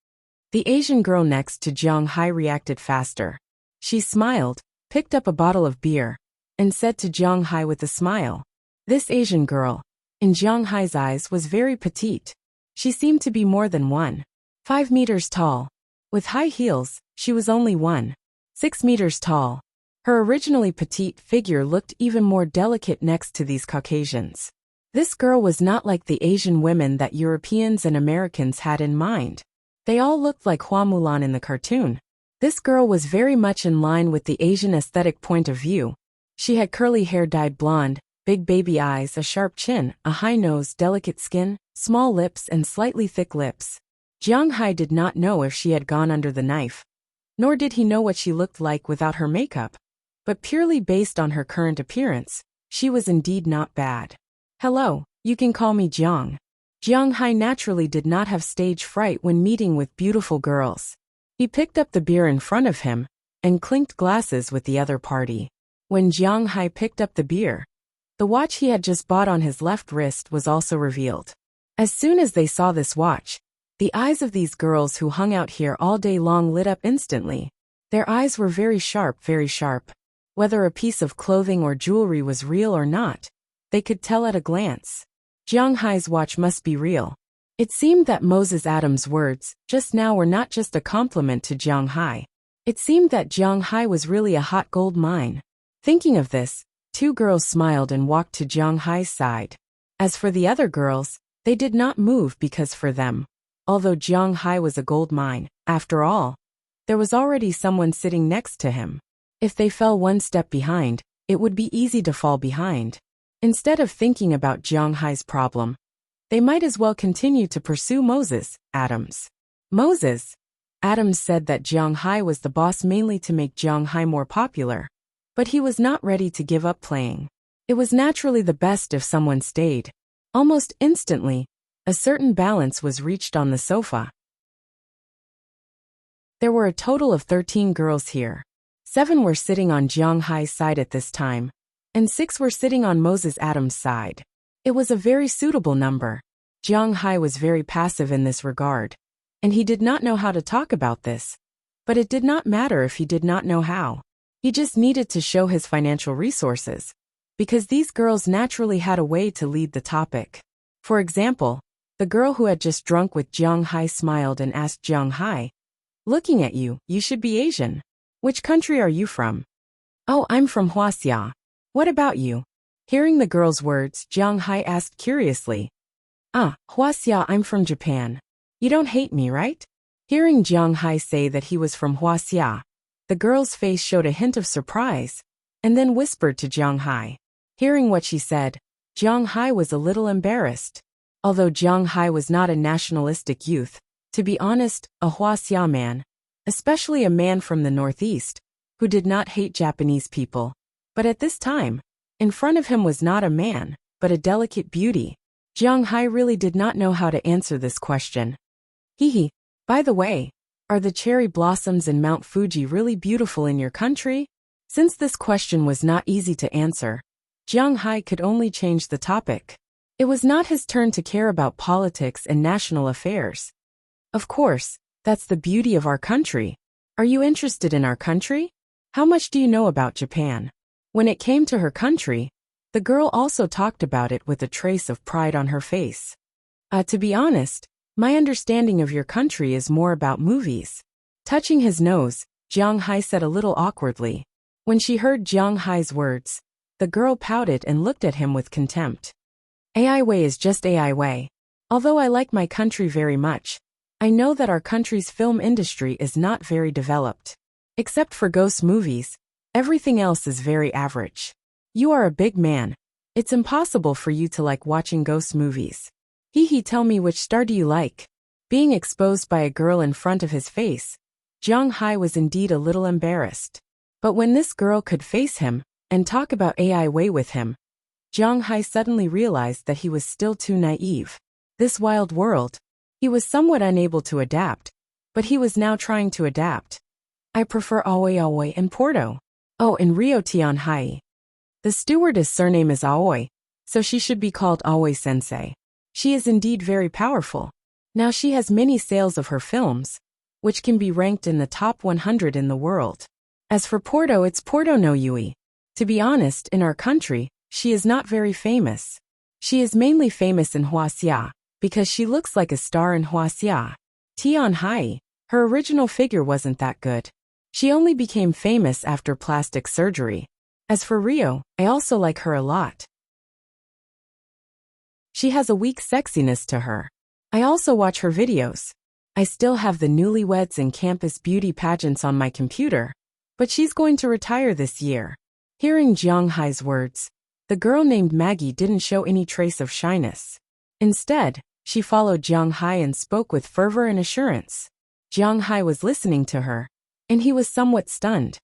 The Asian girl next to Jiang Hai reacted faster. She smiled, picked up a bottle of beer, and said to Jiang Hai with a smile. This Asian girl, in Jiang Hai's eyes, was very petite. She seemed to be more than 1.5 meters tall. With high heels, she was only 1.6 meters tall. Her originally petite figure looked even more delicate next to these Caucasians. This girl was not like the Asian women that Europeans and Americans had in mind. They all looked like Hua Mulan in the cartoon. This girl was very much in line with the Asian aesthetic point of view. She had curly hair dyed blonde, big baby eyes, a sharp chin, a high nose, delicate skin, small lips, and slightly thick lips. Jiang Hai did not know if she had gone under the knife, nor did he know what she looked like without her makeup. But purely based on her current appearance, she was indeed not bad. Hello, you can call me Jiang. Jiang Hai naturally did not have stage fright when meeting with beautiful girls. He picked up the beer in front of him, and clinked glasses with the other party. When Jiang Hai picked up the beer, the watch he had just bought on his left wrist was also revealed. As soon as they saw this watch, the eyes of these girls who hung out here all day long lit up instantly. Their eyes were very sharp. Whether a piece of clothing or jewelry was real or not, they could tell at a glance. Jiang Hai's watch must be real. It seemed that Moses Adams' words just now were not just a compliment to Jiang Hai. It seemed that Jiang Hai was really a hot gold mine. Thinking of this, two girls smiled and walked to Jiang Hai's side. As for the other girls, they did not move because for them, although Jiang Hai was a gold mine, after all, there was already someone sitting next to him. If they fell one step behind, it would be easy to fall behind. Instead of thinking about Jiang Hai's problem, they might as well continue to pursue Moses Adams. Moses Adams said that Jiang Hai was the boss mainly to make Jiang Hai more popular, but he was not ready to give up playing. It was naturally the best if someone stayed. Almost instantly, a certain balance was reached on the sofa. There were a total of 13 girls here. 7 were sitting on Jiang Hai's side at this time, and 6 were sitting on Moses Adams' side. It was a very suitable number. Jiang Hai was very passive in this regard, and he did not know how to talk about this. But it did not matter if he did not know how. He just needed to show his financial resources, because these girls naturally had a way to lead the topic. For example, the girl who had just drunk with Jiang Hai smiled and asked Jiang Hai, "Looking at you, you should be Asian. Which country are you from?" "Oh, I'm from Huaxia. What about you?" Hearing the girl's words, Jiang Hai asked curiously. "Ah, Huaxia, I'm from Japan. You don't hate me, right?" Hearing Jiang Hai say that he was from Huaxia, the girl's face showed a hint of surprise, and then whispered to Jiang Hai. Hearing what she said, Jiang Hai was a little embarrassed. Although Jiang Hai was not a nationalistic youth, to be honest, a Huaxia man, especially a man from the Northeast, who did not hate Japanese people. But at this time, In front of him was not a man, but a delicate beauty. Jiang Hai really did not know how to answer this question. Hee. By the way, are the cherry blossoms in Mount Fuji really beautiful in your country? Since this question was not easy to answer, Jiang Hai could only change the topic. It was not his turn to care about politics and national affairs. Of course, that's the beauty of our country. Are you interested in our country? How much do you know about Japan? When it came to her country, the girl also talked about it with a trace of pride on her face. To be honest, my understanding of your country is more about movies. Touching his nose, Jiang Hai said a little awkwardly. When she heard Jiang Hai's words, the girl pouted and looked at him with contempt. AI way is just AI way. Although I like my country very much, I know that our country's film industry is not very developed. Except for ghost movies, everything else is very average. You are a big man. It's impossible for you to like watching ghost movies. Hee, tell me which star do you like? Being exposed by a girl in front of his face, Jiang Hai was indeed a little embarrassed. But when this girl could face him and talk about AI way with him, Jiang Hai suddenly realized that he was still too naive. This wild world, he was somewhat unable to adapt, but he was now trying to adapt. I prefer Aoi and Porto. Oh, in Rio Tian Hai. The stewardess' surname is Aoi, so she should be called Aoi-sensei. She is indeed very powerful. Now she has many sales of her films, which can be ranked in the top 100 in the world. As for Porto, it's Porto no Yui. To be honest, in our country, she is not very famous. She is mainly famous in Huaxia, because she looks like a star in Huaxia. Tian Hai, her original figure wasn't that good. She only became famous after plastic surgery. As for Rio, I also like her a lot. She has a weak sexiness to her. I also watch her videos. I still have the newlyweds and campus beauty pageants on my computer, but she's going to retire this year. Hearing Jiang Hai's words, the girl named Maggie didn't show any trace of shyness. Instead, she followed Jiang Hai and spoke with fervor and assurance. Jiang Hai was listening to her, and he was somewhat stunned.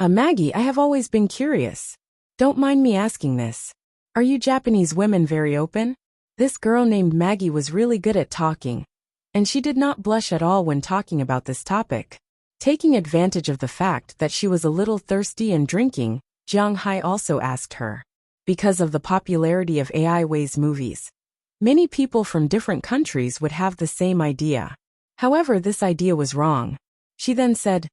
Maggie, I have always been curious. Don't mind me asking this. Are you Japanese women very open? This girl named Maggie was really good at talking, and she did not blush at all when talking about this topic. Taking advantage of the fact that she was a little thirsty and drinking, Jiang Hai also asked her. Because of the popularity of AI Wei's movies, many people from different countries would have the same idea. However, this idea was wrong. She then said,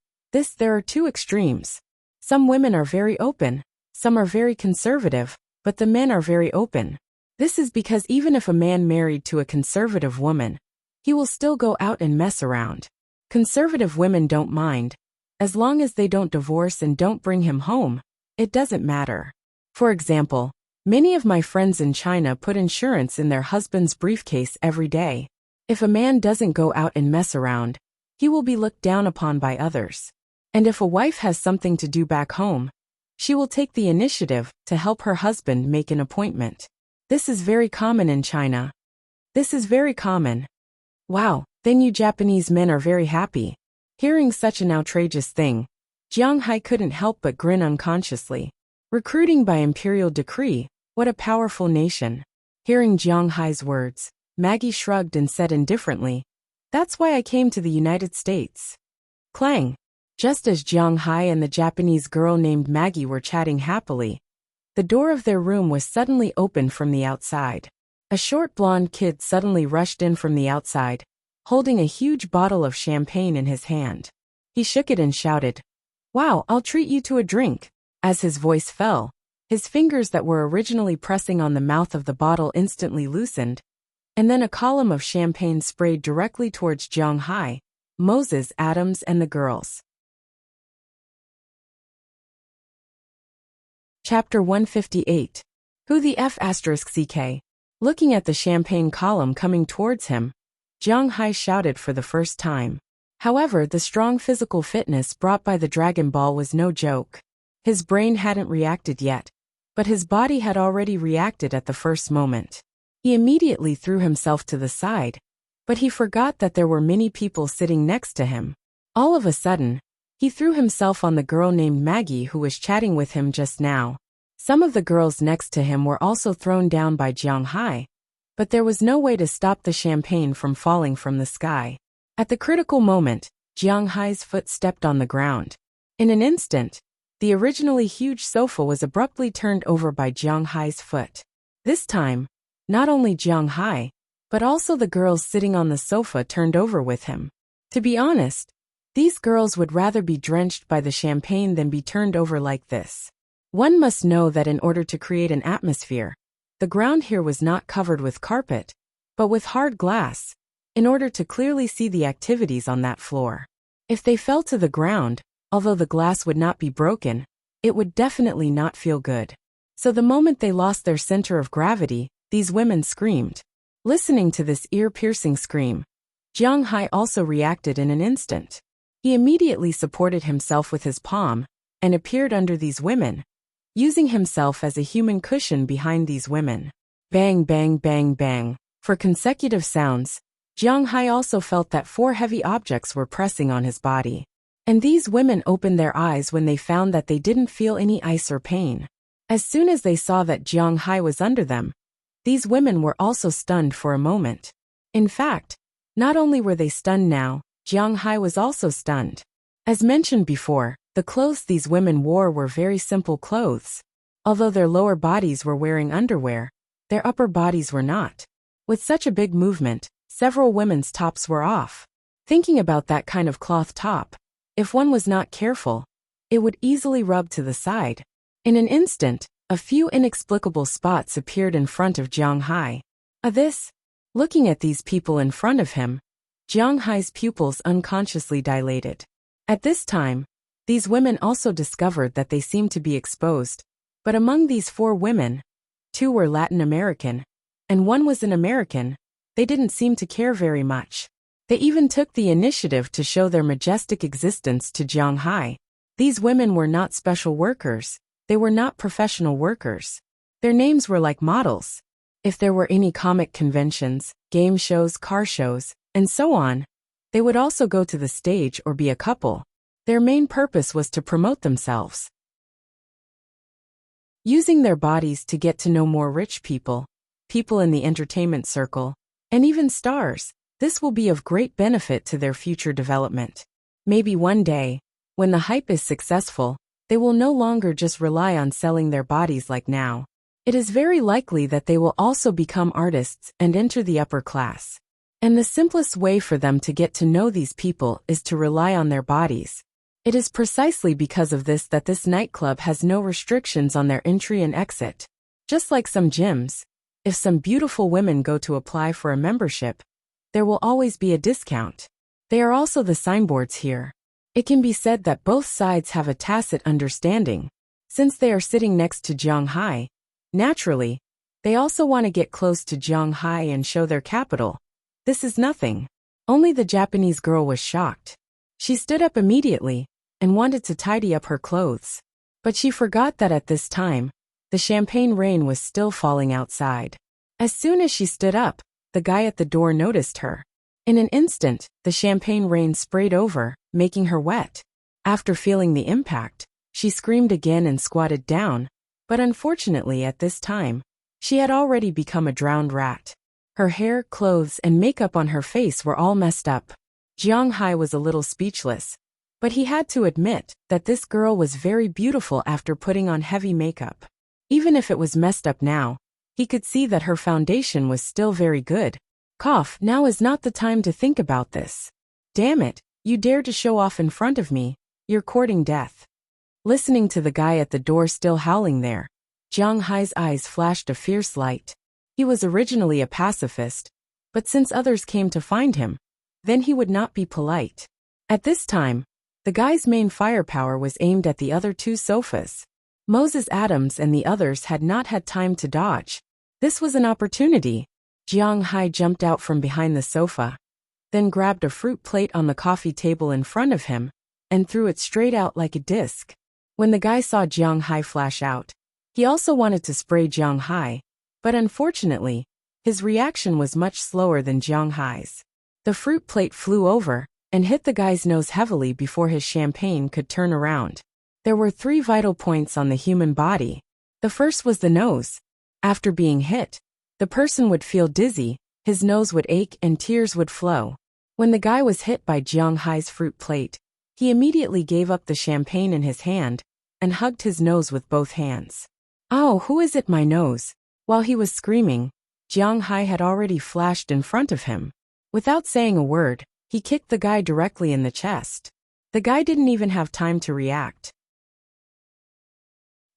there are two extremes. Some women are very open, some are very conservative, but the men are very open. This is because even if a man married to a conservative woman, he will still go out and mess around. Conservative women don't mind. As long as they don't divorce and don't bring him home, it doesn't matter. For example, many of my friends in China put insurance in their husband's briefcase every day. If a man doesn't go out and mess around, he will be looked down upon by others. And if a wife has something to do back home, she will take the initiative to help her husband make an appointment. This is very common in China. This is very common. Wow, then you Japanese men are very happy. Hearing such an outrageous thing, Jiang Hai couldn't help but grin unconsciously. Recruiting by imperial decree, what a powerful nation. Hearing Jiang Hai's words, Maggie shrugged and said indifferently, that's why I came to the United States. Clang. Just as Jiang Hai and the Japanese girl named Maggie were chatting happily, the door of their room was suddenly opened from the outside. A short blonde kid suddenly rushed in from the outside, holding a huge bottle of champagne in his hand. He shook it and shouted, "Wow, I'll treat you to a drink." As his voice fell, his fingers that were originally pressing on the mouth of the bottle instantly loosened, and then a column of champagne sprayed directly towards Jiang Hai, Moses, Adams, and the girls. Chapter 158. Who the F*** CK? Looking at the champagne column coming towards him, Jiang Hai shouted for the first time. However, the strong physical fitness brought by the Dragon Ball was no joke. His brain hadn't reacted yet, but his body had already reacted at the first moment. He immediately threw himself to the side, but he forgot that there were many people sitting next to him. All of a sudden, he threw himself on the girl named Maggie who was chatting with him just now. Some of the girls next to him were also thrown down by Jiang Hai, but there was no way to stop the champagne from falling from the sky. At the critical moment, Jiang Hai's foot stepped on the ground. In an instant, the originally huge sofa was abruptly turned over by Jiang Hai's foot. This time, not only Jiang Hai, but also the girls sitting on the sofa turned over with him. To be honest, these girls would rather be drenched by the champagne than be turned over like this. One must know that in order to create an atmosphere, the ground here was not covered with carpet, but with hard glass, in order to clearly see the activities on that floor. If they fell to the ground, although the glass would not be broken, it would definitely not feel good. So the moment they lost their center of gravity, these women screamed. Listening to this ear-piercing scream, Jiang Hai also reacted in an instant. He immediately supported himself with his palm and appeared under these women, using himself as a human cushion behind these women. Bang, bang, bang, bang. For consecutive sounds, Jiang Hai also felt that 4 heavy objects were pressing on his body. And these women opened their eyes when they found that they didn't feel any ice or pain. As soon as they saw that Jiang Hai was under them, these women were also stunned for a moment. In fact, not only were they stunned now, Jiang Hai was also stunned. As mentioned before, the clothes these women wore were very simple clothes. Although their lower bodies were wearing underwear, their upper bodies were not. With such a big movement, several women's tops were off. Thinking about that kind of cloth top, if one was not careful, it would easily rub to the side. In an instant, a few inexplicable spots appeared in front of Jiang Hai. Looking at these people in front of him, Jiang Hai's pupils unconsciously dilated. At this time, these women also discovered that they seemed to be exposed, but among these 4 women, 2 were Latin American, and 1 was an American. They didn't seem to care very much. They even took the initiative to show their majestic existence to Jiang Hai. These women were not special workers, they were not professional workers. Their names were like models. If there were any comic conventions, game shows, car shows, and so on, they would also go to the stage or be a couple. Their main purpose was to promote themselves. Using their bodies to get to know more rich people, people in the entertainment circle, and even stars, this will be of great benefit to their future development. Maybe one day, when the hype is successful, they will no longer just rely on selling their bodies like now. It is very likely that they will also become artists and enter the upper class. And the simplest way for them to get to know these people is to rely on their bodies. It is precisely because of this that this nightclub has no restrictions on their entry and exit. Just like some gyms, if some beautiful women go to apply for a membership, there will always be a discount. They are also the signboards here. It can be said that both sides have a tacit understanding. Since they are sitting next to Jiang Hai, naturally, they also want to get close to Jiang Hai and show their capital. This is nothing. Only the Japanese girl was shocked. She stood up immediately and wanted to tidy up her clothes. But she forgot that at this time, the champagne rain was still falling outside. As soon as she stood up, the guy at the door noticed her. In an instant, the champagne rain sprayed over, making her wet. After feeling the impact, she screamed again and squatted down, but unfortunately at this time, she had already become a drowned rat. Her hair, clothes, and makeup on her face were all messed up. Jiang Hai was a little speechless, but he had to admit that this girl was very beautiful after putting on heavy makeup. Even if it was messed up now, he could see that her foundation was still very good. Cough, now is not the time to think about this. Damn it, you dare to show off in front of me, you're courting death. Listening to the guy at the door still howling there, Jiang Hai's eyes flashed a fierce light. He was originally a pacifist, but since others came to find him, then he would not be polite. At this time, the guy's main firepower was aimed at the other 2 sofas. Moses Adams and the others had not had time to dodge. This was an opportunity. Jiang Hai jumped out from behind the sofa, then grabbed a fruit plate on the coffee table in front of him, and threw it straight out like a disc. When the guy saw Jiang Hai flash out, he also wanted to spray Jiang Hai, but unfortunately, his reaction was much slower than Jiang Hai's. The fruit plate flew over and hit the guy's nose heavily before his champagne could turn around. There were 3 vital points on the human body. The first was the nose. After being hit, the person would feel dizzy, his nose would ache and tears would flow. When the guy was hit by Jiang Hai's fruit plate, he immediately gave up the champagne in his hand and hugged his nose with both hands. "Oh, who is it, my nose?" While he was screaming, Jiang Hai had already flashed in front of him. Without saying a word, he kicked the guy directly in the chest. The guy didn't even have time to react.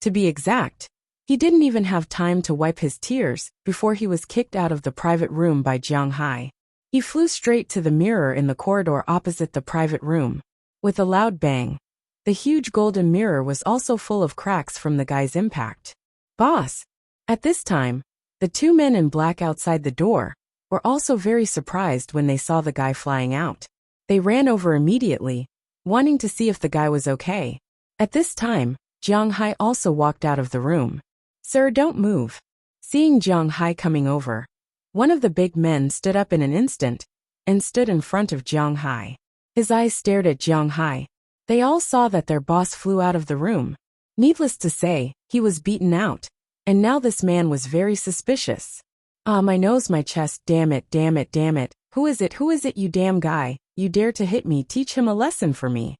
To be exact, he didn't even have time to wipe his tears before he was kicked out of the private room by Jiang Hai. He flew straight to the mirror in the corridor opposite the private room. With a loud bang, the huge golden mirror was also full of cracks from the guy's impact. "Boss!" At this time, the two men in black outside the door were also very surprised when they saw the guy flying out. They ran over immediately, wanting to see if the guy was okay. At this time, Jiang Hai also walked out of the room. "Sir, don't move." Seeing Jiang Hai coming over, one of the big men stood up in an instant and stood in front of Jiang Hai. His eyes stared at Jiang Hai. They all saw that their boss flew out of the room. Needless to say, he was beaten out, and now this man was very suspicious. "Ah, my nose, my chest, damn it, damn it, damn it. Who is it, you damn guy? You dare to hit me, teach him a lesson for me."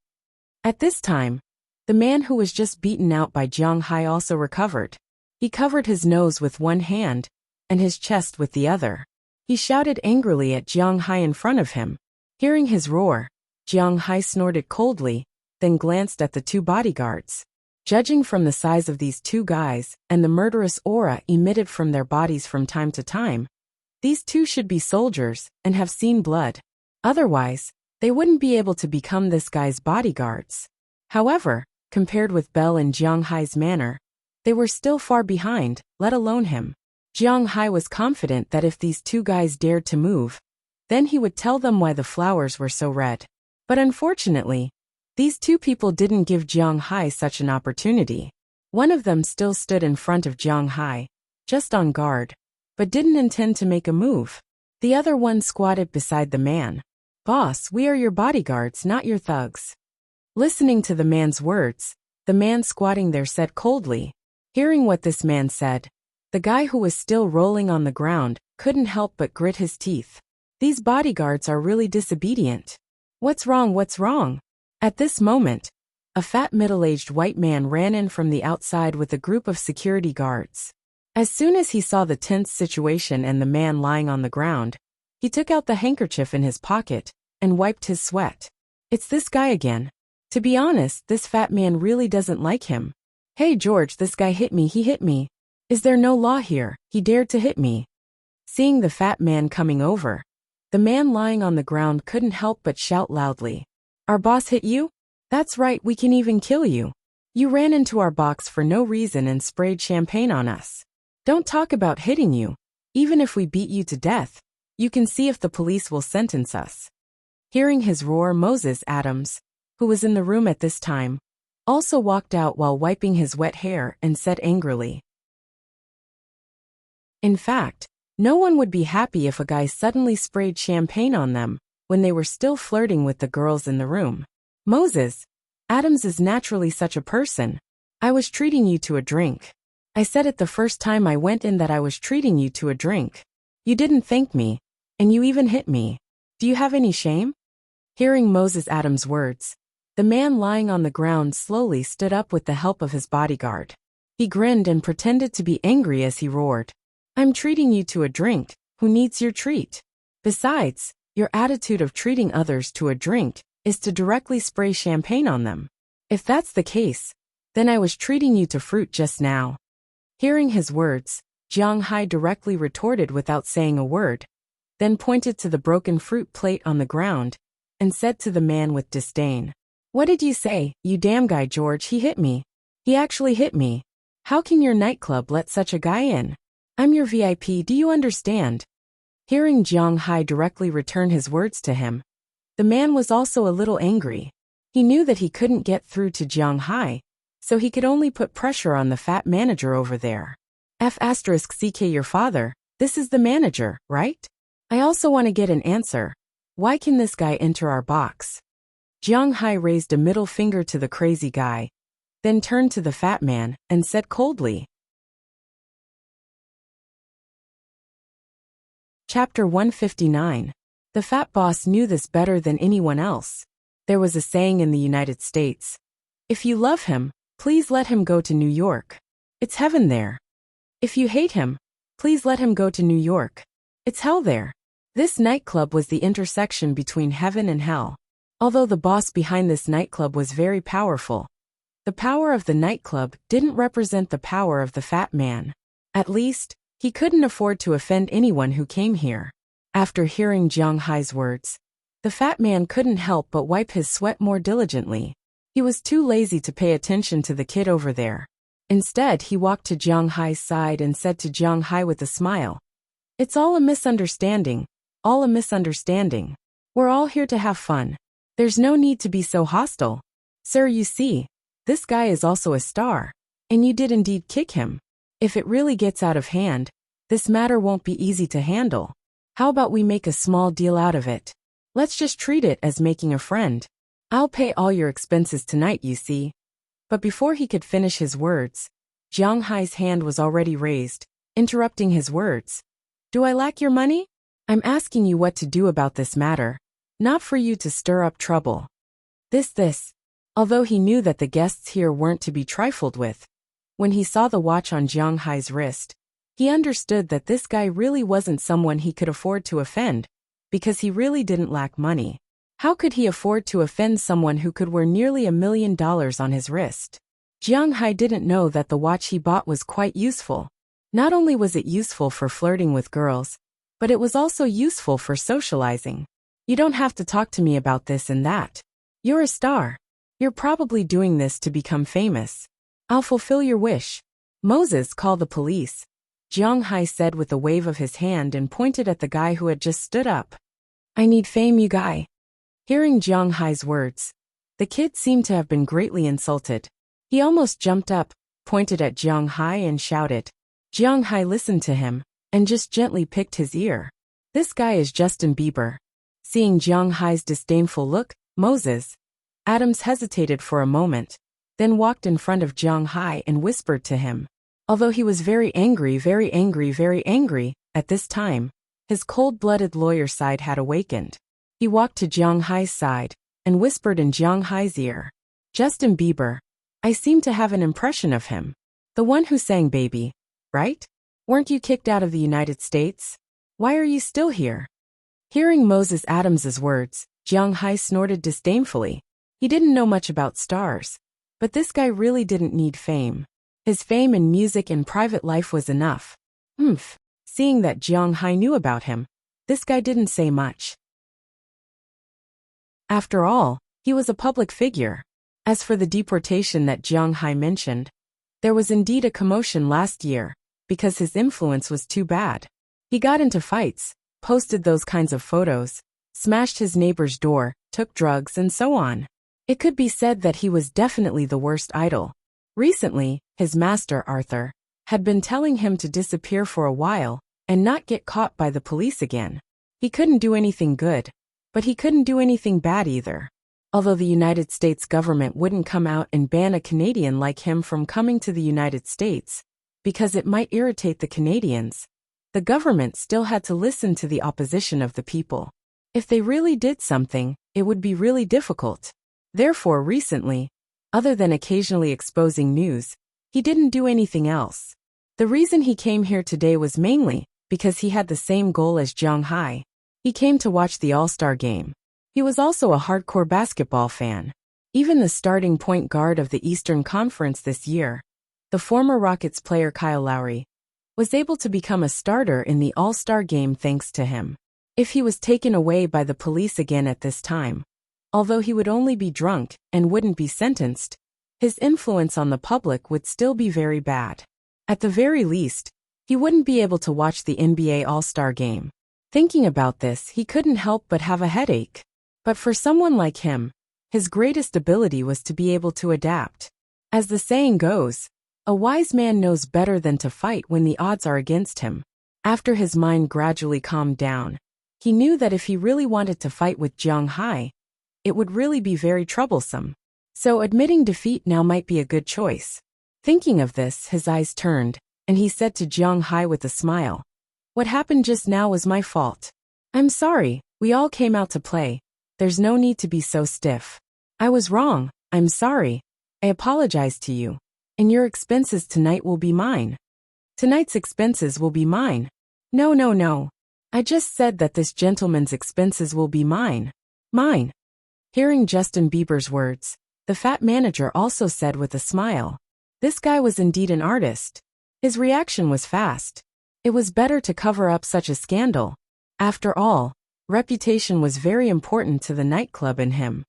At this time, the man who was just beaten out by Jiang Hai also recovered. He covered his nose with one hand and his chest with the other. He shouted angrily at Jiang Hai in front of him. Hearing his roar, Jiang Hai snorted coldly, then glanced at the two bodyguards. Judging from the size of these two guys and the murderous aura emitted from their bodies from time to time, these two should be soldiers and have seen blood. Otherwise, they wouldn't be able to become this guy's bodyguards. However, compared with Bell and Jiang Hai's manner, they were still far behind, let alone him. Jiang Hai was confident that if these two guys dared to move, then he would tell them why the flowers were so red. But unfortunately, these two people didn't give Jiang Hai such an opportunity. One of them still stood in front of Jiang Hai, just on guard, but didn't intend to make a move. The other one squatted beside the man. "Boss, we are your bodyguards, not your thugs." Listening to the man's words, the man squatting there said coldly. Hearing what this man said, the guy who was still rolling on the ground couldn't help but grit his teeth. These bodyguards are really disobedient. What's wrong? What's wrong? At this moment, a fat middle-aged white man ran in from the outside with a group of security guards. As soon as he saw the tense situation and the man lying on the ground, he took out the handkerchief in his pocket and wiped his sweat. "It's this guy again. To be honest, this fat man really doesn't like him. Hey George, this guy hit me, he hit me. Is there no law here? He dared to hit me." Seeing the fat man coming over, the man lying on the ground couldn't help but shout loudly. "Our boss hit you? That's right, we can even kill you. You ran into our box for no reason and sprayed champagne on us. Don't talk about hitting you. Even if we beat you to death, you can see if the police will sentence us." Hearing his roar, Moses Adams, who was in the room at this time, also walked out while wiping his wet hair and said angrily. In fact, no one would be happy if a guy suddenly sprayed champagne on them when they were still flirting with the girls in the room. "Moses Adams is naturally such a person. I was treating you to a drink. I said it the first time I went in that I was treating you to a drink. You didn't thank me, and you even hit me. Do you have any shame?" Hearing Moses Adams' words, the man lying on the ground slowly stood up with the help of his bodyguard. He grinned and pretended to be angry as he roared. "I'm treating you to a drink. Who needs your treat? Besides, your attitude of treating others to a drink is to directly spray champagne on them. If that's the case, then I was treating you to fruit just now." Hearing his words, Jiang Hai directly retorted without saying a word, then pointed to the broken fruit plate on the ground and said to the man with disdain, "What did you say, you damn guy George? He hit me. He actually hit me. How can your nightclub let such a guy in? I'm your VIP, do you understand?" Hearing Jiang Hai directly return his words to him, the man was also a little angry. He knew that he couldn't get through to Jiang Hai, so he could only put pressure on the fat manager over there. F***CK your father, this is the manager, right? I also want to get an answer. Why can this guy enter our box? Jiang Hai raised a middle finger to the crazy guy, then turned to the fat man and said coldly, Chapter 159. The fat boss knew this better than anyone else. There was a saying in the United States. If you love him, please let him go to New York. It's heaven there. If you hate him, please let him go to New York. It's hell there. This nightclub was the intersection between heaven and hell. Although the boss behind this nightclub was very powerful, the power of the nightclub didn't represent the power of the fat man. At least, he couldn't afford to offend anyone who came here. After hearing Jiang Hai's words, the fat man couldn't help but wipe his sweat more diligently. He was too lazy to pay attention to the kid over there. Instead, he walked to Jiang Hai's side and said to Jiang Hai with a smile, "It's all a misunderstanding, all a misunderstanding. We're all here to have fun. There's no need to be so hostile. Sir, you see, this guy is also a star, and you did indeed kick him. If it really gets out of hand, this matter won't be easy to handle. How about we make a small deal out of it? Let's just treat it as making a friend. I'll pay all your expenses tonight, you see." But before he could finish his words, Jiang Hai's hand was already raised, interrupting his words. "Do I lack your money? I'm asking you what to do about this matter, not for you to stir up trouble." This. Although he knew that the guests here weren't to be trifled with, when he saw the watch on Jiang Hai's wrist, he understood that this guy really wasn't someone he could afford to offend, because he really didn't lack money. How could he afford to offend someone who could wear nearly $1 million on his wrist? Jiang Hai didn't know that the watch he bought was quite useful. Not only was it useful for flirting with girls, but it was also useful for socializing. "You don't have to talk to me about this and that. You're a star. You're probably doing this to become famous. I'll fulfill your wish." "Moses, call the police," Jiang Hai said with a wave of his hand and pointed at the guy who had just stood up. "I need fame, you guy." Hearing Jiang Hai's words, the kid seemed to have been greatly insulted. He almost jumped up, pointed at Jiang Hai and shouted. Jiang Hai listened to him, and just gently picked his ear. "This guy is Justin Bieber." Seeing Jiang Hai's disdainful look, Moses Adams hesitated for a moment, then walked in front of Jiang Hai and whispered to him. Although he was very angry at this time, his cold-blooded lawyer side had awakened. He walked to Jiang Hai's side and whispered in Jiang Hai's ear. "Justin Bieber. I seem to have an impression of him. The one who sang Baby, right? Weren't you kicked out of the United States? Why are you still here?" Hearing Moses Adams's words, Jiang Hai snorted disdainfully. He didn't know much about stars, but this guy really didn't need fame. His fame in music and private life was enough. Seeing that Jiang Hai knew about him, this guy didn't say much. After all, he was a public figure. As for the deportation that Jiang Hai mentioned, there was indeed a commotion last year, because his influence was too bad. He got into fights, posted those kinds of photos, smashed his neighbor's door, took drugs, and so on. It could be said that he was definitely the worst idol. Recently, his master, Arthur, had been telling him to disappear for a while and not get caught by the police again. He couldn't do anything good, but he couldn't do anything bad either. Although the United States government wouldn't come out and ban a Canadian like him from coming to the United States, because it might irritate the Canadians, the government still had to listen to the opposition of the people. If they really did something, it would be really difficult. Therefore, recently, other than occasionally exposing news, he didn't do anything else. The reason he came here today was mainly because he had the same goal as Jiang Hai. He came to watch the All-Star game. He was also a hardcore basketball fan. Even the starting point guard of the Eastern Conference this year, the former Rockets player Kyle Lowry, was able to become a starter in the All-Star game thanks to him. If he was taken away by the police again at this time, although he would only be drunk and wouldn't be sentenced, his influence on the public would still be very bad. At the very least, he wouldn't be able to watch the NBA All-Star game. Thinking about this, he couldn't help but have a headache. But for someone like him, his greatest ability was to be able to adapt. As the saying goes, a wise man knows better than to fight when the odds are against him. After his mind gradually calmed down, he knew that if he really wanted to fight with Jiang Hai, it would really be very troublesome. So admitting defeat now might be a good choice. Thinking of this, his eyes turned, and he said to Jiang Hai with a smile, What happened just now was my fault. I'm sorry, we all came out to play. There's no need to be so stiff. I was wrong, I'm sorry. I apologize to you. And your expenses tonight will be mine. Tonight's expenses will be mine. No, no, no. I just said that this gentleman's expenses will be mine. Mine. Hearing Justin Bieber's words, the fat manager also said with a smile. This guy was indeed an artist. His reaction was fast. It was better to cover up such a scandal. After all, reputation was very important to the nightclub and him.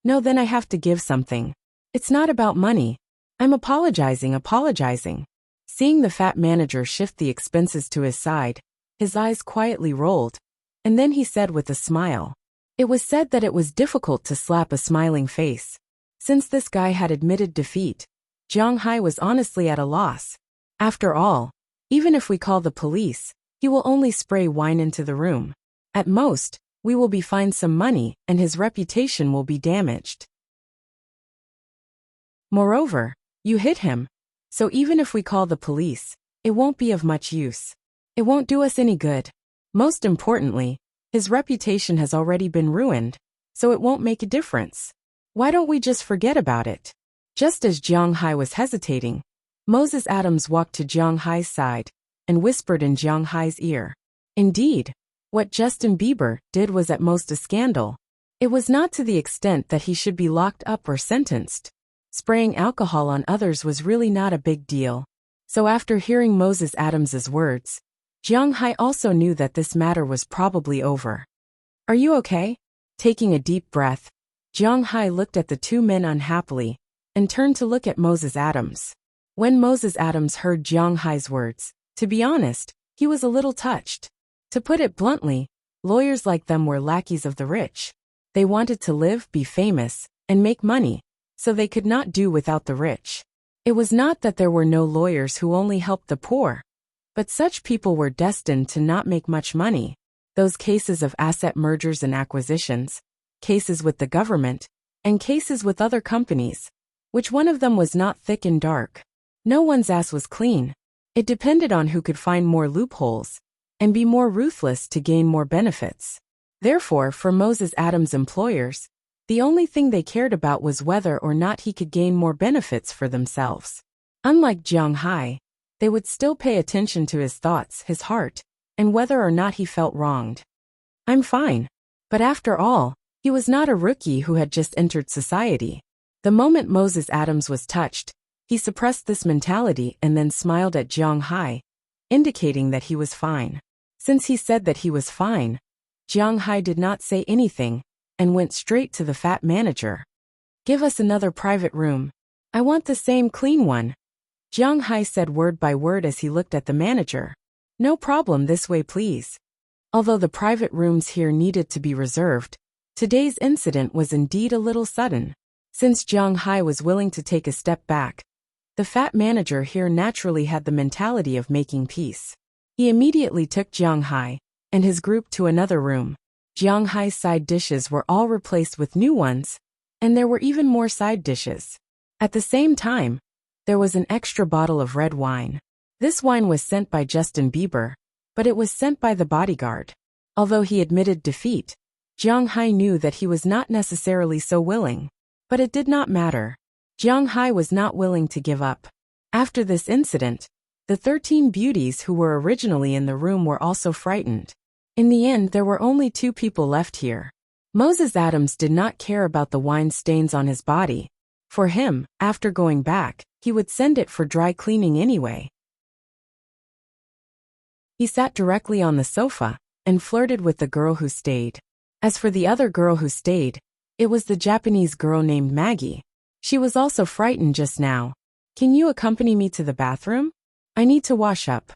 No, then I have to give something. It's not about money. I'm apologizing. Seeing the fat manager shift the expenses to his side, his eyes quietly rolled, and then he said with a smile. It was said that it was difficult to slap a smiling face. Since this guy had admitted defeat, Jiang Hai was honestly at a loss. After all, even if we call the police, he will only spray wine into the room. At most, we will be fined some money and his reputation will be damaged. Moreover, you hit him. So even if we call the police, it won't be of much use. It won't do us any good. Most importantly, his reputation has already been ruined, so it won't make a difference. Why don't we just forget about it? Just as Jiang Hai was hesitating, Moses Adams walked to Jiang Hai's side and whispered in Jiang Hai's ear. Indeed, what Justin Bieber did was at most a scandal. It was not to the extent that he should be locked up or sentenced. Spraying alcohol on others was really not a big deal. So after hearing Moses Adams's words, Jiang Hai also knew that this matter was probably over. Are you okay? Taking a deep breath, Jiang Hai looked at the two men unhappily and turned to look at Moses Adams. When Moses Adams heard Jiang Hai's words, to be honest, he was a little touched. To put it bluntly, lawyers like them were lackeys of the rich. They wanted to live, be famous, and make money, so they could not do without the rich. It was not that there were no lawyers who only helped the poor, but such people were destined to not make much money. Those cases of asset mergers and acquisitions, cases with the government, and cases with other companies. Which one of them was not thick and dark? No one's ass was clean. It depended on who could find more loopholes and be more ruthless to gain more benefits. Therefore, for Moses Adams' employers, the only thing they cared about was whether or not he could gain more benefits for themselves. Unlike Jiang Hai, they would still pay attention to his thoughts, his heart, and whether or not he felt wronged. I'm fine. But after all, he was not a rookie who had just entered society. The moment Moses Adams was touched, he suppressed this mentality and then smiled at Jiang Hai, indicating that he was fine. Since he said that he was fine, Jiang Hai did not say anything and went straight to the fat manager. Give us another private room. I want the same clean one. Jiang Hai said word by word as he looked at the manager. No problem, this way please. Although the private rooms here needed to be reserved, today's incident was indeed a little sudden. Since Jiang Hai was willing to take a step back, the fat manager here naturally had the mentality of making peace. He immediately took Jiang Hai and his group to another room. Jiang Hai's side dishes were all replaced with new ones, and there were even more side dishes. At the same time, there was an extra bottle of red wine. This wine was sent by Justin Bieber, but it was sent by the bodyguard. Although he admitted defeat, Jiang Hai knew that he was not necessarily so willing. But it did not matter. Jiang Hai was not willing to give up. After this incident, the 13 beauties who were originally in the room were also frightened. In the end, there were only 2 people left here. Moses Adams did not care about the wine stains on his body. For him, after going back, he would send it for dry cleaning anyway. He sat directly on the sofa and flirted with the girl who stayed. As for the other girl who stayed, it was the Japanese girl named Maggie. She was also frightened just now. Can you accompany me to the bathroom? I need to wash up.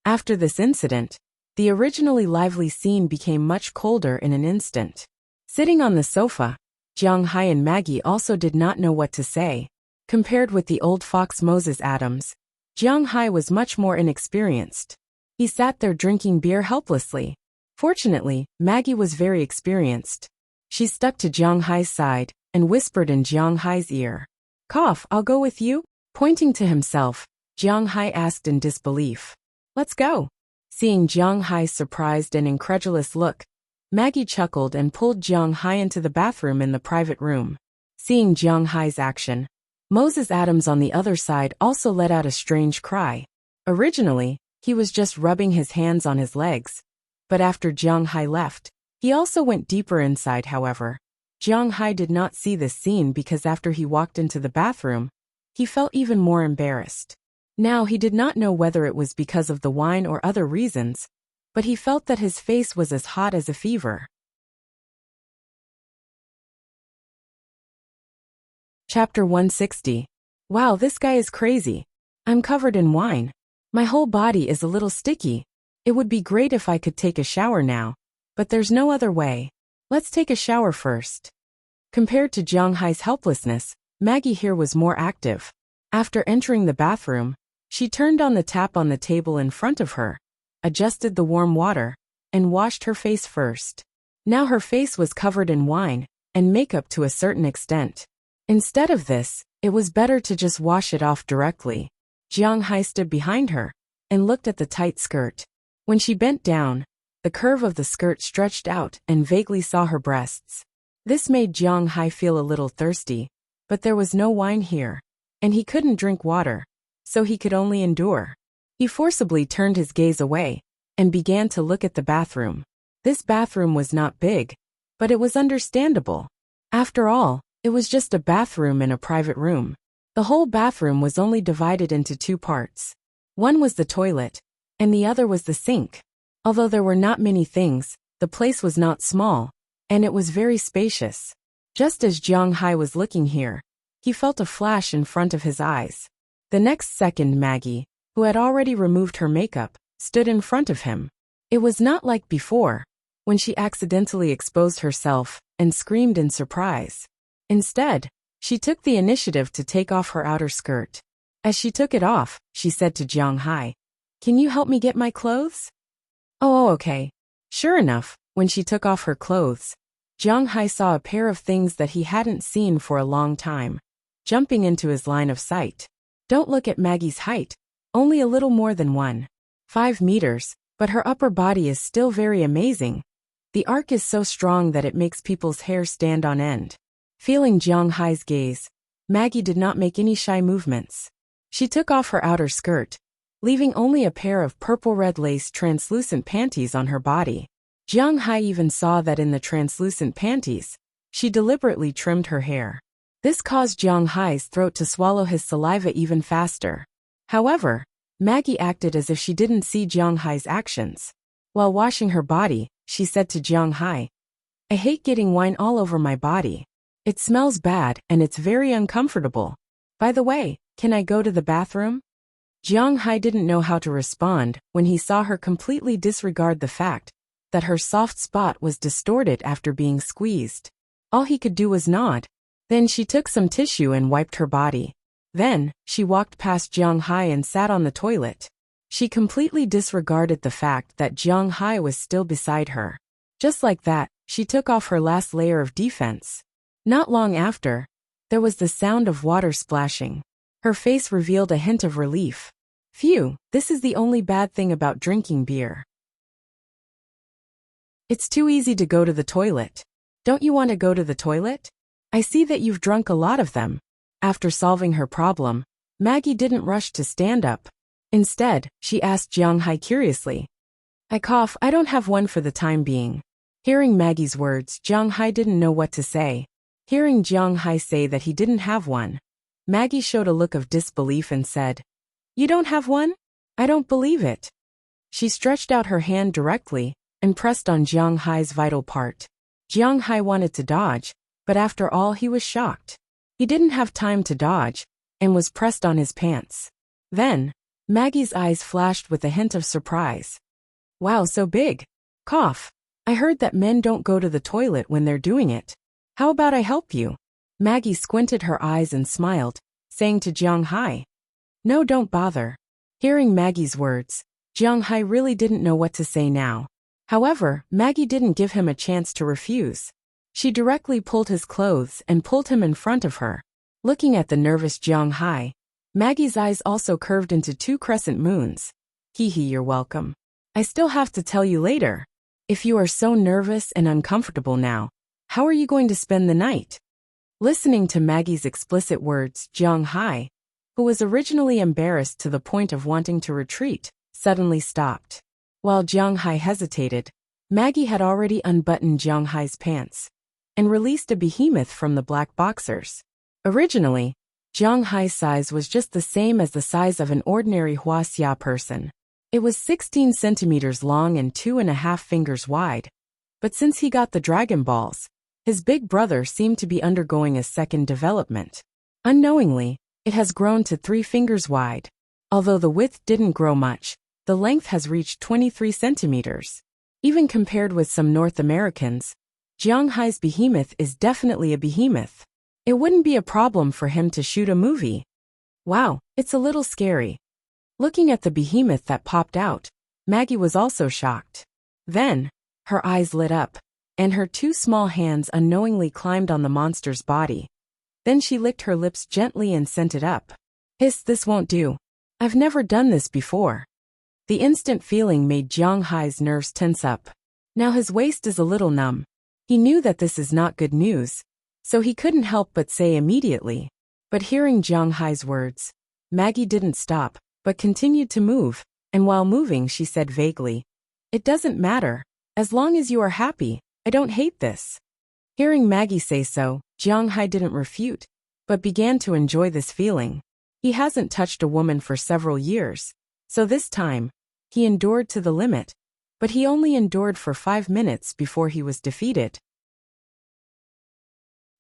After this incident, the originally lively scene became much colder in an instant. Sitting on the sofa, Jiang Hai and Maggie also did not know what to say. Compared with the old fox Moses Adams, Jiang Hai was much more inexperienced. He sat there drinking beer helplessly. Fortunately, Maggie was very experienced. She stuck to Jiang Hai's side and whispered in Jiang Hai's ear. Cough, I'll go with you? Pointing to himself, Jiang Hai asked in disbelief. Let's go. Seeing Jiang Hai's surprised and incredulous look, Maggie chuckled and pulled Jiang Hai into the bathroom in the private room. Seeing Jiang Hai's action, Moses Adams on the other side also let out a strange cry. Originally, he was just rubbing his hands on his legs, but after Jiang Hai left, he also went deeper inside. However, Jiang Hai did not see this scene because after he walked into the bathroom, he felt even more embarrassed. Now he did not know whether it was because of the wine or other reasons, but he felt that his face was as hot as a fever. Chapter 160. Wow, this guy is crazy. I'm covered in wine. My whole body is a little sticky. It would be great if I could take a shower now, but there's no other way. Let's take a shower first. Compared to Jiang Hai's helplessness, Maggie here was more active. After entering the bathroom, she turned on the tap on the table in front of her, adjusted the warm water, and washed her face first. Now her face was covered in wine and makeup to a certain extent. Instead of this, it was better to just wash it off directly. Jiang Hai stood behind her and looked at the tight skirt. When she bent down, the curve of the skirt stretched out and vaguely saw her breasts. This made Jiang Hai feel a little thirsty, but there was no wine here, and he couldn't drink water, so he could only endure. He forcibly turned his gaze away and began to look at the bathroom. This bathroom was not big, but it was understandable. After all, it was just a bathroom in a private room. The whole bathroom was only divided into two parts. One was the toilet, and the other was the sink. Although there were not many things, the place was not small, and it was very spacious. Just as Jiang Hai was looking here, he felt a flash in front of his eyes. The next second Maggie, who had already removed her makeup, stood in front of him. It was not like before, when she accidentally exposed herself and screamed in surprise. Instead, she took the initiative to take off her outer skirt. As she took it off, she said to Jiang Hai, "Can you help me get my clothes?" Oh, okay. Sure enough, when she took off her clothes, Jiang Hai saw a pair of things that he hadn't seen for a long time, jumping into his line of sight. Don't look at Maggie's height. Only a little more than 1.5 meters, but her upper body is still very amazing. The arc is so strong that it makes people's hair stand on end. Feeling Jiang Hai's gaze, Maggie did not make any shy movements. She took off her outer skirt, leaving only a pair of purple-red lace translucent panties on her body. Jiang Hai even saw that in the translucent panties, she deliberately trimmed her hair. This caused Jiang Hai's throat to swallow his saliva even faster. However, Maggie acted as if she didn't see Jiang Hai's actions. While washing her body, she said to Jiang Hai, "I hate getting wine all over my body. It smells bad and it's very uncomfortable. By the way, can I go to the bathroom?" Jiang Hai didn't know how to respond when he saw her completely disregard the fact that her soft spot was distorted after being squeezed. All he could do was nod. Then she took some tissue and wiped her body. Then, she walked past Jiang Hai and sat on the toilet. She completely disregarded the fact that Jiang Hai was still beside her. Just like that, she took off her last layer of defense. Not long after, there was the sound of water splashing. Her face revealed a hint of relief. Phew, this is the only bad thing about drinking beer. It's too easy to go to the toilet. Don't you want to go to the toilet? I see that you've drunk a lot of them. After solving her problem, Maggie didn't rush to stand up. Instead, she asked Jiang Hai curiously, "I cough, I don't have one for the time being." Hearing Maggie's words, Jiang Hai didn't know what to say. Hearing Jiang Hai say that he didn't have one, Maggie showed a look of disbelief and said, "You don't have one? I don't believe it." She stretched out her hand directly and pressed on Jiang Hai's vital part. Jiang Hai wanted to dodge, but after all he was shocked. He didn't have time to dodge, and was pressed on his pants. Then, Maggie's eyes flashed with a hint of surprise. "Wow, so big. Cough. I heard that men don't go to the toilet when they're doing it. How about I help you?" Maggie squinted her eyes and smiled, saying to Jiang Hai, "No, don't bother." Hearing Maggie's words, Jiang Hai really didn't know what to say now. However, Maggie didn't give him a chance to refuse. She directly pulled his clothes and pulled him in front of her. Looking at the nervous Jiang Hai, Maggie's eyes also curved into two crescent moons. "Hee hee, you're welcome." I still have to tell you later. If you are so nervous and uncomfortable now, how are you going to spend the night? Listening to Maggie's explicit words, Jiang Hai, who was originally embarrassed to the point of wanting to retreat, suddenly stopped. While Jiang Hai hesitated, Maggie had already unbuttoned Jiang Hai's pants and released a behemoth from the black boxers. Originally, Jiang Hai's size was just the same as the size of an ordinary Huaxia person. It was 16 centimeters long and 2.5 fingers wide. But since he got the Dragon Balls, his big brother seemed to be undergoing a second development. Unknowingly, it has grown to 3 fingers wide. Although the width didn't grow much, the length has reached 23 centimeters. Even compared with some North Americans, Jiang Hai's behemoth is definitely a behemoth. It wouldn't be a problem for him to shoot a movie. Wow, it's a little scary. Looking at the behemoth that popped out, Maggie was also shocked. Then, her eyes lit up, and her 2 small hands unknowingly climbed on the monster's body. Then she licked her lips gently and sent it up. Hiss, this won't do. I've never done this before. The instant feeling made Jiang Hai's nerves tense up. Now his waist is a little numb. He knew that this is not good news, so he couldn't help but say immediately. But hearing Jiang Hai's words, Maggie didn't stop, but continued to move, and while moving she said vaguely, "It doesn't matter. As long as you are happy, I don't hate this." Hearing Maggie say so, Jiang Hai didn't refute, but began to enjoy this feeling. He hasn't touched a woman for several years, so this time, he endured to the limit, but he only endured for 5 minutes before he was defeated.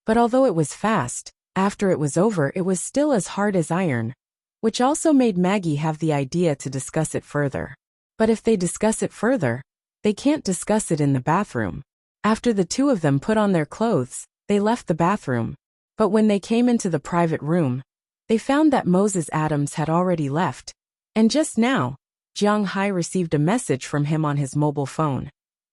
But although it was fast, after it was over it was still as hard as iron, which also made Maggie have the idea to discuss it further. But if they discuss it further, they can't discuss it in the bathroom. After the 2 of them put on their clothes, they left the bathroom. But when they came into the private room, they found that Moses Adams had already left, and just now, Jiang Hai received a message from him on his mobile phone,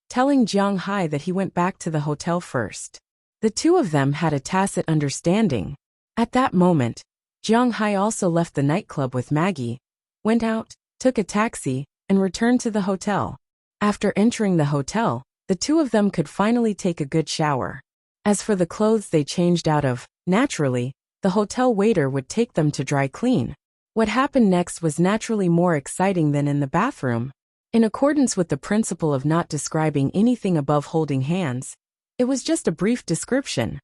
telling Jiang Hai that he went back to the hotel first. The 2 of them had a tacit understanding. At that moment, Jiang Hai also left the nightclub with Maggie, went out, took a taxi, and returned to the hotel. After entering the hotel, the 2 of them could finally take a good shower. As for the clothes they changed out of, naturally, the hotel waiter would take them to dry clean. What happened next was naturally more exciting than in the bathroom. In accordance with the principle of not describing anything above holding hands, it was just a brief description.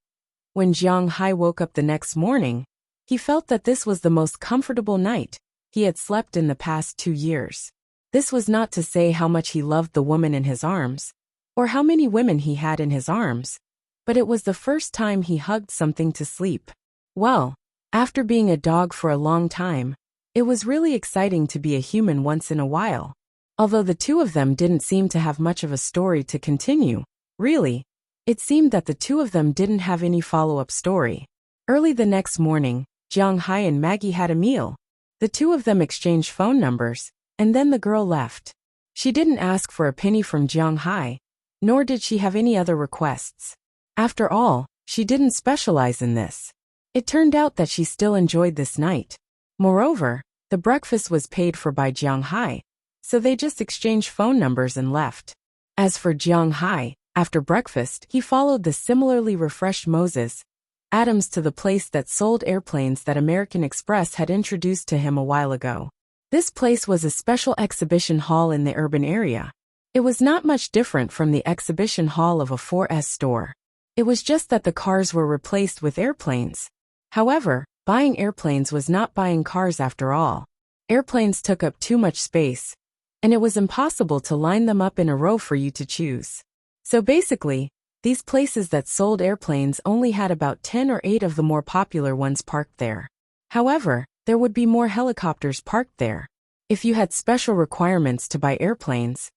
When Jiang Hai woke up the next morning, he felt that this was the most comfortable night he had slept in the past 2 years. This was not to say how much he loved the woman in his arms, or how many women he had in his arms, but it was the first time he hugged something to sleep. Well, after being a dog for a long time, it was really exciting to be a human once in a while. Although the 2 of them didn't seem to have much of a story to continue, really, it seemed that the 2 of them didn't have any follow-up story. Early the next morning, Jiang Hai and Maggie had a meal. The 2 of them exchanged phone numbers, and then the girl left. She didn't ask for a penny from Jiang Hai, nor did she have any other requests. After all, she didn't specialize in this. It turned out that she still enjoyed this night. Moreover, the breakfast was paid for by Jiang Hai, so they just exchanged phone numbers and left. As for Jiang Hai, after breakfast, he followed the similarly refreshed Moses Adams to the place that sold airplanes that American Express had introduced to him a while ago. This place was a special exhibition hall in the urban area. It was not much different from the exhibition hall of a 4S store. It was just that the cars were replaced with airplanes. However, buying airplanes was not buying cars after all. Airplanes took up too much space, and it was impossible to line them up in a row for you to choose. So basically, these places that sold airplanes only had about 10 or 8 of the more popular ones parked there. However, there would be more helicopters parked there. If you had special requirements to buy airplanes,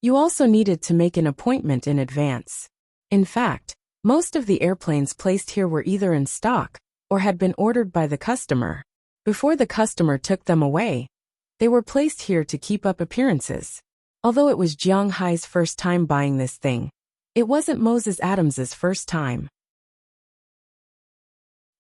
you also needed to make an appointment in advance. In fact, most of the airplanes placed here were either in stock or had been ordered by the customer. Before the customer took them away, they were placed here to keep up appearances. Although it was Jiang Hai's first time buying this thing, it wasn't Moses Adams's first time.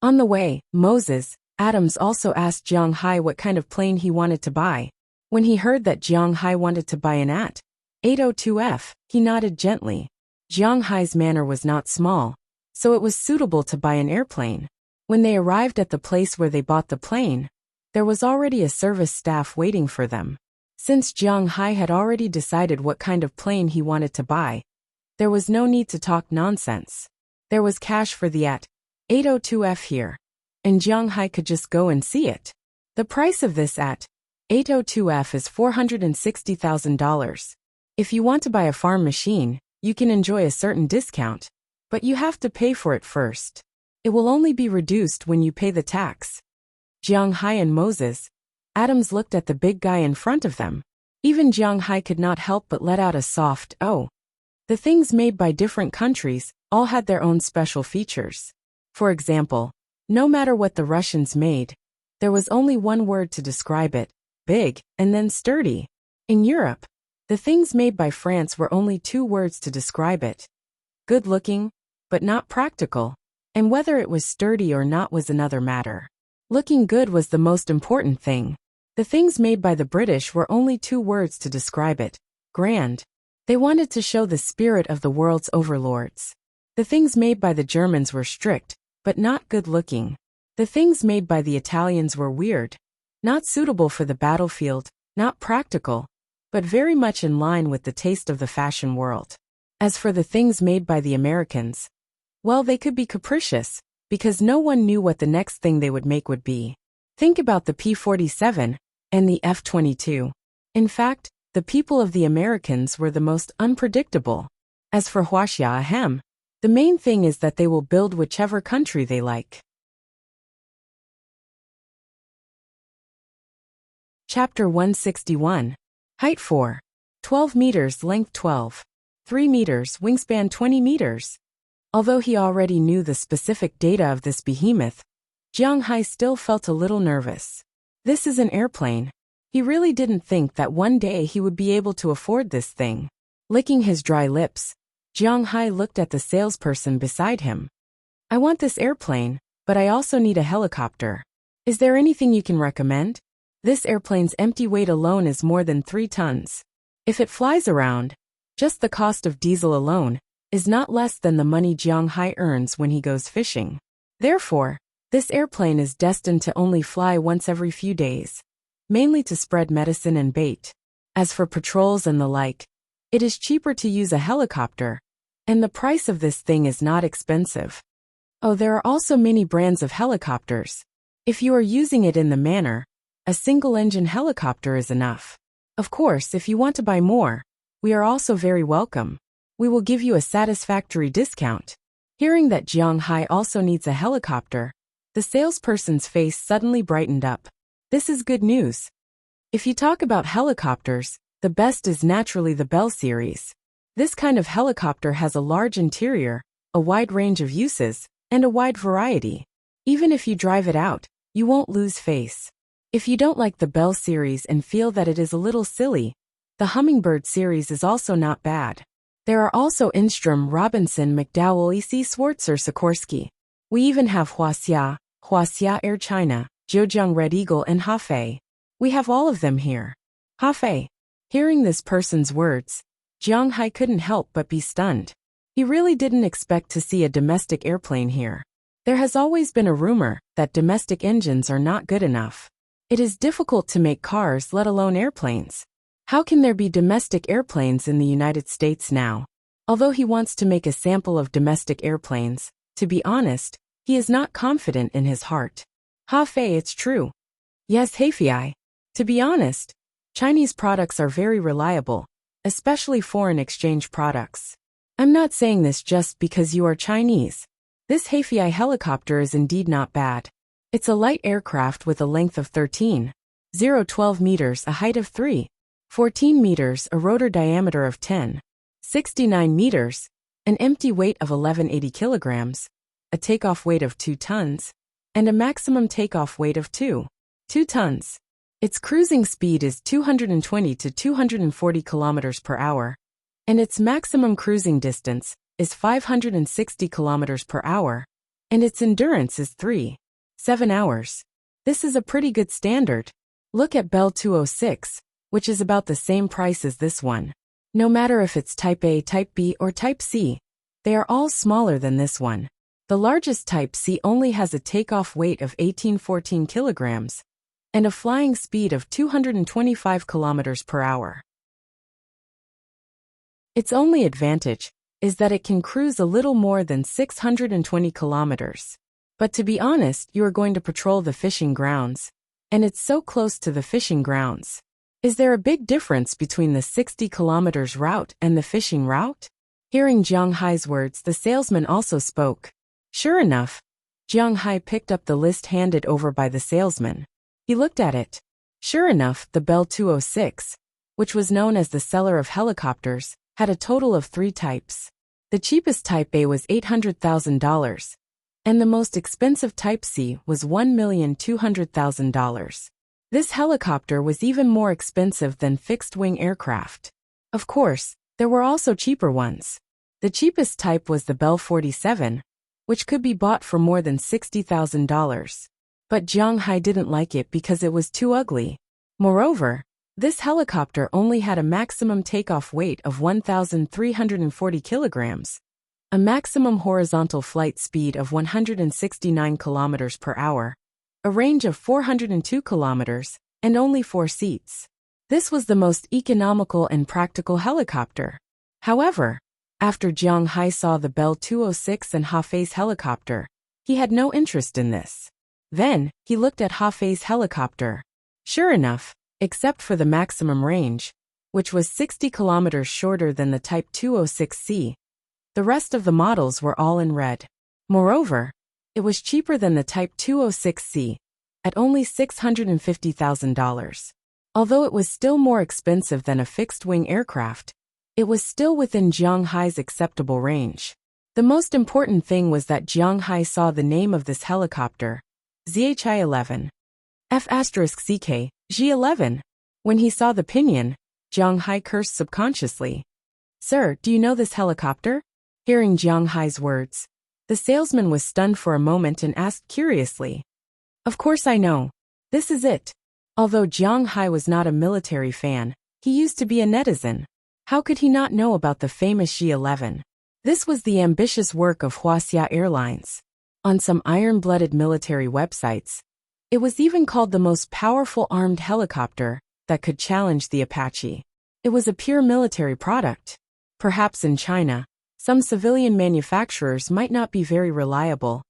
On the way, Moses Adams also asked Jiang Hai what kind of plane he wanted to buy. When he heard that Jiang Hai wanted to buy an AT, 802F, he nodded gently. Jiang Hai's manor was not small, so it was suitable to buy an airplane. When they arrived at the place where they bought the plane, there was already a service staff waiting for them. Since Jiang Hai had already decided what kind of plane he wanted to buy, there was no need to talk nonsense. There was cash for the 802F here, and Jiang Hai could just go and see it. The price of this 802F is $460,000. If you want to buy a farm machine, you can enjoy a certain discount, but you have to pay for it first. It will only be reduced when you pay the tax. Jiang Hai and Moses Adams looked at the big guy in front of them. Even Jiang Hai could not help but let out a soft "oh." The things made by different countries all had their own special features. For example, no matter what the Russians made, there was only one word to describe it: big, and then sturdy. In Europe, the things made by France were only two words to describe it: good-looking, but not practical. And whether it was sturdy or not was another matter. Looking good was the most important thing. The things made by the British were only two words to describe it: grand. They wanted to show the spirit of the world's overlords. The things made by the Germans were strict, but not good-looking. The things made by the Italians were weird, not suitable for the battlefield, not practical, but very much in line with the taste of the fashion world. As for the things made by the Americans, well, they could be capricious, because no one knew what the next thing they would make would be. Think about the P-47 and the F-22. In fact, the people of the Americans were the most unpredictable. As for Huaxia, the main thing is that they will build whichever country they like. Chapter 161. Height 4. 12 meters, length 12. 3 meters, wingspan 20 meters. Although he already knew the specific data of this behemoth, Jiang Hai still felt a little nervous. This is an airplane. He really didn't think that one day he would be able to afford this thing. Licking his dry lips, Jiang Hai looked at the salesperson beside him. I want this airplane, but I also need a helicopter. Is there anything you can recommend? This airplane's empty weight alone is more than 3 tons. If it flies around, just the cost of diesel alone is not less than the money Jiang Hai earns when he goes fishing. Therefore, this airplane is destined to only fly once every few days, mainly to spread medicine and bait. As for patrols and the like, it is cheaper to use a helicopter, and the price of this thing is not expensive. Oh, there are also many brands of helicopters. If you are using it in the manner, a single-engine helicopter is enough. Of course, if you want to buy more, we are also very welcome. We will give you a satisfactory discount. Hearing that Jiang Hai also needs a helicopter, the salesperson's face suddenly brightened up. This is good news. If you talk about helicopters, the best is naturally the Bell series. This kind of helicopter has a large interior, a wide range of uses, and a wide variety. Even if you drive it out, you won't lose face. If you don't like the Bell series and feel that it is a little silly, the Hummingbird series is also not bad. There are also Instrom, Robinson, McDowell, E.C. Swartzer, Sikorsky. We even have Huaxia Air China, Zhejiang Red Eagle, and Hefei. We have all of them here. Hefei. Hearing this person's words, Jiang Hai couldn't help but be stunned. He really didn't expect to see a domestic airplane here. There has always been a rumor that domestic engines are not good enough. It is difficult to make cars, let alone airplanes. How can there be domestic airplanes in the United States now? Although he wants to make a sample of domestic airplanes, to be honest, he is not confident in his heart. Hefei, it's true. Yes, Hefei. To be honest, Chinese products are very reliable, especially foreign exchange products. I'm not saying this just because you are Chinese. This Hefei helicopter is indeed not bad. It's a light aircraft with a length of 13.012 meters, a height of 3.14 meters, a rotor diameter of 10.69 meters, an empty weight of 1180 kilograms, a takeoff weight of 2 tons, and a maximum takeoff weight of 2 tons. Its cruising speed is 220 to 240 kilometers per hour, and its maximum cruising distance is 560 kilometers per hour, and its endurance is 3.7 hours. This is a pretty good standard. Look at Bell 206, which is about the same price as this one. No matter if it's Type A, Type B, or Type C, they are all smaller than this one. The largest Type C only has a takeoff weight of 1814 kilograms and a flying speed of 225 kilometers per hour. Its only advantage is that it can cruise a little more than 620 kilometers. But to be honest, you are going to patrol the fishing grounds, and it's so close to the fishing grounds. Is there a big difference between the 60 kilometers route and the fishing route? Hearing Jiang Hai's words, the salesman also spoke. Sure enough, Jiang Hai picked up the list handed over by the salesman. He looked at it. Sure enough, the Bell 206, which was known as the seller of helicopters, had a total of 3 types. The cheapest Type A was $800,000, and the most expensive Type C was $1,200,000. This helicopter was even more expensive than fixed-wing aircraft. Of course, there were also cheaper ones. The cheapest type was the Bell 47, which could be bought for more than $60,000. But Jiang Hai didn't like it because it was too ugly. Moreover, this helicopter only had a maximum takeoff weight of 1,340 kilograms, a maximum horizontal flight speed of 169 kilometers per hour, a range of 402 kilometers, and only 4 seats. This was the most economical and practical helicopter. However, after Jiang Hai saw the Bell 206 and Hafei's helicopter, he had no interest in this. Then, he looked at Hafei's helicopter. Sure enough, except for the maximum range, which was 60 kilometers shorter than the Type 206C, the rest of the models were all in red. Moreover, it was cheaper than the Type 206C, at only $650,000. Although it was still more expensive than a fixed-wing aircraft, it was still within Jiang Hai's acceptable range. The most important thing was that Jiang Hai saw the name of this helicopter, ZHI-11. F*CK, G11. When he saw the pinion, Jiang Hai cursed subconsciously. Sir, do you know this helicopter? Hearing Jiang Hai's words, the salesman was stunned for a moment and asked curiously. Of course I know. This is it. Although Jiang Hai was not a military fan, he used to be a netizen. How could he not know about the famous G11? This was the ambitious work of Huaxia Airlines. On some iron-blooded military websites, it was even called the most powerful armed helicopter that could challenge the Apache. It was a pure military product. Perhaps in China, some civilian manufacturers might not be very reliable,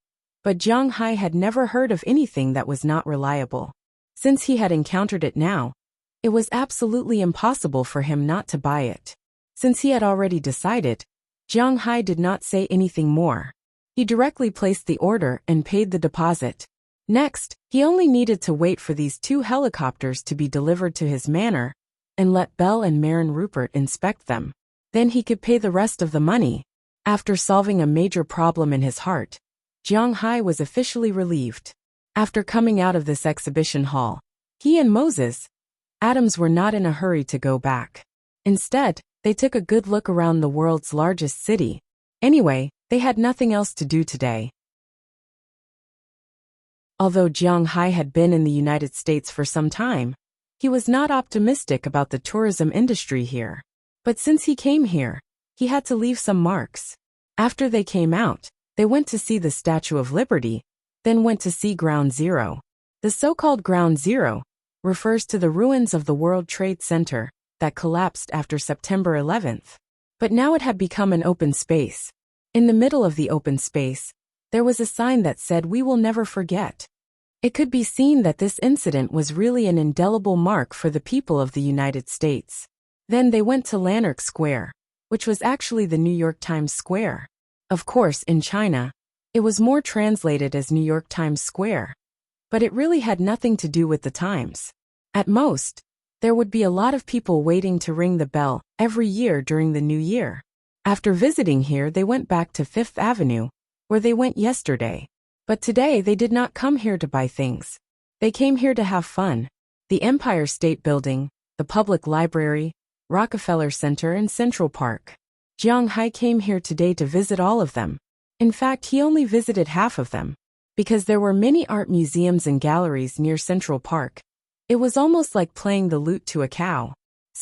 but Jiang Hai had never heard of anything that was not reliable. Since he had encountered it now, it was absolutely impossible for him not to buy it. Since he had already decided, Jiang Hai did not say anything more. He directly placed the order and paid the deposit. Next, he only needed to wait for these 2 helicopters to be delivered to his manor and let Bell and Marin Rupert inspect them. Then he could pay the rest of the money. After solving a major problem in his heart, Jiang Hai was officially relieved. After coming out of this exhibition hall, he and Moses Adams were not in a hurry to go back. Instead, they took a good look around the world's largest city. Anyway, they had nothing else to do today. Although Jiang Hai had been in the United States for some time, he was not optimistic about the tourism industry here. But since he came here, he had to leave some marks. After they came out, they went to see the Statue of Liberty, then went to see Ground Zero. The so-called Ground Zero refers to the ruins of the World Trade Center that collapsed after September 11th. But now it had become an open space. In the middle of the open space, there was a sign that said, "We will never forget." It could be seen that this incident was really an indelible mark for the people of the United States. Then they went to Lanark Square, which was actually the New York Times Square. Of course, in China, it was more translated as New York Times Square. But it really had nothing to do with the times. At most, there would be a lot of people waiting to ring the bell every year during the New Year. After visiting here, they went back to Fifth Avenue, where they went yesterday. But today they did not come here to buy things. They came here to have fun. The Empire State Building, the Public Library, Rockefeller Center, and Central Park. Jiang Hai came here today to visit all of them. In fact, he only visited half of them. Because there were many art museums and galleries near Central Park, it was almost like playing the lute to a cow.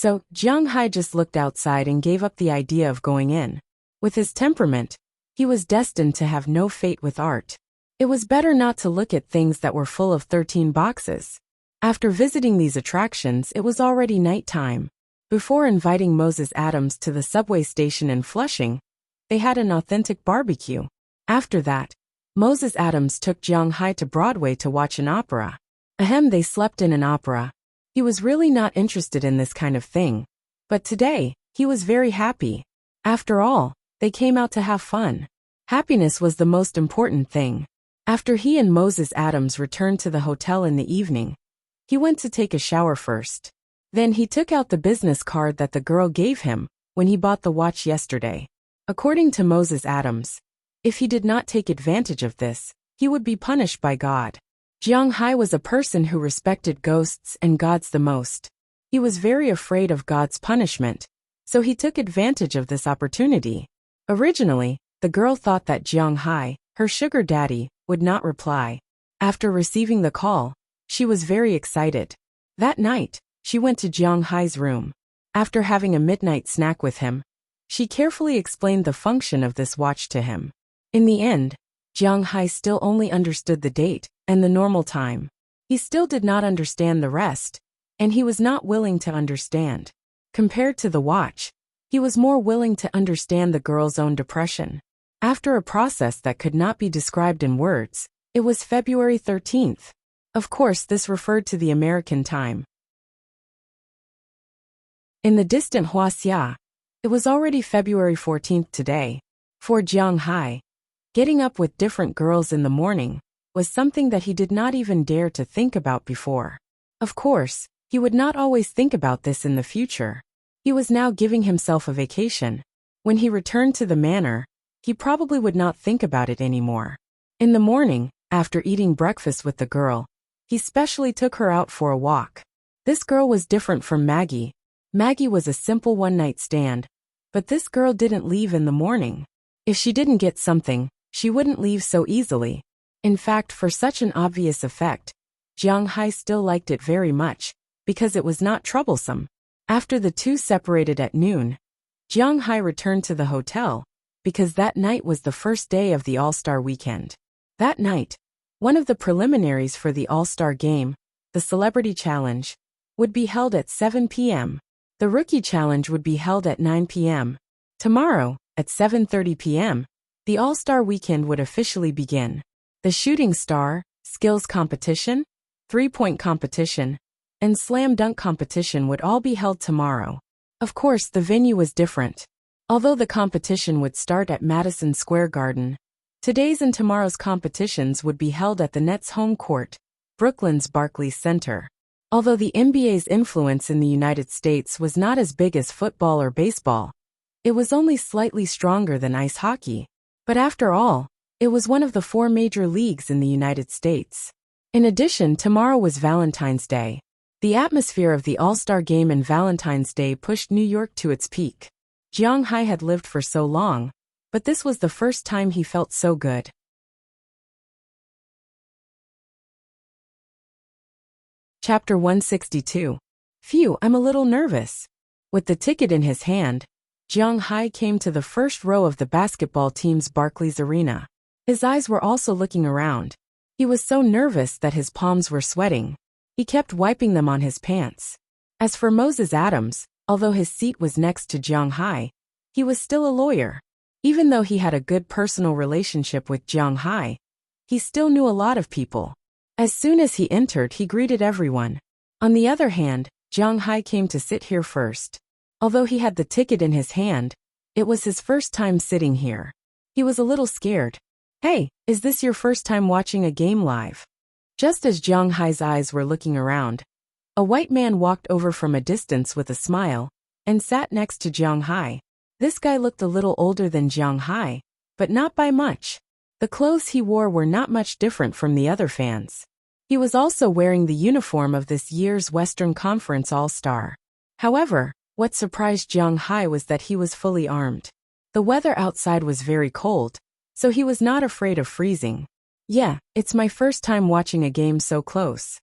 So, Jiang Hai just looked outside and gave up the idea of going in. With his temperament, he was destined to have no fate with art. It was better not to look at things that were full of 13 boxes. After visiting these attractions, it was already nighttime. Before inviting Moses Adams to the subway station in Flushing, they had an authentic barbecue. After that, Moses Adams took Jiang Hai to Broadway to watch an opera. They slept in an opera. He was really not interested in this kind of thing. But today, he was very happy. After all, they came out to have fun. Happiness was the most important thing. After he and Moses Adams returned to the hotel in the evening, he went to take a shower first. Then he took out the business card that the girl gave him when he bought the watch yesterday. According to Moses Adams, if he did not take advantage of this, he would be punished by God. Jiang Hai was a person who respected ghosts and gods the most. He was very afraid of God's punishment, so he took advantage of this opportunity. Originally, the girl thought that Jiang Hai, her sugar daddy, would not reply. After receiving the call, she was very excited. That night, she went to Jiang Hai's room. After having a midnight snack with him, she carefully explained the function of this watch to him. In the end, Jiang Hai still only understood the date and the normal time. He still did not understand the rest, and he was not willing to understand. Compared to the watch, he was more willing to understand the girl's own depression. After a process that could not be described in words, it was February 13th. Of course, this referred to the American time. In the distant Huaxia, it was already February 14th today. For Jiang Hai, getting up with different girls in the morning was something that he did not even dare to think about before. Of course, he would not always think about this in the future. He was now giving himself a vacation. When he returned to the manor, he probably would not think about it anymore. In the morning, after eating breakfast with the girl, he specially took her out for a walk. This girl was different from Maggie. Maggie was a simple one-night stand, but this girl didn't leave in the morning. If she didn't get something, she wouldn't leave so easily. In fact, for such an obvious effect, Jiang Hai still liked it very much, because it was not troublesome. After the two separated at noon, Jiang Hai returned to the hotel, because that night was the first day of the All-Star weekend. That night, one of the preliminaries for the All-Star game, the Celebrity Challenge, would be held at 7 p.m. The Rookie Challenge would be held at 9 p.m. Tomorrow, at 7:30 p.m., the All-Star weekend would officially begin. The Shooting Star, Skills Competition, Three-Point Competition, and Slam Dunk Competition would all be held tomorrow. Of course, the venue was different. Although the competition would start at Madison Square Garden, today's and tomorrow's competitions would be held at the Nets' home court, Brooklyn's Barclays Center. Although the NBA's influence in the United States was not as big as football or baseball, it was only slightly stronger than ice hockey. But after all, it was one of the 4 major leagues in the United States. In addition, tomorrow was Valentine's Day. The atmosphere of the All-Star Game and Valentine's Day pushed New York to its peak. Jiang Hai had lived for so long, but this was the first time he felt so good. Chapter 162. Phew, I'm a little nervous. With the ticket in his hand, Jiang Hai came to the first row of the basketball team's Barclays Arena. His eyes were also looking around. He was so nervous that his palms were sweating. He kept wiping them on his pants. As for Moses Adams, although his seat was next to Jiang Hai, he was still a lawyer. Even though he had a good personal relationship with Jiang Hai, he still knew a lot of people. As soon as he entered, he greeted everyone. On the other hand, Jiang Hai came to sit here first. Although he had the ticket in his hand, it was his first time sitting here. He was a little scared. Hey, is this your first time watching a game live? Just as Jiang Hai's eyes were looking around, a white man walked over from a distance with a smile and sat next to Jiang Hai. This guy looked a little older than Jiang Hai, but not by much. The clothes he wore were not much different from the other fans. He was also wearing the uniform of this year's Western Conference All-Star. However, what surprised Jiang Hai was that he was fully armed. The weather outside was very cold, so he was not afraid of freezing. Yeah, it's my first time watching a game so close.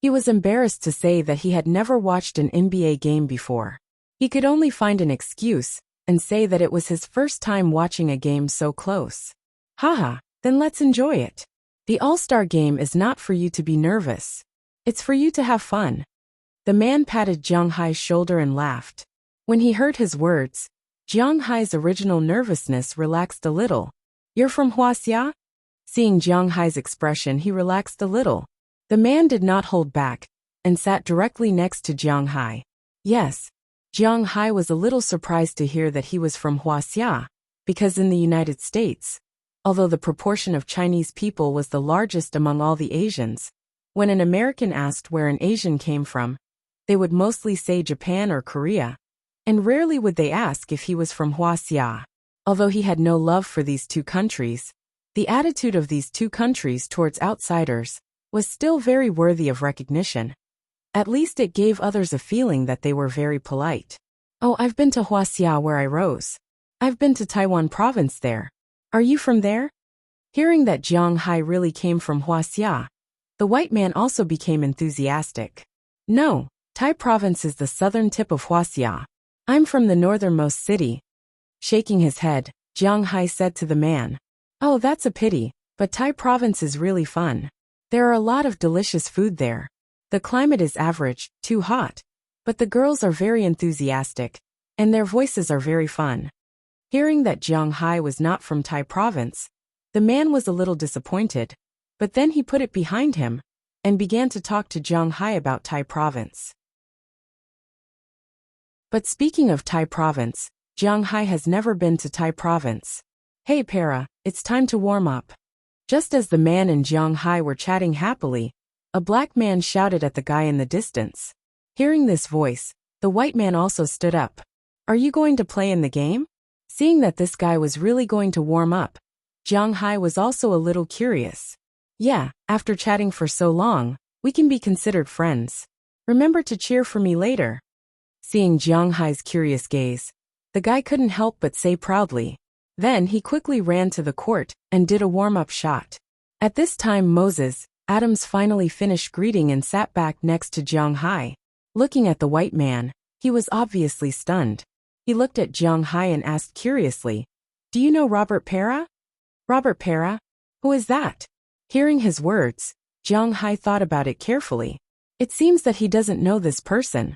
He was embarrassed to say that he had never watched an NBA game before. He could only find an excuse and say that it was his first time watching a game so close. Haha, then let's enjoy it. The All-Star game is not for you to be nervous. It's for you to have fun. The man patted Jiang Hai's shoulder and laughed. When he heard his words, Jiang Hai's original nervousness relaxed a little. You're from Huaxia? Seeing Jiang Hai's expression, he relaxed a little. The man did not hold back and sat directly next to Jiang Hai. Yes. Jiang Hai was a little surprised to hear that he was from Huaxia, because in the United States, although the proportion of Chinese people was the largest among all the Asians, when an American asked where an Asian came from, they would mostly say Japan or Korea, and rarely would they ask if he was from Huaxia. Although he had no love for these two countries, the attitude of these two countries towards outsiders was still very worthy of recognition. At least it gave others a feeling that they were very polite. Oh, I've been to Huaxia where I rose. I've been to Taiwan province there. Are you from there? Hearing that Jiang Hai really came from Huaxia, the white man also became enthusiastic. No, Tai province is the southern tip of Huaxia. I'm from the northernmost city. Shaking his head, Jiang Hai said to the man, Oh, that's a pity, but Tai province is really fun. There are a lot of delicious food there. The climate is average, too hot, but the girls are very enthusiastic, and their voices are very fun. Hearing that Jiang Hai was not from Tai province, the man was a little disappointed, but then he put it behind him and began to talk to Jiang Hai about Tai province. But speaking of Tai province, Jiang Hai has never been to Tai province. Hey Para, it's time to warm up. Just as the man and Jiang Hai were chatting happily, a black man shouted at the guy in the distance. Hearing this voice, the white man also stood up. Are you going to play in the game? Seeing that this guy was really going to warm up, Jiang Hai was also a little curious. Yeah, after chatting for so long, we can be considered friends. Remember to cheer for me later. Seeing Jiang Hai's curious gaze, the guy couldn't help but say proudly. Then he quickly ran to the court and did a warm-up shot. At this time Moses, Adams finally finished greeting and sat back next to Jiang Hai. Looking at the white man, he was obviously stunned. He looked at Jiang Hai and asked curiously, Do you know Robert Para? Robert Para? Who is that? Hearing his words, Jiang Hai thought about it carefully. It seems that he doesn't know this person.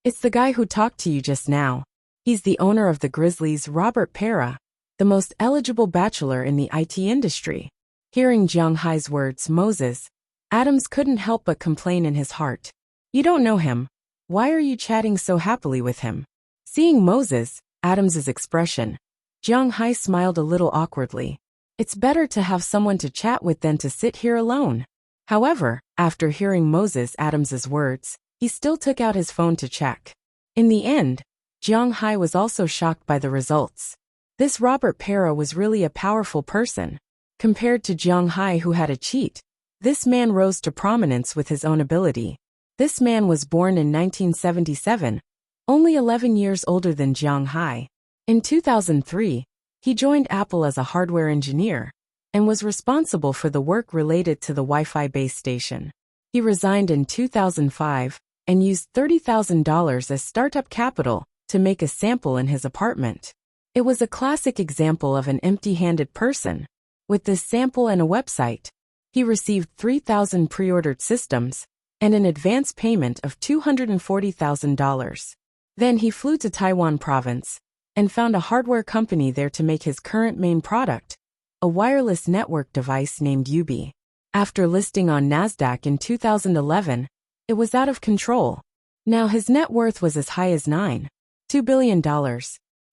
It's the guy who talked to you just now. He's the owner of the Grizzlies, Robert Para, the most eligible bachelor in the IT industry. Hearing Jiang Hai's words, Moses, Adams couldn't help but complain in his heart. You don't know him. Why are you chatting so happily with him? Seeing Moses, Adams's expression, Jiang Hai smiled a little awkwardly. It's better to have someone to chat with than to sit here alone. However, after hearing Moses Adams's words, he still took out his phone to check. In the end, Jiang Hai was also shocked by the results. This Robert Para was really a powerful person. Compared to Jiang Hai, who had a cheat, this man rose to prominence with his own ability. This man was born in 1977, only 11 years older than Jiang Hai. In 2003, he joined Apple as a hardware engineer and was responsible for the work related to the Wi-Fi base station. He resigned in 2005 and used $30,000 as startup capital to make a sample in his apartment. It was a classic example of an empty-handed person. With this sample and a website, he received 3,000 pre-ordered systems and an advance payment of $240,000. Then he flew to Taiwan province and found a hardware company there to make his current main product, a wireless network device named Ubi. After listing on NASDAQ in 2011, it was out of control. Now his net worth was as high as $9.2 billion.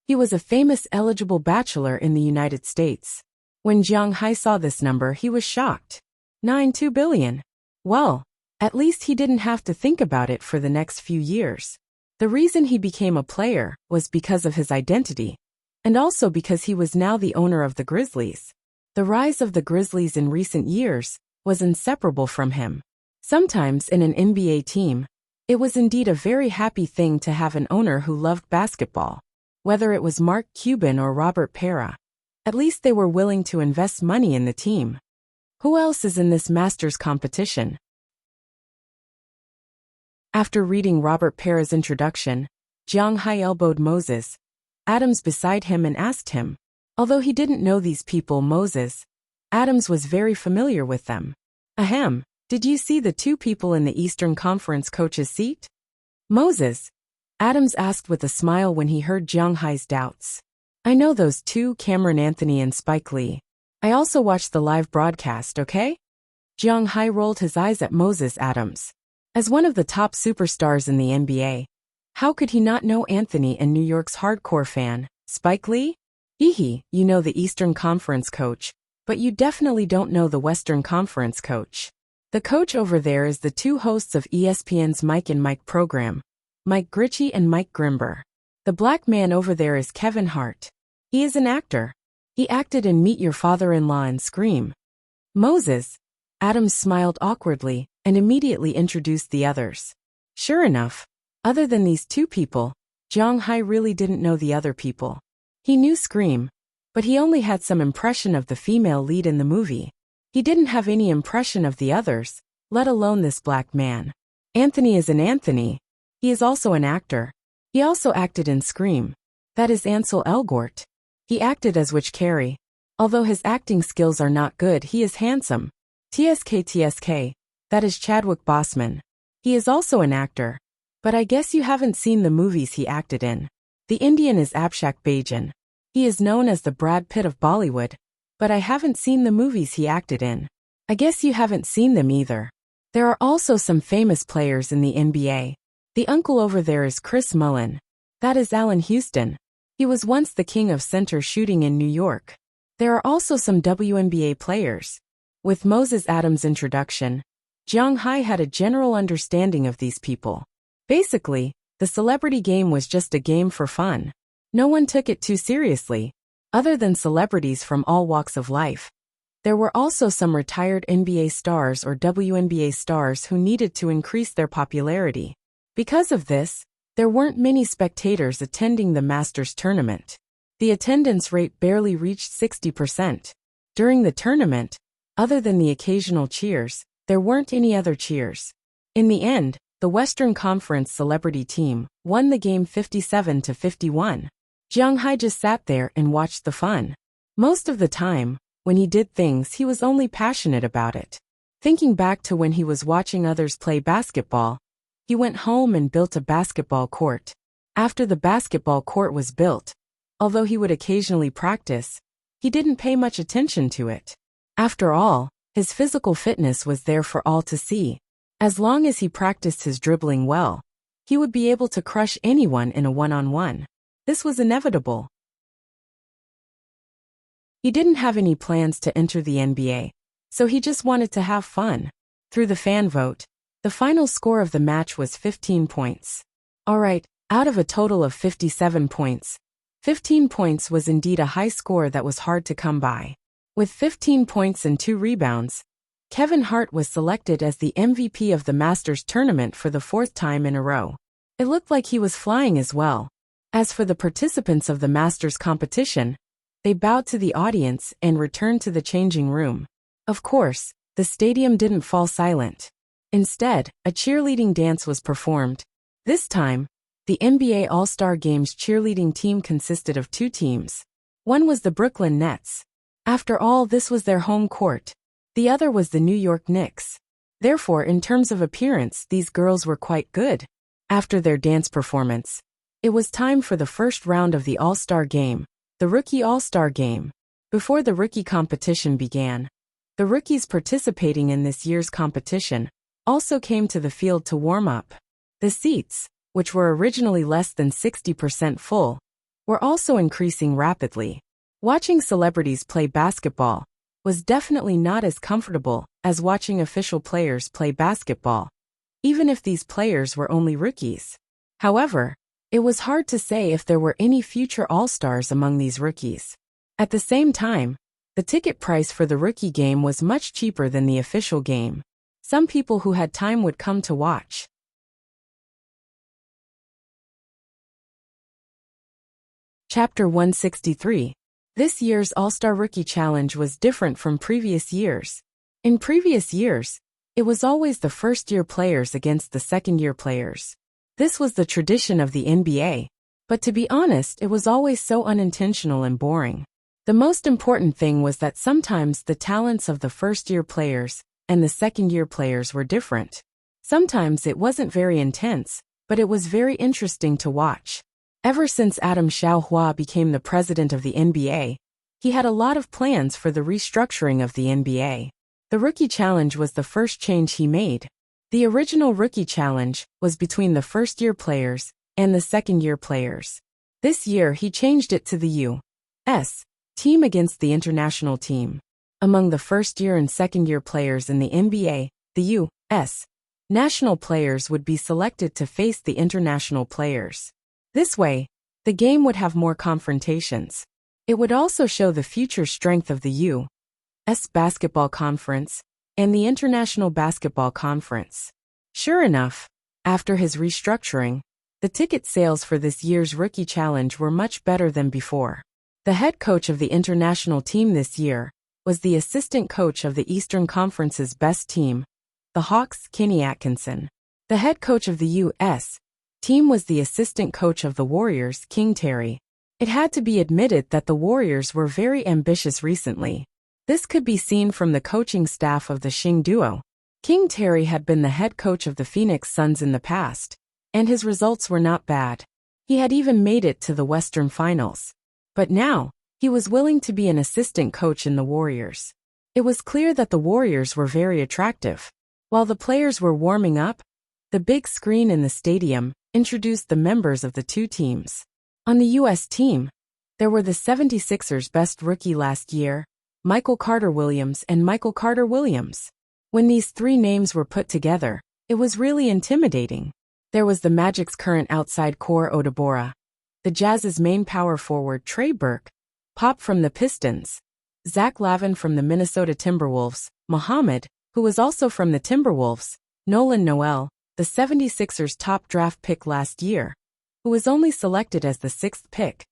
He was a famous eligible bachelor in the United States. When Jiang Hai saw this number, he was shocked. $9.2 billion. Well, at least he didn't have to think about it for the next few years. The reason he became a player was because of his identity, and also because he was now the owner of the Grizzlies. The rise of the Grizzlies in recent years was inseparable from him. Sometimes in an NBA team, it was indeed a very happy thing to have an owner who loved basketball. Whether it was Mark Cuban or Robert Para, at least they were willing to invest money in the team. Who else is in this Masters competition? After reading Robert Para's introduction, Jiang Hai elbowed Moses Adams beside him and asked him. Although he didn't know these people, Moses Adams was very familiar with them. Ahem, did you see the two people in the Eastern Conference coach's seat? Moses Adams asked with a smile when he heard Jiang Hai's doubts. I know those two, Cameron Anthony and Spike Lee. I also watched the live broadcast, okay? Jiang Hai rolled his eyes at Moses Adams. As one of the top superstars in the NBA, how could he not know Anthony and New York's hardcore fan, Spike Lee? You know the Eastern Conference coach, but you definitely don't know the Western Conference coach. The coach over there is the two hosts of ESPN's Mike and Mike program, Mike Gritchie and Mike Grimber. The black man over there is Kevin Hart. He is an actor. He acted in Meet Your Father-in-Law and Scream. Moses Adams smiled awkwardly and immediately introduced the others. Sure enough, other than these two people, Jiang Hai really didn't know the other people. He knew Scream, but he only had some impression of the female lead in the movie. He didn't have any impression of the others, let alone this black man. Anthony is an Anthony. He is also an actor. He also acted in Scream. That is Ansel Elgort. He acted as Witch Carey. Although his acting skills are not good, he is handsome. TSK, that is Chadwick Boseman. He is also an actor. But I guess you haven't seen the movies he acted in. The Indian is Abhishek Bachchan. He is known as the Brad Pitt of Bollywood, but I haven't seen the movies he acted in. I guess you haven't seen them either. There are also some famous players in the NBA. The uncle over there is Chris Mullin. That is Allen Houston. He was once the king of center shooting in New York. There are also some WNBA players. With Moses Adams' introduction, Jiang Hai had a general understanding of these people. Basically, the celebrity game was just a game for fun. No one took it too seriously, other than celebrities from all walks of life. There were also some retired NBA stars or WNBA stars who needed to increase their popularity. Because of this, there weren't many spectators attending the Masters tournament. The attendance rate barely reached 60%. During the tournament, other than the occasional cheers, there weren't any other cheers. In the end, the Western Conference celebrity team won the game 57-51. Jiang Hai just sat there and watched the fun. Most of the time, when he did things, he was only passionate about it. Thinking back to when he was watching others play basketball, he went home and built a basketball court. After the basketball court was built, although he would occasionally practice, he didn't pay much attention to it. After all, his physical fitness was there for all to see. As long as he practiced his dribbling well, he would be able to crush anyone in a one-on-one. This was inevitable. He didn't have any plans to enter the NBA, so he just wanted to have fun. Through the fan vote, the final score of the match was 15 points. Alright, out of a total of 57 points, 15 points was indeed a high score that was hard to come by. With 15 points and 2 rebounds, Kevin Hart was selected as the MVP of the Masters tournament for the 4th time in a row. It looked like he was flying as well. As for the participants of the Masters competition, they bowed to the audience and returned to the changing room. Of course, the stadium didn't fall silent. Instead, a cheerleading dance was performed. This time, the NBA All-Star Games cheerleading team consisted of 2 teams. One was the Brooklyn Nets. After all, this was their home court. The other was the New York Knicks. Therefore, in terms of appearance, these girls were quite good. After their dance performance, it was time for the first round of the All-Star Game, the Rookie All-Star Game. Before the rookie competition began, the rookies participating in this year's competition also came to the field to warm up. The seats, which were originally less than 60% full, were also increasing rapidly. Watching celebrities play basketball was definitely not as comfortable as watching official players play basketball, even if these players were only rookies. However, it was hard to say if there were any future All-Stars among these rookies. At the same time, the ticket price for the rookie game was much cheaper than the official game. Some people who had time would come to watch. Chapter 163. This year's All-Star Rookie Challenge was different from previous years. In previous years, It was always the first-year players against the second-year players. This was the tradition of the NBA. But to be honest, it was always so unintentional and boring. The most important thing was that sometimes the talents of the first-year players and the second-year players were different. Sometimes it wasn't very intense, but it was very interesting to watch. Ever since Adam Xiaohua became the president of the NBA, he had a lot of plans for the restructuring of the NBA. The Rookie Challenge was the first change he made. The original Rookie Challenge was between the first-year players and the second-year players. This year he changed it to the U.S. team against the international team. Among the first-year and second-year players in the NBA, the U.S. national players would be selected to face the international players. This way, the game would have more confrontations. It would also show the future strength of the U.S. Basketball Conference and the International Basketball Conference. Sure enough, after his restructuring, the ticket sales for this year's Rookie Challenge were much better than before. The head coach of the international team this year was the assistant coach of the Eastern Conference's best team, the Hawks, Kenny Atkinson. The head coach of the U.S. team was the assistant coach of the Warriors, King Terry. It had to be admitted that the Warriors were very ambitious recently. This could be seen from the coaching staff of the Xing duo. King Terry had been the head coach of the Phoenix Suns in the past, and his results were not bad. He had even made it to the Western Finals. But now, he was willing to be an assistant coach in the Warriors. It was clear that the Warriors were very attractive. While the players were warming up, the big screen in the stadium introduced the members of the two teams. On the U.S. team, there were the 76ers' best rookie last year, Michael Carter-Williams and Michael Carter-Williams. When these three names were put together, it was really intimidating. There was the Magic's current outside core Odubora, the Jazz's main power forward Trey Burke, Pop from the Pistons, Zach Lavin from the Minnesota Timberwolves, Muhammad, who was also from the Timberwolves, Nolan Noel, the 76ers' top draft pick last year, who was only selected as the 6th pick,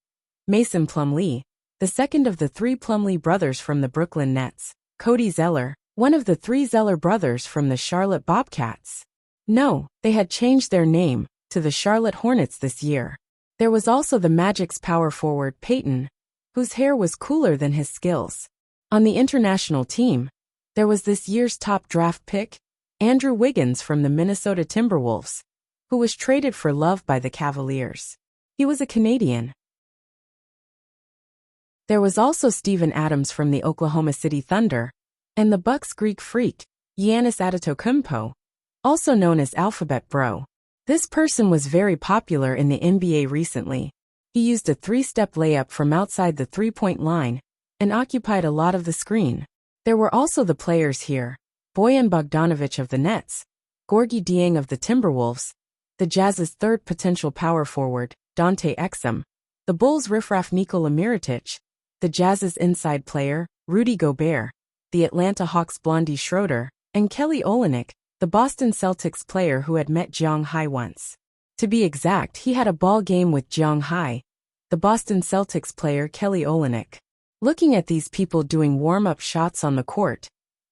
Mason Plumlee, the second of the three Plumlee brothers from the Brooklyn Nets, Cody Zeller, one of the three Zeller brothers from the Charlotte Bobcats. No, they had changed their name to the Charlotte Hornets this year. There was also the Magic's power forward Peyton, whose hair was cooler than his skills. On the international team, there was this year's top draft pick, Andrew Wiggins from the Minnesota Timberwolves, who was traded for Love by the Cavaliers. He was a Canadian. There was also Steven Adams from the Oklahoma City Thunder, and the Bucks' Greek freak, Giannis Antetokounmpo, also known as Alphabet Bro. This person was very popular in the NBA recently. He used a three-step layup from outside the three-point line and occupied a lot of the screen. There were also the players here, Bojan Bogdanovic of the Nets, Gorgui Dieng of the Timberwolves, the Jazz's third potential power forward, Dante Exum, the Bulls' riffraff Nikola Mirotic, the Jazz's inside player, Rudy Gobert, the Atlanta Hawks' Blondie Schroeder, and Kelly Olynyk, the Boston Celtics player who had met Jiang Hai once. To be exact, he had a ball game with Jiang Hai, the Boston Celtics player Kelly Olynyk. Looking at these people doing warm-up shots on the court,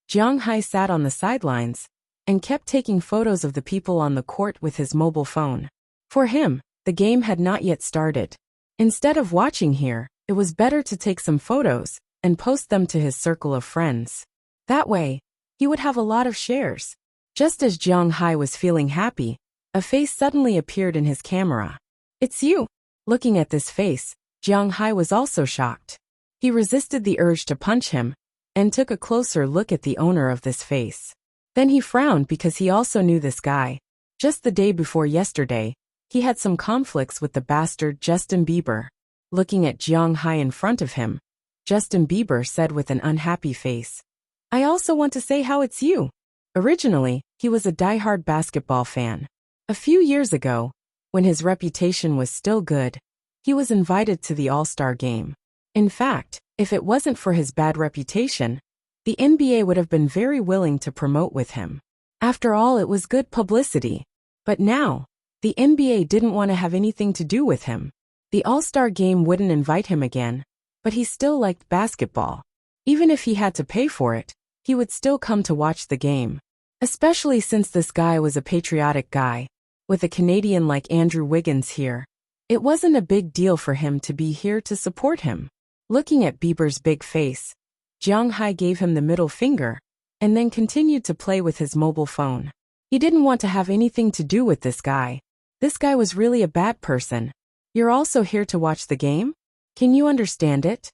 Jiang Hai sat on the sidelines and kept taking photos of the people on the court with his mobile phone. For him, the game had not yet started. Instead of watching here, it was better to take some photos and post them to his circle of friends. That way, he would have a lot of shares. Just as Jiang Hai was feeling happy, a face suddenly appeared in his camera. "It's you." Looking at this face, Jiang Hai was also shocked. He resisted the urge to punch him and took a closer look at the owner of this face. Then he frowned because he also knew this guy. Just the day before yesterday, he had some conflicts with the bastard Justin Bieber. Looking at Jiang Hai in front of him, Justin Bieber said with an unhappy face, "I also want to say how it's you." Originally, he was a die-hard basketball fan. A few years ago, when his reputation was still good, he was invited to the All-Star game. In fact, if it wasn't for his bad reputation, the NBA would have been very willing to promote with him. After all, it was good publicity. But now, the NBA didn't want to have anything to do with him. The All-Star game wouldn't invite him again, but he still liked basketball. Even if he had to pay for it, he would still come to watch the game. Especially since this guy was a patriotic guy. With a Canadian like Andrew Wiggins here, it wasn't a big deal for him to be here to support him. Looking at Bieber's big face, Jiang Hai gave him the middle finger, and then continued to play with his mobile phone. He didn't want to have anything to do with this guy. This guy was really a bad person. You're also here to watch the game? Can you understand it?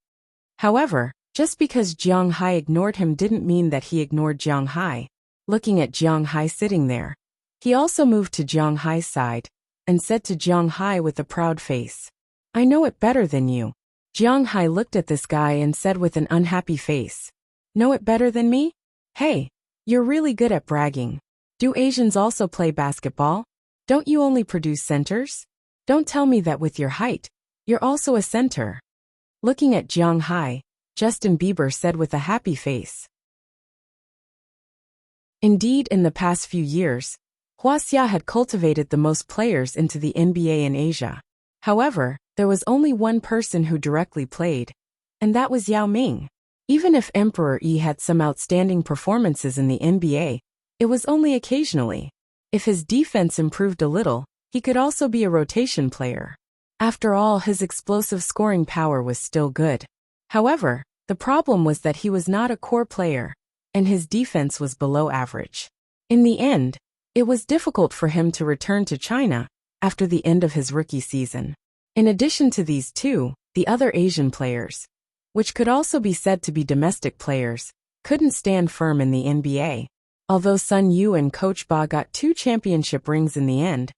However, just because Jiang Hai ignored him didn't mean that he ignored Jiang Hai. Looking at Jiang Hai sitting there, he also moved to Jiang Hai's side and said to Jiang Hai with a proud face, "I know it better than you." Jiang Hai looked at this guy and said with an unhappy face, "Know it better than me? Hey, you're really good at bragging. Do Asians also play basketball? Don't you only produce centers? Don't tell me that with your height, you're also a center." Looking at Jiang Hai, Justin Bieber said with a happy face. Indeed, in the past few years, Hua had cultivated the most players into the NBA in Asia. However, there was only one person who directly played, and that was Yao Ming. Even if Emperor Yi had some outstanding performances in the NBA, it was only occasionally. If his defense improved a little, he could also be a rotation player. After all, his explosive scoring power was still good. However, the problem was that he was not a core player, and his defense was below average. In the end, it was difficult for him to return to China after the end of his rookie season. In addition to these two, the other Asian players, which could also be said to be domestic players, couldn't stand firm in the NBA. Although Sun Yu and Coach Ba got 2 championship rings in the end,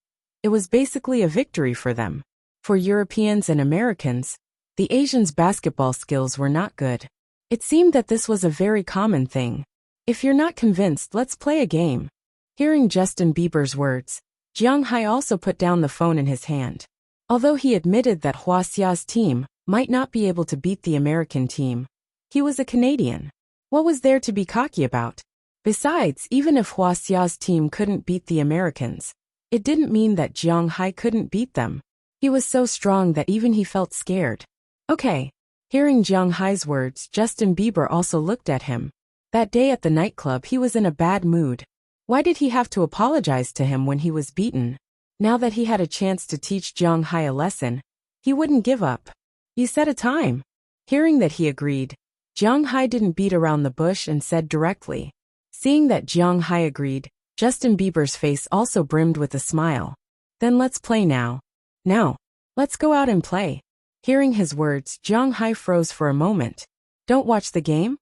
it was basically a victory for them. For Europeans and Americans, the Asians' basketball skills were not good. It seemed that this was a very common thing. If you're not convinced, let's play a game. Hearing Justin Bieber's words, Jiang Hai also put down the phone in his hand. Although he admitted that Huaxia's team might not be able to beat the American team, he was a Canadian. What was there to be cocky about? Besides, even if Huaxia's team couldn't beat the Americans, it didn't mean that Jiang Hai couldn't beat them. He was so strong that even he felt scared. Okay. Hearing Jiang Hai's words, Justin Bieber also looked at him. That day at the nightclub he was in a bad mood. Why did he have to apologize to him when he was beaten? Now that he had a chance to teach Jiang Hai a lesson, he wouldn't give up. You set a time. Hearing that he agreed, Jiang Hai didn't beat around the bush and said directly. Seeing that Jiang Hai agreed, Justin Bieber's face also brimmed with a smile. Then let's play now. Now, let's go out and play. Hearing his words, Jiang Hai froze for a moment. Don't watch the game?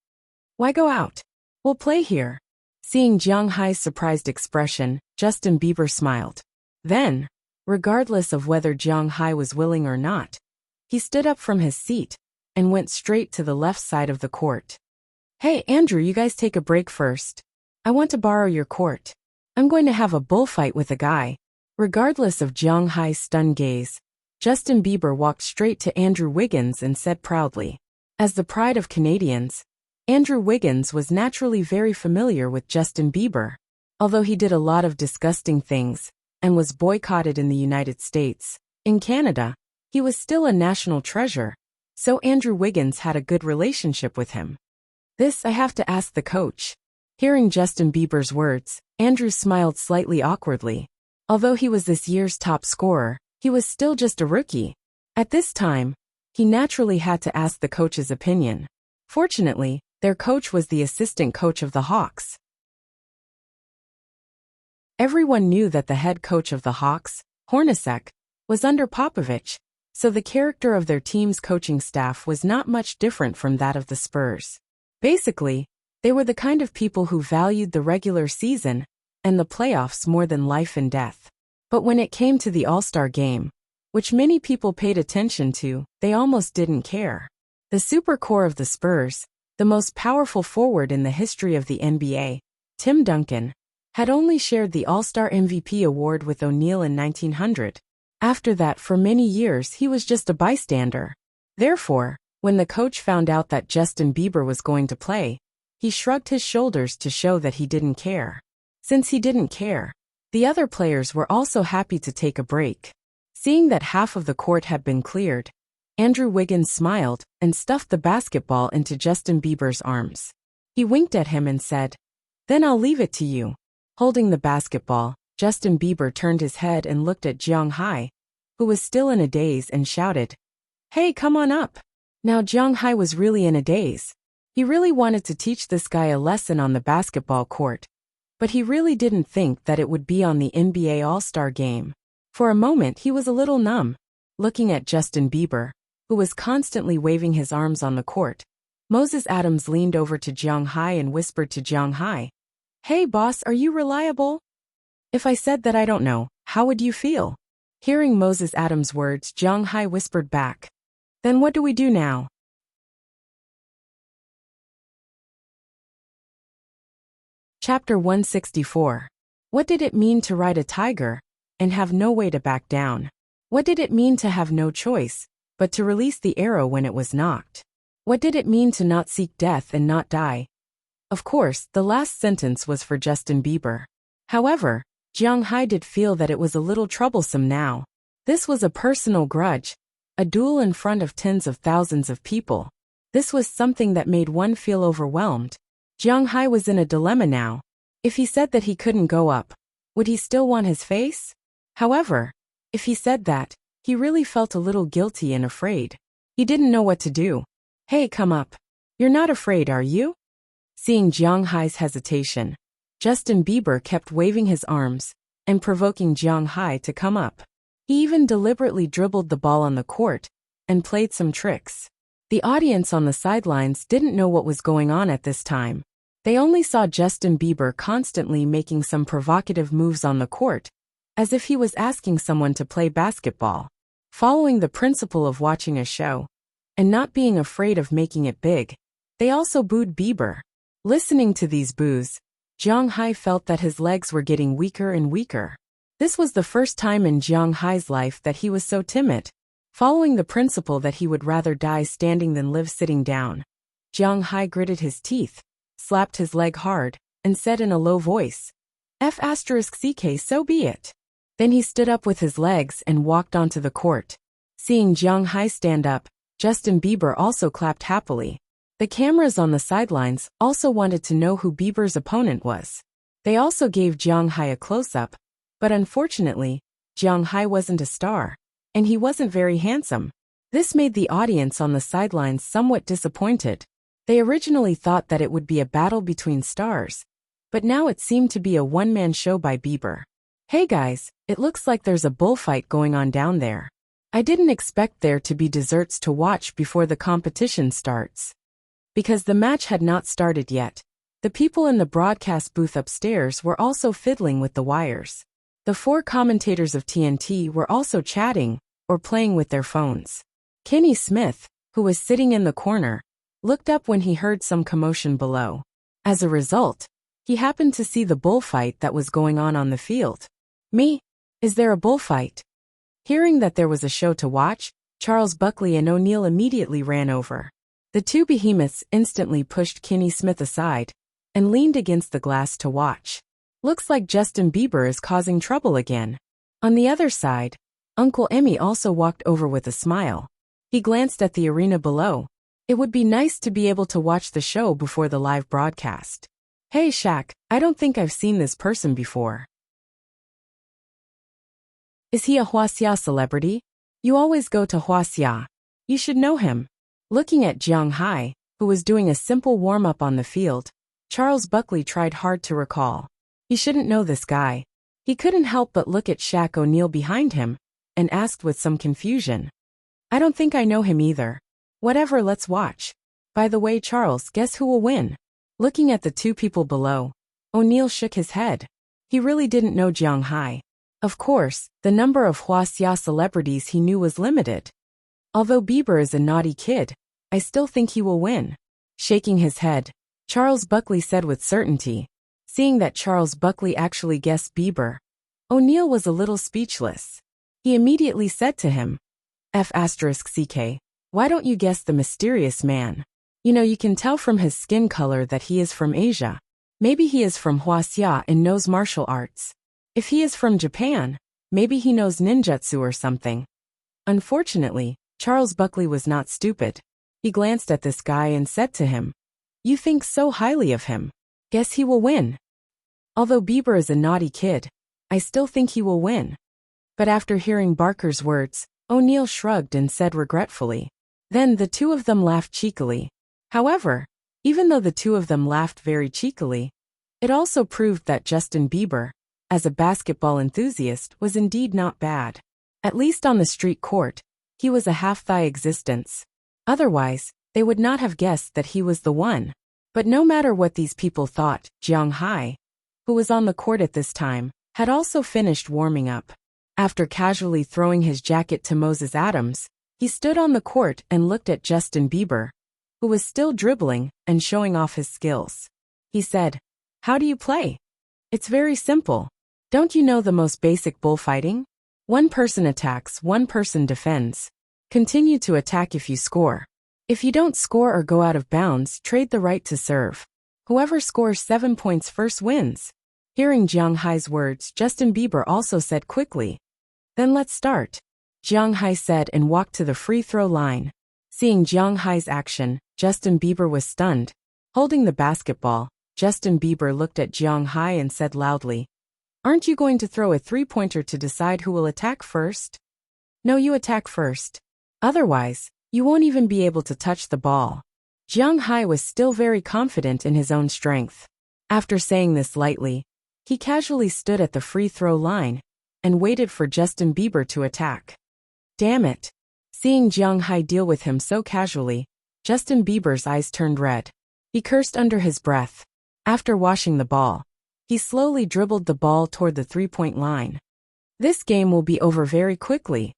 Why go out? We'll play here. Seeing Jiang Hai's surprised expression, Justin Bieber smiled. Then, regardless of whether Jiang Hai was willing or not, he stood up from his seat and went straight to the left side of the court. Hey, Andrew, you guys take a break first. I want to borrow your court. I'm going to have a bullfight with a guy. Regardless of Jiang Hai's stunned gaze, Justin Bieber walked straight to Andrew Wiggins and said proudly. As the pride of Canadians, Andrew Wiggins was naturally very familiar with Justin Bieber. Although he did a lot of disgusting things and was boycotted in the United States, in Canada, he was still a national treasure, so Andrew Wiggins had a good relationship with him. This I have to ask the coach. Hearing Justin Bieber's words, Andrew smiled slightly awkwardly. Although he was this year's top scorer, he was still just a rookie. At this time, he naturally had to ask the coach's opinion. Fortunately, their coach was the assistant coach of the Hawks. Everyone knew that the head coach of the Hawks, Hornacek, was under Popovich, so the character of their team's coaching staff was not much different from that of the Spurs. Basically, they were the kind of people who valued the regular season and the playoffs more than life and death. But when it came to the All-Star game, which many people paid attention to, they almost didn't care. The super core of the Spurs, the most powerful forward in the history of the NBA, Tim Duncan, had only shared the All-Star MVP award with O'Neal in 1900. After that, for many years, he was just a bystander. Therefore, when the coach found out that Justin Bieber was going to play, he shrugged his shoulders to show that he didn't care. Since he didn't care, the other players were also happy to take a break. Seeing that half of the court had been cleared, Andrew Wiggins smiled and stuffed the basketball into Justin Bieber's arms. He winked at him and said, "Then I'll leave it to you. Holding the basketball, Justin Bieber turned his head and looked at Jiang Hai, who was still in a daze, and shouted, "Hey, come on up." Now Jiang Hai was really in a daze. He really wanted to teach this guy a lesson on the basketball court, but he really didn't think that it would be on the NBA All-Star game. For a moment he was a little numb, looking at Justin Bieber, who was constantly waving his arms on the court. Moses Adams leaned over to Jiang Hai and whispered to Jiang Hai, "Hey boss, are you reliable? If I said that I don't know, how would you feel?" Hearing Moses Adams' words, Jiang Hai whispered back, "Then what do we do now?" Chapter 164. What did it mean to ride a tiger and have no way to back down? What did it mean to have no choice but to release the arrow when it was knocked? What did it mean to not seek death and not die? Of course, the last sentence was for Justin Bieber. However, Jiang Hai did feel that it was a little troublesome now. This was a personal grudge, a duel in front of tens of thousands of people. This was something that made one feel overwhelmed. Jiang Hai was in a dilemma now. If he said that he couldn't go up, would he still want his face? However, if he said that, he really felt a little guilty and afraid. He didn't know what to do. "Hey, come up. You're not afraid, are you?" Seeing Jiang Hai's hesitation, Justin Bieber kept waving his arms and provoking Jiang Hai to come up. He even deliberately dribbled the ball on the court and played some tricks. The audience on the sidelines didn't know what was going on at this time. They only saw Justin Bieber constantly making some provocative moves on the court, as if he was asking someone to play basketball. Following the principle of watching a show and not being afraid of making it big, they also booed Bieber. Listening to these boos, Jiang Hai felt that his legs were getting weaker and weaker. This was the first time in Jiang Hai's life that he was so timid. Following the principle that he would rather die standing than live sitting down, Jiang Hai gritted his teeth, slapped his leg hard, and said in a low voice, "F***ck, so be it." Then he stood up with his legs and walked onto the court. Seeing Jiang Hai stand up, Justin Bieber also clapped happily. The cameras on the sidelines also wanted to know who Bieber's opponent was. They also gave Jiang Hai a close-up, but unfortunately, Jiang Hai wasn't a star, and he wasn't very handsome. This made the audience on the sidelines somewhat disappointed. They originally thought that it would be a battle between stars, but now it seemed to be a one-man show by Bieber. "Hey guys, it looks like there's a bullfight going on down there. I didn't expect there to be desserts to watch before the competition starts." Because the match had not started yet, the people in the broadcast booth upstairs were also fiddling with the wires. The four commentators of TNT were also chatting or playing with their phones. Kenny Smith, who was sitting in the corner, looked up when he heard some commotion below. As a result, he happened to see the bullfight that was going on the field. "Me? Is there a bullfight?" Hearing that there was a show to watch, Charles Buckley and O'Neal immediately ran over. The two behemoths instantly pushed Kenny Smith aside and leaned against the glass to watch. Looks like Justin Bieber is causing trouble again. On the other side, Uncle Emmy also walked over with a smile. He glanced at the arena below. It would be nice to be able to watch the show before the live broadcast. "Hey Shaq, I don't think I've seen this person before. Is he a Huaxia celebrity? You always go to Huaxia. You should know him." Looking at Jiang Hai, who was doing a simple warm-up on the field, Charles Buckley tried hard to recall. He shouldn't know this guy. He couldn't help but look at Shaq O'Neal behind him and asked with some confusion, "I don't think I know him either. Whatever, let's watch. By the way, Charles, guess who will win?" Looking at the two people below, O'Neal shook his head. He really didn't know Jiang Hai. Of course, the number of Huaxia celebrities he knew was limited. Although Bieber is a naughty kid, I still think he will win. Shaking his head, Charles Buckley said with certainty. Seeing that Charles Buckley actually guessed Bieber, O'Neal was a little speechless. He immediately said to him, "F***ck, why don't you guess the mysterious man? You know, you can tell from his skin color that he is from Asia. Maybe he is from Huaxia and knows martial arts. If he is from Japan, maybe he knows ninjutsu or something." Unfortunately, Charles Buckley was not stupid. He glanced at this guy and said to him, "You think so highly of him. Guess he will win." Although Bieber is a naughty kid, I still think he will win. But after hearing Barker's words, O'Neill shrugged and said regretfully. Then the two of them laughed cheekily. However, even though the two of them laughed very cheekily, it also proved that Justin Bieber, as a basketball enthusiast, was indeed not bad. At least on the street court, he was a half-thigh existence. Otherwise, they would not have guessed that he was the one. But no matter what these people thought, Jiang Hai, who was on the court at this time, had also finished warming up. After casually throwing his jacket to Moses Adams, he stood on the court and looked at Justin Bieber, who was still dribbling and showing off his skills. He said, "How do you play? It's very simple. Don't you know the most basic bullfighting? One person attacks, one person defends. Continue to attack if you score. If you don't score or go out of bounds, trade the right to serve. Whoever scores 7 points first wins." Hearing Jiang Hai's words, Justin Bieber also said quickly, "Then let's start," Jiang Hai said and walked to the free throw line. Seeing Jiang Hai's action, Justin Bieber was stunned. Holding the basketball, Justin Bieber looked at Jiang Hai and said loudly, "Aren't you going to throw a three-pointer to decide who will attack first? No, you attack first. Otherwise, you won't even be able to touch the ball." Jiang Hai was still very confident in his own strength. After saying this lightly, he casually stood at the free throw line and waited for Justin Bieber to attack. Damn it. Seeing Jiang Hai deal with him so casually, Justin Bieber's eyes turned red. He cursed under his breath. After washing the ball, he slowly dribbled the ball toward the three-point line. This game will be over very quickly.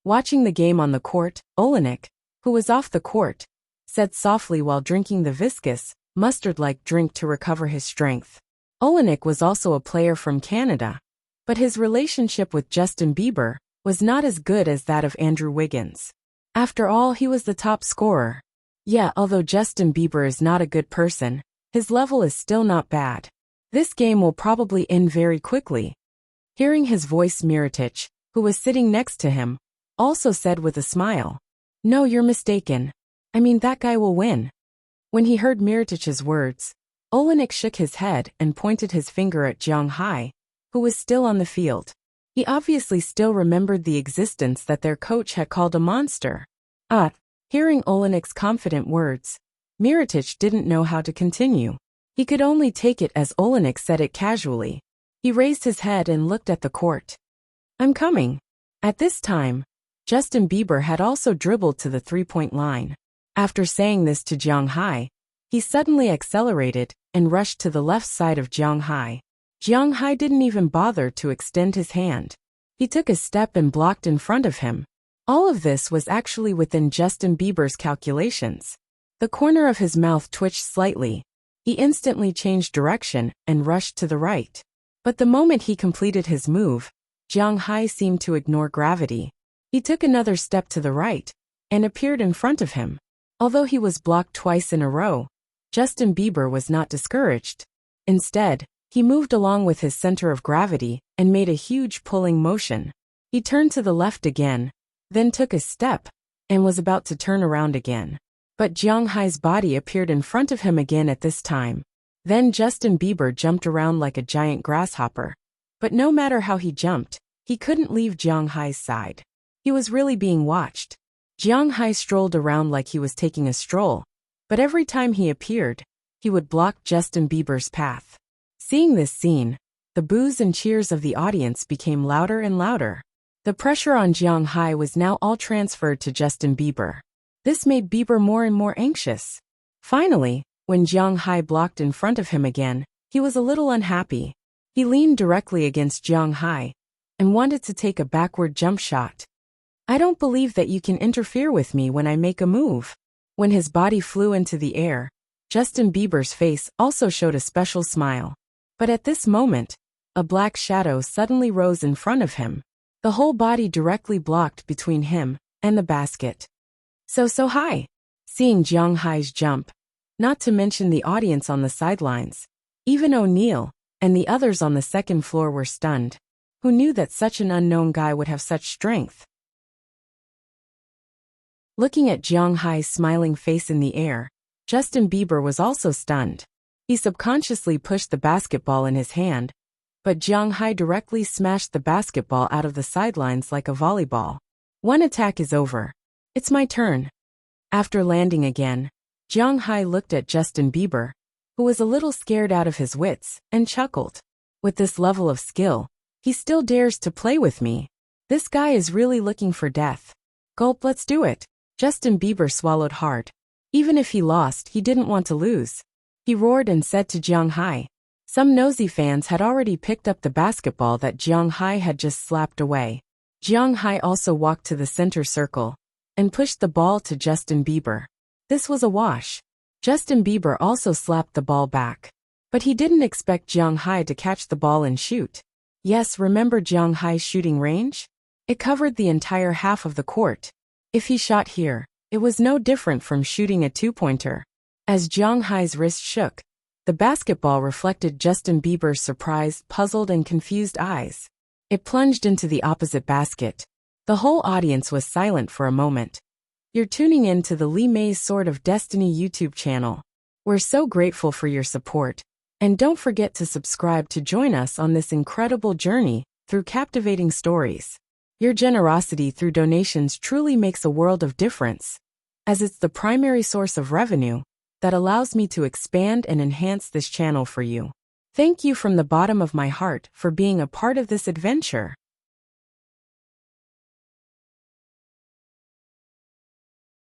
Watching the game on the court, Olenek, who was off the court, said softly while drinking the viscous, mustard-like drink to recover his strength. Olenek was also a player from Canada, but his relationship with Justin Bieber was not as good as that of Andrew Wiggins. After all, he was the top scorer. Yeah, although Justin Bieber is not a good person, his level is still not bad. This game will probably end very quickly. Hearing his voice, Mirotic, who was sitting next to him, also said with a smile, "No, you're mistaken. I mean, that guy will win." When he heard Mirotic's words, Olenek shook his head and pointed his finger at Jiang Hai, who was still on the field. He obviously still remembered the existence that their coach had called a monster. Hearing Olenek's confident words, Mirotic didn't know how to continue. He could only take it as Olenek said it casually. He raised his head and looked at the court. "I'm coming." At this time, Justin Bieber had also dribbled to the three-point line. After saying this to Jiang Hai, he suddenly accelerated and rushed to the left side of Jiang Hai. Jiang Hai didn't even bother to extend his hand. He took a step and blocked in front of him. All of this was actually within Justin Bieber's calculations. The corner of his mouth twitched slightly. He instantly changed direction and rushed to the right. But the moment he completed his move, Jiang Hai seemed to ignore gravity. He took another step to the right and appeared in front of him. Although he was blocked twice in a row, Justin Bieber was not discouraged. Instead, he moved along with his center of gravity and made a huge pulling motion. He turned to the left again, then took a step, and was about to turn around again. But Jiang Hai's body appeared in front of him again at this time. Then Justin Bieber jumped around like a giant grasshopper. But no matter how he jumped, he couldn't leave Jiang Hai's side. He was really being watched. Jiang Hai strolled around like he was taking a stroll, but every time he appeared, he would block Justin Bieber's path. Seeing this scene, the boos and cheers of the audience became louder and louder. The pressure on Jiang Hai was now all transferred to Justin Bieber. This made Bieber more and more anxious. Finally, when Jiang Hai blocked in front of him again, he was a little unhappy. He leaned directly against Jiang Hai and wanted to take a backward jump shot. "I don't believe that you can interfere with me when I make a move." When his body flew into the air, Justin Bieber's face also showed a special smile. But at this moment, a black shadow suddenly rose in front of him. The whole body directly blocked between him and the basket. So high. Seeing Jiang Hai's jump, not to mention the audience on the sidelines, even O'Neill and the others on the second floor were stunned. Who knew that such an unknown guy would have such strength? Looking at Jiang Hai's smiling face in the air, Justin Bieber was also stunned. He subconsciously pushed the basketball in his hand, but Jiang Hai directly smashed the basketball out of the sidelines like a volleyball. One attack is over. It's my turn. After landing again, Jiang Hai looked at Justin Bieber, who was a little scared out of his wits, and chuckled. With this level of skill, he still dares to play with me. This guy is really looking for death. Gulp, let's do it. Justin Bieber swallowed hard. Even if he lost, he didn't want to lose. He roared and said to Jiang Hai. Some nosy fans had already picked up the basketball that Jiang Hai had just slapped away. Jiang Hai also walked to the center circle and pushed the ball to Justin Bieber. This was a wash. Justin Bieber also slapped the ball back. But he didn't expect Jiang Hai to catch the ball and shoot. Yes, remember Jiang Hai's shooting range? It covered the entire half of the court. If he shot here, it was no different from shooting a two-pointer. As Jiang Hai's wrist shook, the basketball reflected Justin Bieber's surprised, puzzled, and confused eyes. It plunged into the opposite basket. The whole audience was silent for a moment. You're tuning in to the Li Mei's Sword of Destiny YouTube channel. We're so grateful for your support. And don't forget to subscribe to join us on this incredible journey through captivating stories. Your generosity through donations truly makes a world of difference, as it's the primary source of revenue that allows me to expand and enhance this channel for you. Thank you from the bottom of my heart for being a part of this adventure.